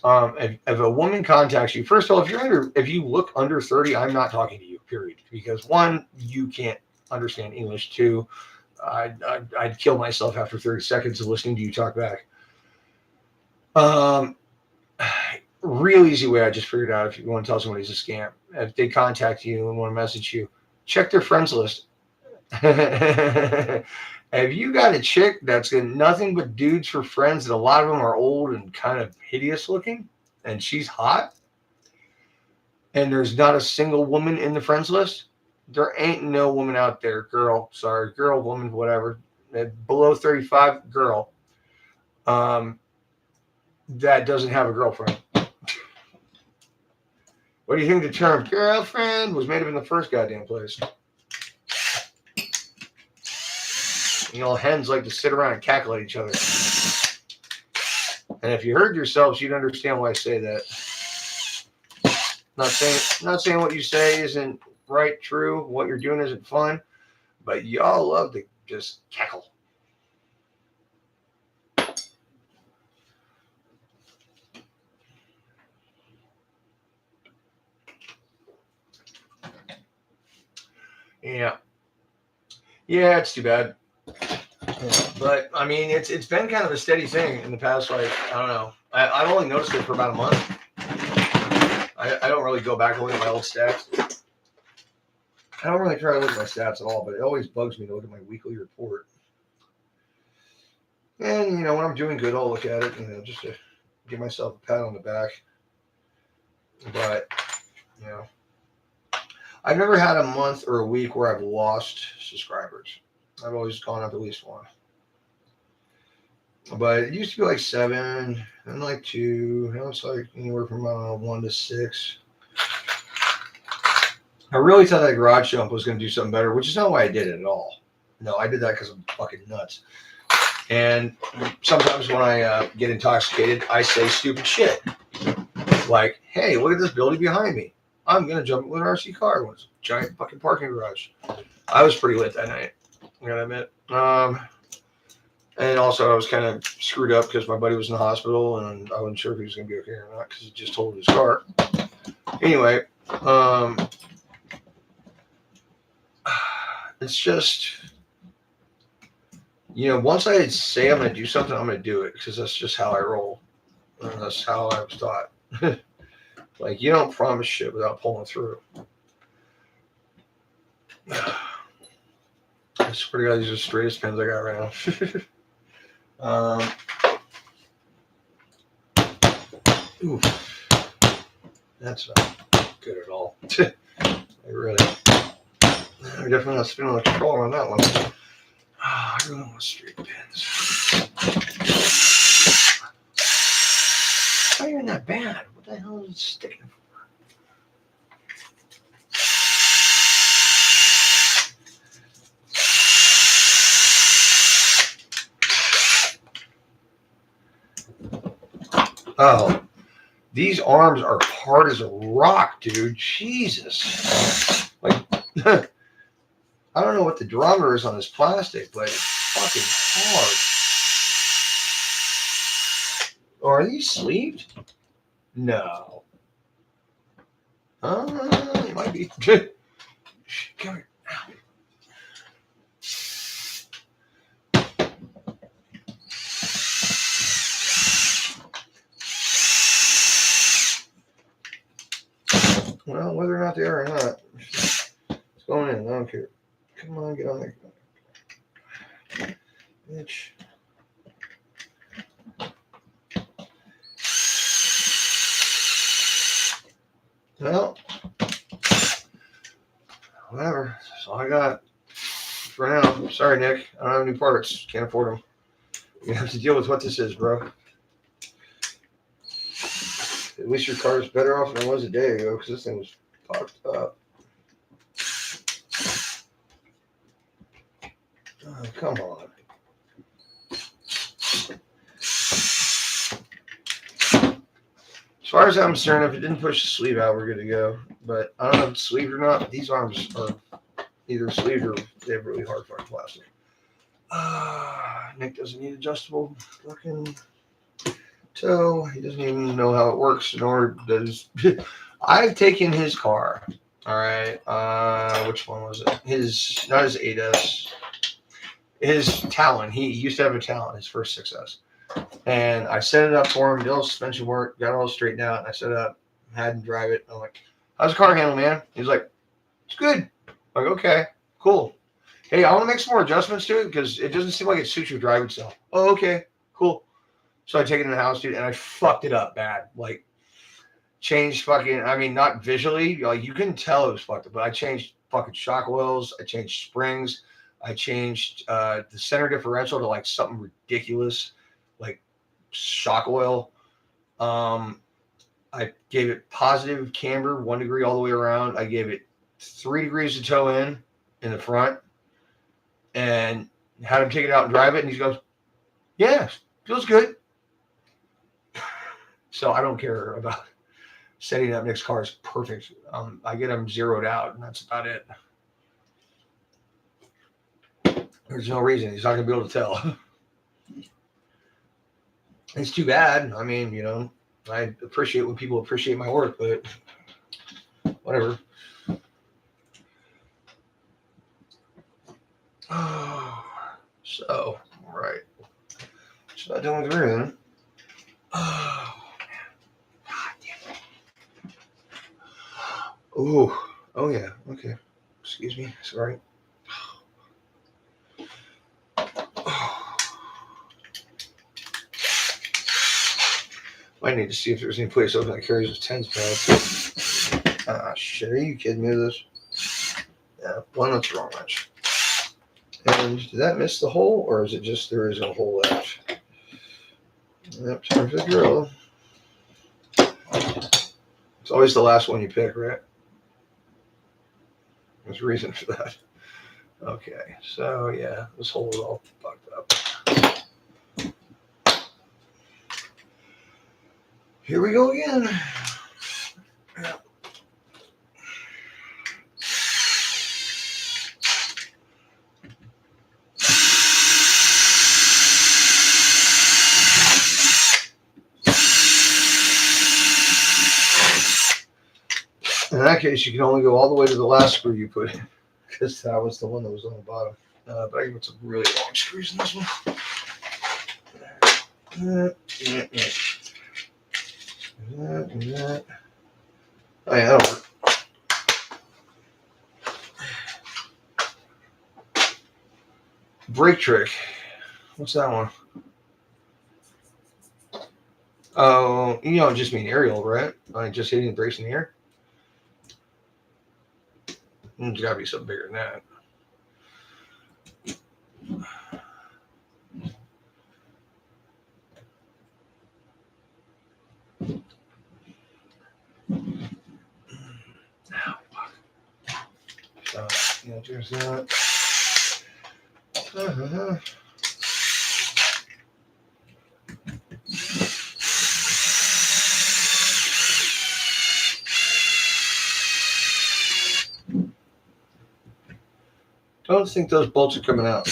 If a woman contacts you, first of all, if you look under 30, I'm not talking to you. Period. Because one, you can't understand English. Two, I'd kill myself after 30 seconds of listening to you talk back. Real easy way I just figured out if you want to tell somebody it's a scam. If they contact you and want to message you, check their friends list. If you got a chick that's got nothing but dudes for friends, and a lot of them are old and kind of hideous looking, and she's hot, and there's not a single woman in the friends list, there ain't no woman out there, girl, woman, whatever, below 35, girl, that doesn't have a girlfriend. What do you think the term girlfriend was made up in the first goddamn place? You know, hens like to sit around and cackle at each other. And if you heard yourselves, you'd understand why I say that. Not saying what you say isn't right, true, what you're doing isn't fun, but y'all love to just cackle. Yeah, it's too bad. Yeah, but I mean, it's been kind of a steady thing in the past. Like, I don't know, I've only noticed it for about a month. I don't really go back and look at my old stats. I don't really try to look at my stats at all, but it always bugs me to look at my weekly report. And you know, when I'm doing good, I'll look at it, you know, just to give myself a pat on the back. But you know, I've never had a month or a week where I've lost subscribers. I've always gone up at least one. But it used to be like 7, and like 2. Now it's like anywhere from 1 to 6. I really thought that garage jump was going to do something better, which is not why I did it at all. No, I did that because I'm fucking nuts. And sometimes when I get intoxicated, I say stupid shit. Like, hey, look at this building behind me. I'm going to jump with an RC car. It was a giant fucking parking garage. I was pretty lit that night, I gotta admit. And also I was kind of screwed up because my buddy was in the hospital and I wasn't sure if he was going to be okay or not because he just totaled his car. Anyway, it's just, you know, once I say I'm going to do something, I'm going to do it because that's just how I roll. And that's how I was taught. Like, you don't promise shit without pulling through. I swear to God, these are the straightest pins I got right now. Ooh, that's not good at all. I really, I'm definitely not spinning the controller on that one. I really want straight pins. It's not even that bad. What the hell is it sticking for? Oh, these arms are hard as a rock, dude. Jesus. Like, I don't know what the diameter is on this plastic, but it's fucking hard. Oh, are these sleeved? No. It might be. Come here. Well, whether or not they are or not, it's going in. I don't care. Come on, get on there. Bitch. Well, whatever. That's all I got for now. Sorry, Nick. I don't have any parts. Can't afford them. You have to deal with what this is, bro. At least your car is better off than it was a day ago because this thing was fucked up. Oh, come on. As far as I'm concerned, if it didn't push the sleeve out, we're good to go. But I don't know if it's sleeved or not. These arms are either sleeved or they have really hard fucking plastic. Nick doesn't need adjustable fucking toe. He doesn't even know how it works, nor does I've taken his car. All right. Which one was it? Not his 8S. His Talon. He used to have a Talon, his first 6S. And I set it up for him, did all the suspension work, got it all straightened out, and I set it up, had him drive it. I'm like, how's the car handle, man? He's like, it's good. I'm like, okay, cool. Hey, I want to make some more adjustments to it because it doesn't seem like it suits your driving style. Oh, okay, cool. So I take it in the house, dude, and I fucked it up bad. Like, changed fucking, I mean, not visually, like, you couldn't tell it was fucked up, but I changed fucking shock oils, I changed springs, I changed the center differential to like something ridiculous, like shock oil. I gave it positive camber, 1 degree all the way around. I gave it 3 degrees to toe in the front, and had him take it out and drive it. And he goes, yeah, feels good. So I don't care about setting up Nick's car is perfect. I get him zeroed out, and that's about it. There's no reason. He's not going to be able to tell. It's too bad. I mean, you know, I appreciate when people appreciate my work, but whatever. Oh, so, all right. So not done with the rear then. Oh, man. God damn it. Oh, yeah. Okay. Excuse me. Sorry. I need to see if there's any place open that carries a 10s pad. Ah, shit. Are you kidding me with this? Yeah, one that's wrong wrench. And did that miss the hole, or is it just there is a hole left? Yep, time for the drill. It's always the last one you pick, right? There's a reason for that. Okay, so yeah, this hole is all fucked up. Here we go again. Yeah. In that case, you can only go all the way to the last screw you put in, because that was the one that was on the bottom. But I can put some really long screws in this one. That. Oh yeah, that'll work. Brake trick. What's that one? Oh, you don't just mean aerial, right? Like just hitting the brakes in the air? There's got to be something bigger than that. So, yeah, there's that. Don't think those bolts are coming out.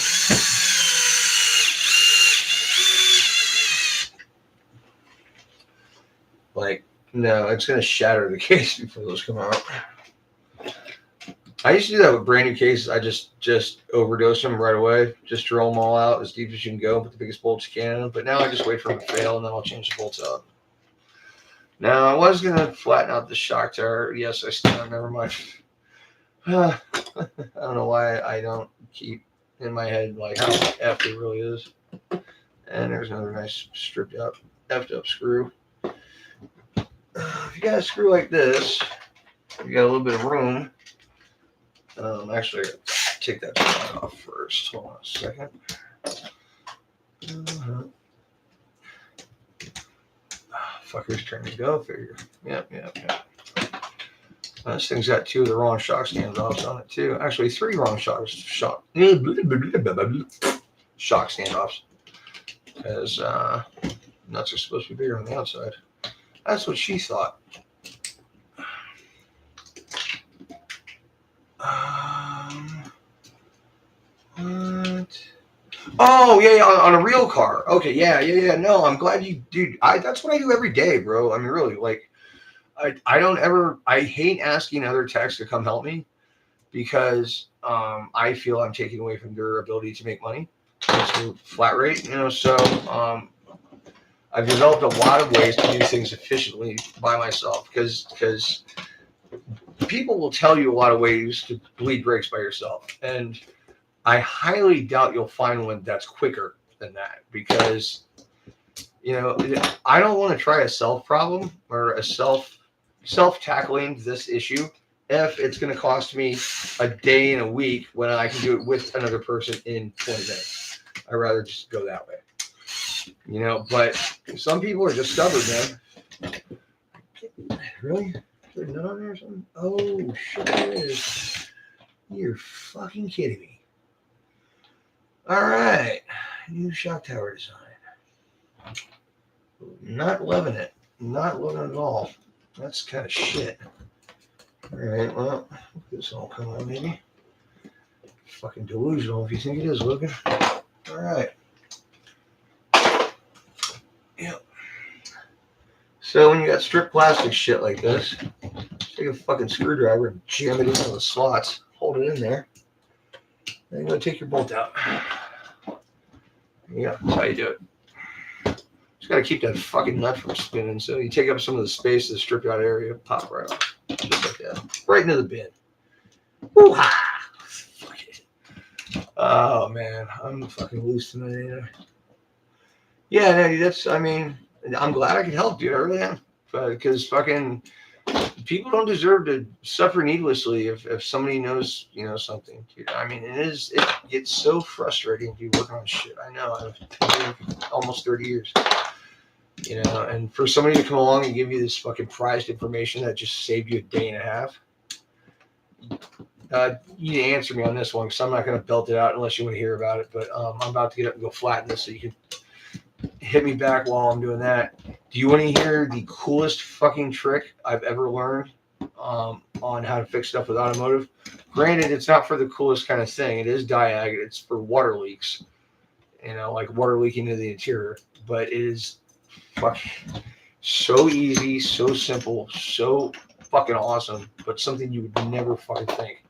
Like, no, it's going to shatter the case before those come out. I used to do that with brand new cases. I just overdose them right away. Just drill them all out as deep as you can go, put the biggest bolts you can in them. But now I just wait for them to fail, and then I'll change the bolts out. Now, I was going to flatten out the shock tower. Yes, I still never mind. I don't know why I don't keep in my head like how F it really is. And there's another nice stripped out, effed up screw. If you got a screw like this, you got a little bit of room. Actually, I gotta take that off first. Hold on a second. Fucker's trying to go figure. Yep. This thing's got 2 of the wrong shock standoffs on it too. Actually, 3 wrong shock standoffs. Because nuts are supposed to be bigger on the outside. That's what she thought. What? Oh yeah, on a real car. Okay, yeah. No, I'm glad you, dude. That's what I do every day, bro. I mean, really, like, I don't ever. I hate asking other techs to come help me because I feel I'm taking away from their ability to make money. It's a flat rate, So I've developed a lot of ways to do things efficiently by myself because people will tell you a lot of ways to bleed brakes by yourself, and I highly doubt you'll find one that's quicker than that because, I don't want to try a self problem or a self-tackling this issue if it's going to cost me a day and a week when I can do it with another person in 20 minutes. I'd rather just go that way. But some people are just stubborn, man. Really? Is there none on there or something? Oh, shit, there is. You're fucking kidding me. All right. New shock tower design. Not loving it. Not loving it at all. That's kind of shit. All right, well, this will come out maybe. Fucking delusional if you think it is, Logan. All right. Yep. So when you got stripped plastic shit like this, take a fucking screwdriver and jam it into the slots. Hold it in there. Then you go take your bolt out. Yeah, that's how you do it. Just got to keep that fucking nut from spinning. So you take up some of the space of the stripped out area, pop right off. Just like that. Right into the bin. Woo-ha! Fuck it. Oh, man. I'm fucking loose tonight. Yeah, no, I'm glad I could help, dude. I really am. Because fucking people don't deserve to suffer needlessly if somebody knows, something, dude. I mean, it gets so frustrating to be working on shit. I know. I've been almost 30 years. And for somebody to come along and give you this fucking prized information that just saved you a day and a half, you need to answer me on this one because I'm not going to belt it out unless you want to hear about it. But I'm about to get up and go flatten this so you can hit me back while I'm doing that. Do you want to hear the coolest fucking trick I've ever learned on how to fix stuff with automotive? Granted, it's not for the coolest kind of thing. It is diag. It's for water leaks, like water leaking into the interior. But it is fucking so easy, so simple, so fucking awesome, but something you would never fucking think.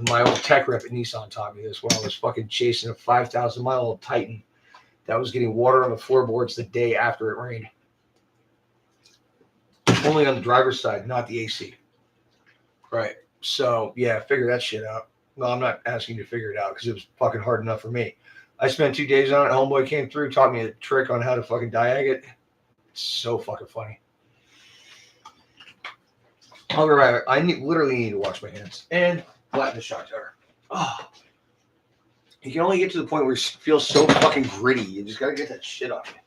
My old tech rep at Nissan taught me this when I was fucking chasing a 5,000-mile Titan that was getting water on the floorboards the day after it rained. Only on the driver's side, not the AC. Right. So, yeah, figure that shit out. well, I'm not asking you to figure it out because it was fucking hard enough for me. I spent 2 days on it. Homeboy came through, taught me a trick on how to fucking diag it. It's so fucking funny. I'll be right back. I literally need to wash my hands and flatten the shock tower. Oh. You can only get to the point where you feel so fucking gritty. You just gotta get that shit off you.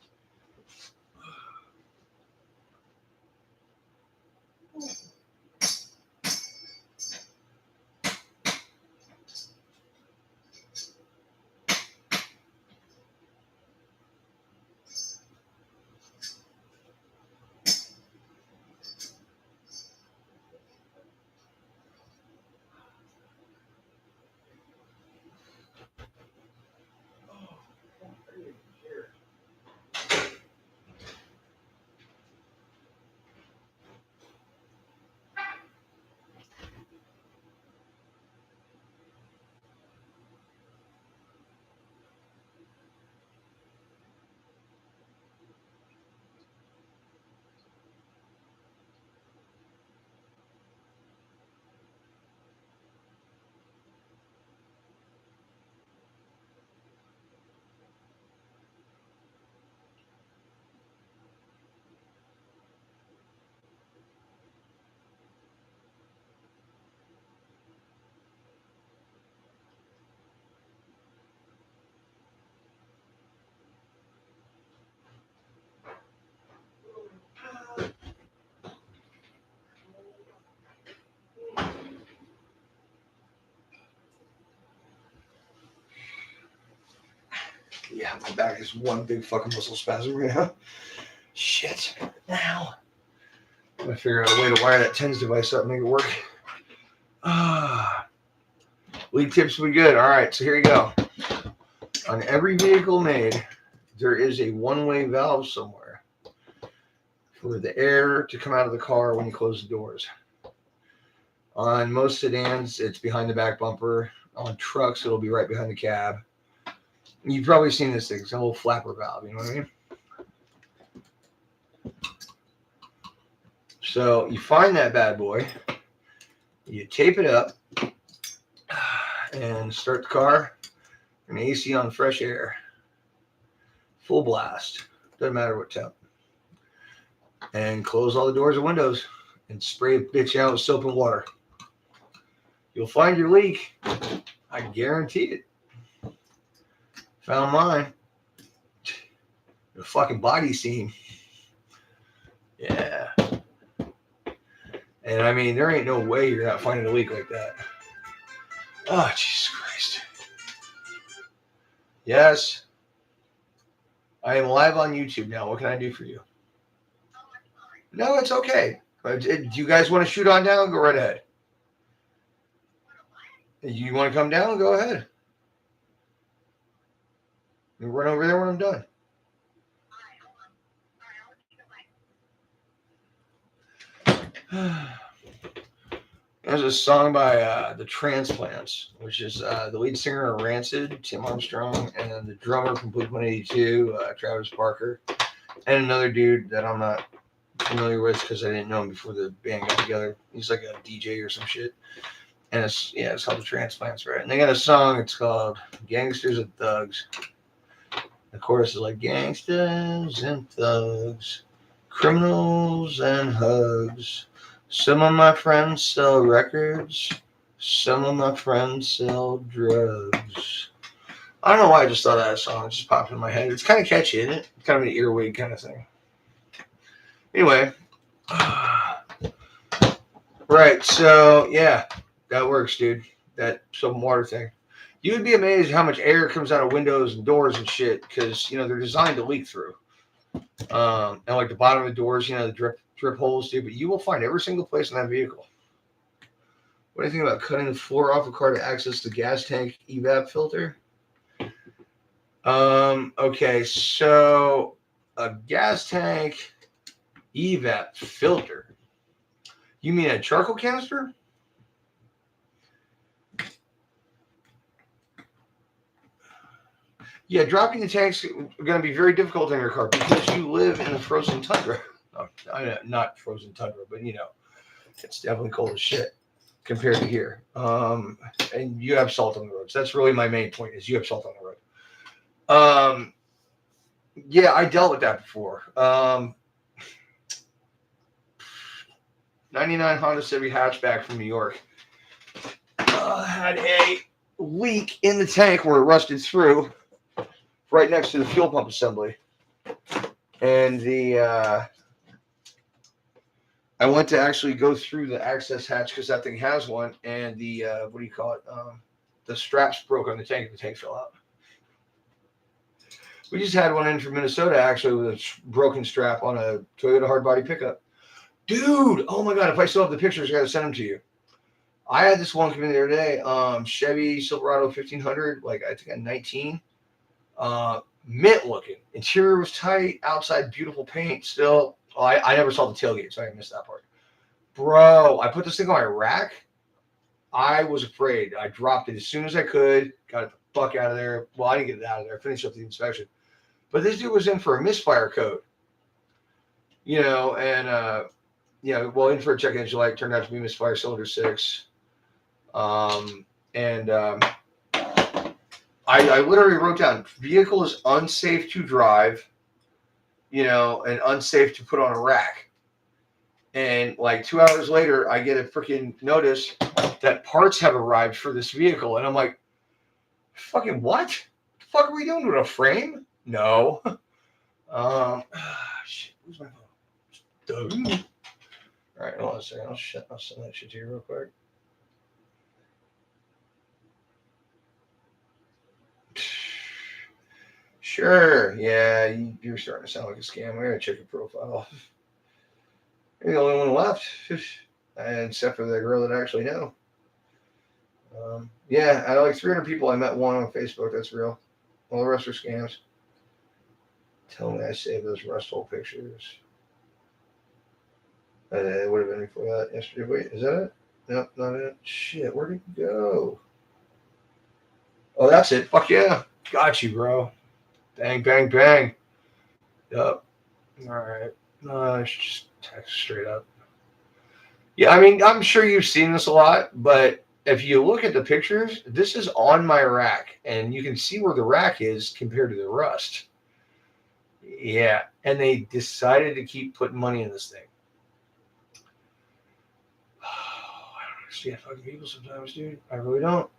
Yeah, my back is one big fucking muscle spasm right now. Shit. Now. I'm gonna figure out a way to wire that TENS device up and make it work. Lead tips will be good. All right, so here you go. On every vehicle made, there is a one-way valve somewhere for the air to come out of the car when you close the doors. On most sedans, it's behind the back bumper. On trucks, it'll be right behind the cab. You've probably seen this thing. It's a little flapper valve, you know what I mean? So you find that bad boy, you tape it up, and start the car, and AC on fresh air. Full blast. Doesn't matter what temp. And close all the doors and windows, and spray a bitch out with soap and water. You'll find your leak. I guarantee it. Found mine. The fucking body seam. Yeah. And I mean, there ain't no way you're not finding a leak like that. Oh, Jesus Christ. Yes. I am live on YouTube now. What can I do for you? No, it's okay. Do you guys want to shoot on down? Go right ahead. You want to come down? Go ahead. You run over there when I'm done. There's a song by the Transplants, which is the lead singer of Rancid, Tim Armstrong, and the drummer from Blink-182, Travis Barker, and another dude that I'm not familiar with because I didn't know him before the band got together. He's like a DJ or some shit. And it's called the Transplants, right? And they got a song, it's called Gangsters and Thugs. The chorus is like, gangsters and thugs, criminals and hugs. Some of my friends sell records. Some of my friends sell drugs. I don't know why I just thought of that song. It just popped in my head. It's kind of catchy, isn't it? Kind of an earwig kind of thing. Anyway. Right, so, yeah. That works, dude. That soap and water thing. You would be amazed how much air comes out of windows and doors and shit because, they're designed to leak through. And like the bottom of the doors, the drip holes, dude. But you will find every single place in that vehicle. What do you think about cutting the floor off a car to access the gas tank evap filter? Okay, so a gas tank evap filter. You mean a charcoal canister? Yeah, dropping the tank's going to be very difficult in your car because you live in the frozen tundra. Oh, not frozen tundra, but it's definitely cold as shit. compared to here. And you have salt on the roads. That's really my main point is you have salt on the road. Yeah, I dealt with that before. 99 Honda Civic hatchback from New York had a leak in the tank where it rusted through right next to the fuel pump assembly. And I went to actually go through the access hatch because that thing has one, and the what do you call it? The straps broke on the tank, and the tank fell out. We just had one in from Minnesota actually with a broken strap on a Toyota hardbody pickup. Dude, oh my god! If I still have the pictures, I gotta send them to you. I had this one come in the other day. Chevy Silverado 1500, like I think at 19. Mint looking. Interior was tight. Outside, beautiful paint. Still, I never saw the tailgate, so I missed that part. Bro, I put this thing on my rack. I was afraid. I dropped it as soon as I could. Got it the fuck out of there. Well, I didn't get it out of there. I finished up the inspection. But this dude was in for a misfire code. You know, and well, in for a check engine light. Turned out to be misfire cylinder 6. I literally wrote down, vehicle is unsafe to drive, you know, and unsafe to put on a rack. And like 2 hours later, I get a freaking notice that parts have arrived for this vehicle. And I'm like, fucking what? The fuck are we doing with a frame? No. Shit, where's my phone? All right, hold on a second. I'll send that shit to you real quick. Sure. Yeah, you're starting to sound like a scam. I gotta check your profile. You're the only one left, except for the girl that I actually know. Yeah, out of like 300 people, I met one on Facebook. That's real. All the rest are scams. Tell me I saved those Rust Hole pictures. It would have been before that yesterday. Wait, is that it? Nope, not it. Shit, where'd it go? Oh, that's it. Fuck yeah. Got you, bro. Bang, bang, bang. Yup. All right. I should just text straight up. Yeah, I mean, I'm sure you've seen this a lot, but if you look at the pictures, this is on my rack, and you can see where the rack is compared to the rust. Yeah, and they decided to keep putting money in this thing. Oh, I don't understand fucking people sometimes, dude. I really don't.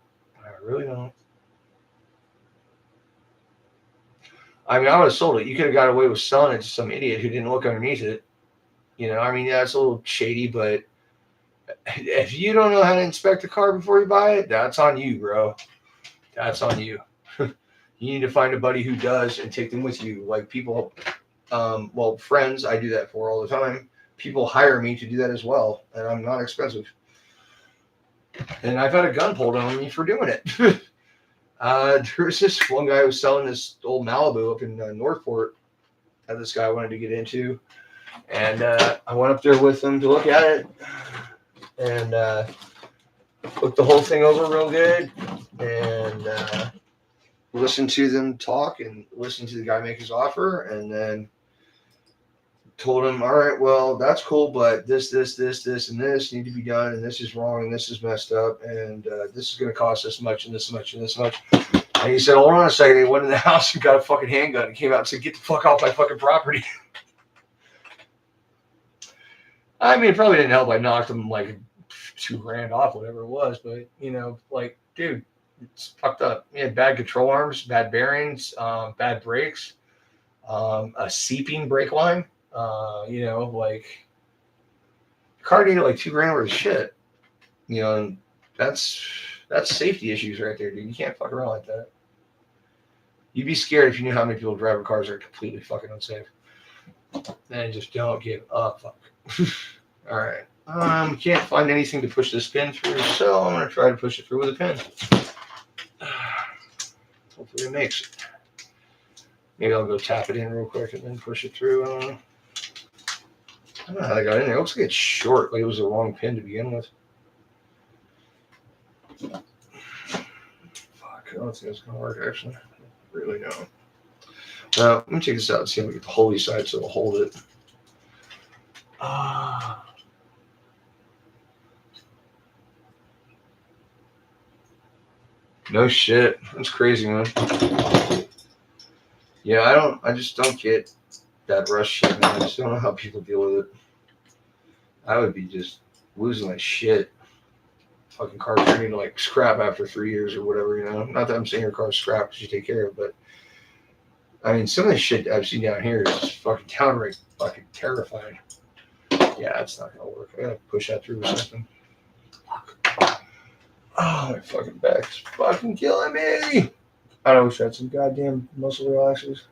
I mean, I would have sold it. You could have got away with selling it to some idiot who didn't look underneath it. You know, I mean, yeah, it's a little shady, but if you don't know how to inspect a car before you buy it, that's on you, bro. That's on you. You need to find a buddy who does and take them with you. Like people, friends, I do that for all the time. People hire me to do that as well, and I'm not expensive. And I've had a gun pulled on me for doing it. There was this one guy who was selling this old Malibu up in Northport that this guy wanted to get into. And I went up there with him to look at it and looked the whole thing over real good and listened to them talk and listened to the guy make his offer and then told him, all right, well, that's cool, but this, and this need to be done, and this is wrong, and this is messed up, and this is going to cost this much, and this much, and this much. And he said, hold on a second. He went in the house and got a fucking handgun and came out and said, get the fuck off my fucking property. I mean, it probably didn't help. I knocked him like $2,000 off, whatever it was, but, you know, like, dude, it's fucked up. He had bad control arms, bad bearings, bad brakes, a seeping brake line. You know, like the car needed like $2,000 worth of shit. You know, and that's safety issues right there, dude. You can't fuck around like that. You'd be scared if you knew how many people drive cars that are completely fucking unsafe. And just don't give a fuck. All right. Can't find anything to push this pin through, so I'm gonna try to push it through with a pin. Hopefully it makes it. Maybe I'll go tap it in real quick and then push it through. I don't know how they got in there. It looks like it's short. Like it was the wrong pin to begin with. Fuck. I don't think it's going to work, actually. I really don't. Now, let me check this out and see if we get the holy side so it'll hold it. No shit. That's crazy, man. Yeah, I just don't get that rush shit, man. I just don't know how people deal with it. I would be just losing my shit. Fucking car turning to like scrap after 3 years or whatever, you know? Not that I'm saying your car's scrap because you take care of it, but I mean, some of the shit I've seen down here is just fucking downright fucking terrifying. Yeah, that's not gonna work. I gotta push that through or something. Oh, my fucking back's fucking killing me. I wish I had some goddamn muscle relaxers.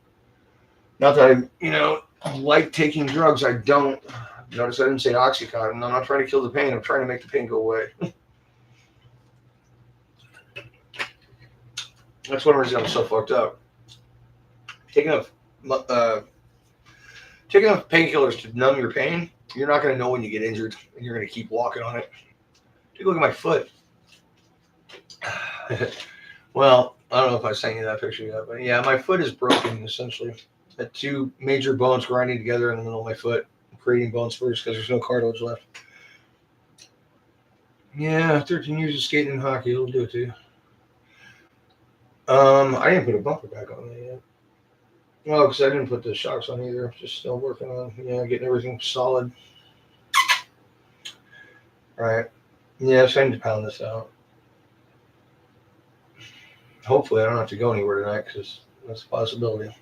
Not that I, like taking drugs. I don't. Notice I didn't say Oxycontin. I'm not trying to kill the pain. I'm trying to make the pain go away. That's one reason I'm so fucked up. Taking enough painkillers to numb your pain, you're not going to know when you get injured, and you're going to keep walking on it. Take a look at my foot. Well, I don't know if I sent you that picture yet, but yeah, my foot is broken, essentially. I had two major bones grinding together in the middle of my foot, creating bone spurs because there's no cartilage left. Yeah, 13 years of skating and hockey, it'll do it to you. I didn't put a bumper back on that yet. Well, because I didn't put the shocks on either. Just still working on, getting everything solid. Right. Yeah, so I need to pound this out. Hopefully, I don't have to go anywhere tonight because that's a possibility.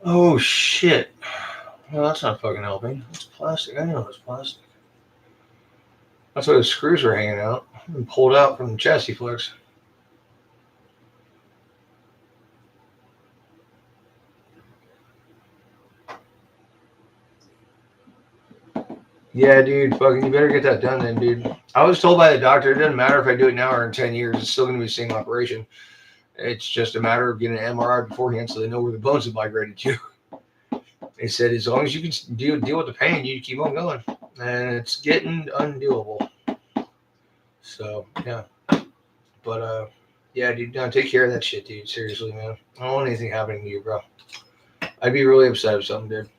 Oh, shit. Well, that's not fucking helping. It's plastic. I know it's plastic. That's why the screws are hanging out and pulled out from the chassis flex. Yeah, dude, fucking, you better get that done then, dude. I was told by the doctor, it doesn't matter if I do it now or in 10 years, it's still going to be the same operation. It's just a matter of getting an MRI beforehand so they know where the bones have migrated to. They said as long as you can deal with the pain, you keep on going. And it's getting undoable. So, yeah. But, yeah, dude, no, take care of that shit, dude. Seriously, man. I don't want anything happening to you, bro. I'd be really upset if something did.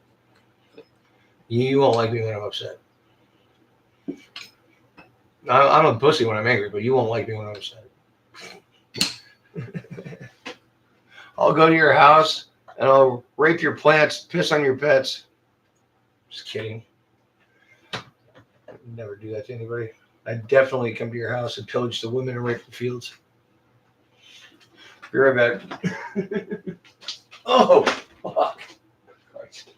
You won't like me when I'm upset. I'm a pussy when I'm angry, but you won't like me when I'm upset. I'll go to your house and I'll rape your plants, piss on your pets. Just kidding. I'd never do that to anybody. I'd definitely come to your house and pillage the women and rape the fields. Be right back. Oh, fuck. Christ.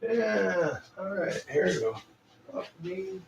Yeah, all right, here we go. Fuck me.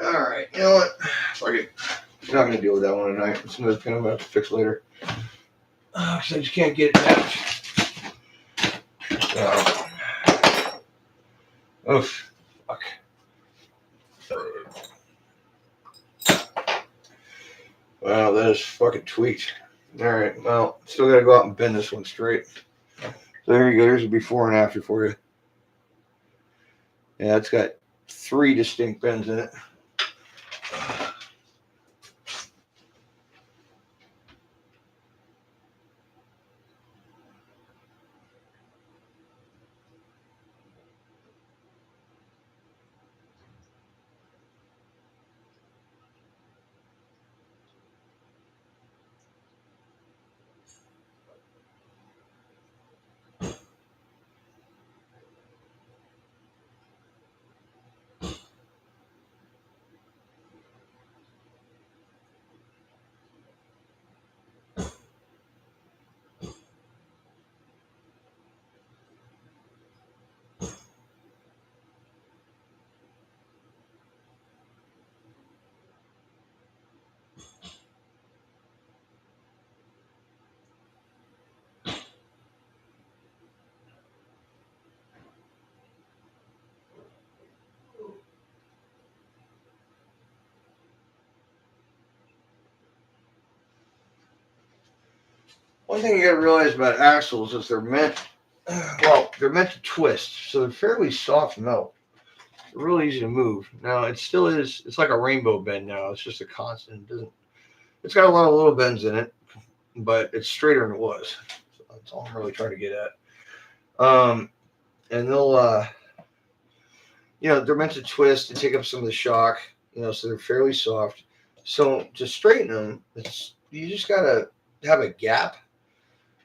All right, you know what? Fuck it. I'm not gonna deal with that one tonight. It's another thing I'm gonna have to fix later. Because I just can't get it attached. Oof. Fuck. Wow, that is fucking tweaked. All right, well, still gotta go out and bend this one straight. So there you go. There's a before and after for you. Yeah, it's got 3 distinct bends in it. One thing you got to realize about axles is they're meant to twist, so they're fairly soft melt. They're really easy to move. Now it still is. It's like a rainbow bend now. It's just a constant. It's got a lot of little bends in it, but it's straighter than it was. So that's all I'm really trying to get at. And they'll, they're meant to twist to take up some of the shock. So they're fairly soft. So to straighten them, you just gotta have a gap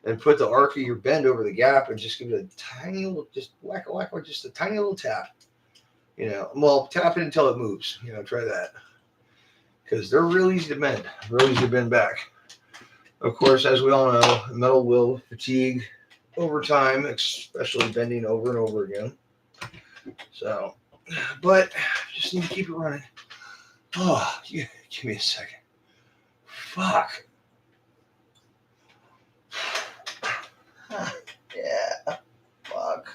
and put the arc of your bend over the gap and just give it a tiny little, just whack, just a tiny little tap. Tap it until it moves. Try that. Because they're real easy to bend back. Of course, as we all know, metal will fatigue over time, especially bending over and over again. So, but just need to keep it running. Oh, give me a second. Fuck. Yeah. Fuck.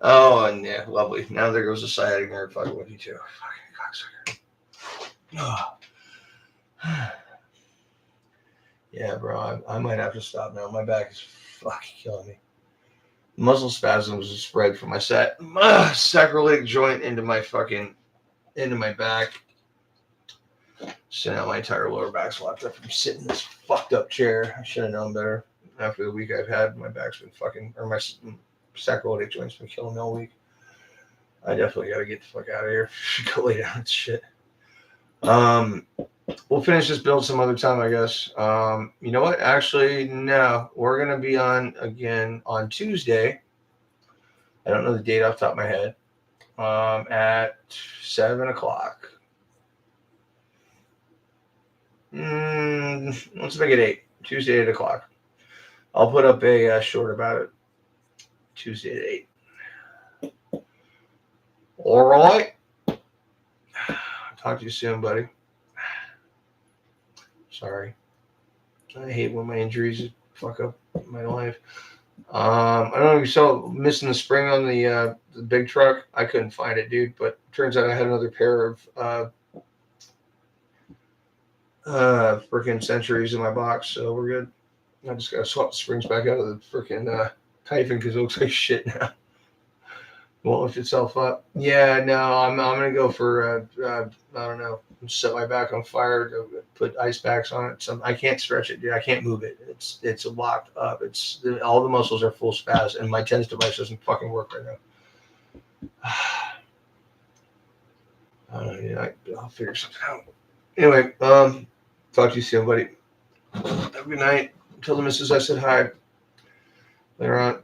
Oh, and yeah, lovely. Now there goes the sciatic nerve fucking with you too. Fucking cocksucker. Oh. Yeah, bro, I might have to stop now. My back is fucking killing me. Muscle spasms have spread from my sacroiliac joint into my back. So now my entire lower back's locked up from sitting in this fucked up chair. I should have known better. After the week I've had, my back's been my sacroiliac joint's been killing me all week. I definitely got to get the fuck out of here. Go lay down and shit. We'll finish this build some other time, I guess. You know what? Actually, no. We're going to be on again on Tuesday. I don't know the date off the top of my head. At 7 o'clock. Let's make it 8. Tuesday, 8 o'clock. I'll put up a short about it. Tuesday at 8. All right. Talk to you soon, buddy. Sorry. I hate when my injuries fuck up my life. I don't know if you saw missing the spring on the big truck. I couldn't find it, dude. But turns out I had another pair of freaking Centuries in my box, so we're good. I just gotta swap the springs back out of the freaking Typhon because it looks like shit now. Won't lift itself up. Yeah, no, I'm gonna go for I don't know, set my back on fire, put ice packs on it. I can't stretch it, dude. I can't move it. It's locked up. All the muscles are full spaz, and my TENS device doesn't fucking work right now. I don't know, I'll figure something out. Anyway, talk to you soon, buddy. Have a good night. Tell the missus I said hi. Later on.